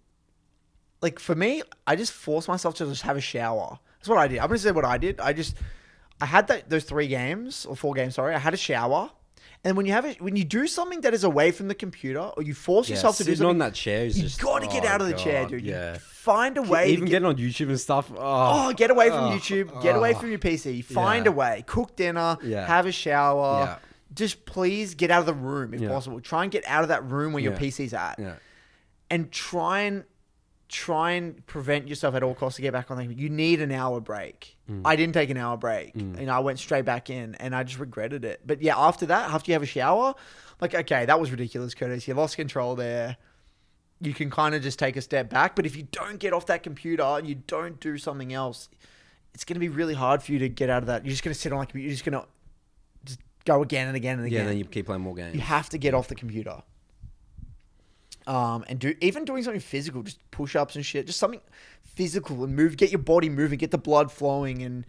like for me, I just forced myself to just have a shower. That's what I did. I'm going to say what I did. I had those 3 games or 4 games. Sorry. I had a shower. And when you do something that is away from the computer, or you force yourself to do something
on that chair,
you got to get out of the chair, dude.
Yeah.
You find a way.
Even getting on YouTube and stuff.
Get away from YouTube. Get away from your PC. Find a way. Cook dinner.
Yeah.
Have a shower.
Yeah.
Just please get out of the room if possible. Try and get out of that room where your PC's at.
Yeah.
And try and prevent yourself at all costs to get back on the computer. You need an hour break. I didn't take an hour break. You know, I went straight back in and I just regretted it. But yeah, after that, after you have a shower, like, okay, that was ridiculous, Curtis. You lost control there. You can kind of just take a step back. But if you don't get off that computer and you don't do something else, it's going to be really hard for you to get out of that. You're just going to sit on like, you're just going to just go again and again and again.
Yeah, and then you keep playing more games.
You have to get off the computer. And doing something physical, just push-ups and shit, just something physical and get your body moving, get the blood flowing, and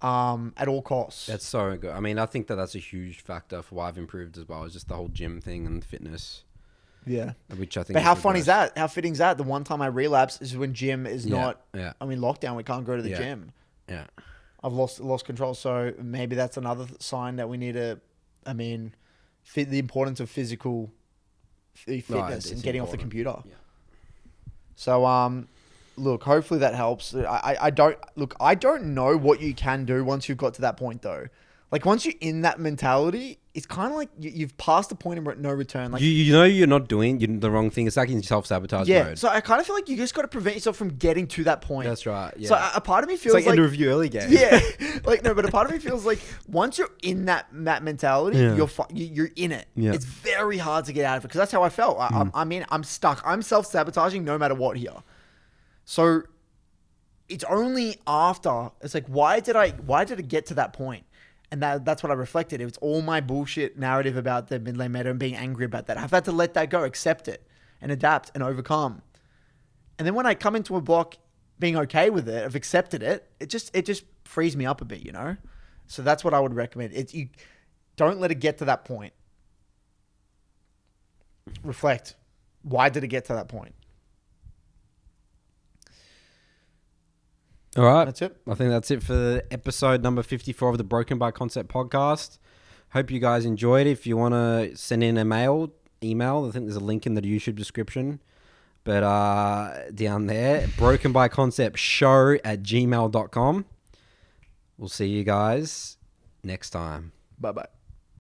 at all costs.
That's so good. I mean, I think that's a huge factor for why I've improved as well. Is just the whole gym thing and fitness.
Yeah,
which I think.
But how funny is that? How fitting is that? The one time I relapse is when gym is not.
Yeah.
I mean, lockdown. We can't go to the gym.
Yeah.
I've lost control. So maybe that's another sign that we need to. I mean, the importance of physical fitness and getting off the computer. Yeah. So look, hopefully that helps. I don't know what you can do once you've got to that point though. Like once you're in that mentality, it's kind of like you've passed the point of no return. Like
you know you're not doing the wrong thing. It's like in self-sabotage mode.
So I kind of feel like you just got to prevent yourself from getting to that point.
That's right. Yeah.
So a part of me feels
it's like end of review early game.
Yeah. Like no, but a part of me feels like once you're in that mentality, you're in it. Yeah. It's very hard to get out of it because that's how I felt. I'm stuck. I'm self-sabotaging no matter what here. So it's only after it's like why did it get to that point? And that's what I reflected. It was all my bullshit narrative about the mid lane meta and being angry about that. I've had to let that go, accept it, and adapt and overcome. And then when I come into a block being okay with it, I've accepted it, it just frees me up a bit, you know? So that's what I would recommend. You don't let it get to that point. Reflect. Why did it get to that point?
All right.
That's it.
I think that's it for episode number 54 of the Broken by Concept podcast. Hope you guys enjoyed it. If you want to send in an email, I think there's a link in the YouTube description. But down there, brokenbyconceptshow@gmail.com. We'll see you guys next time.
Bye-bye.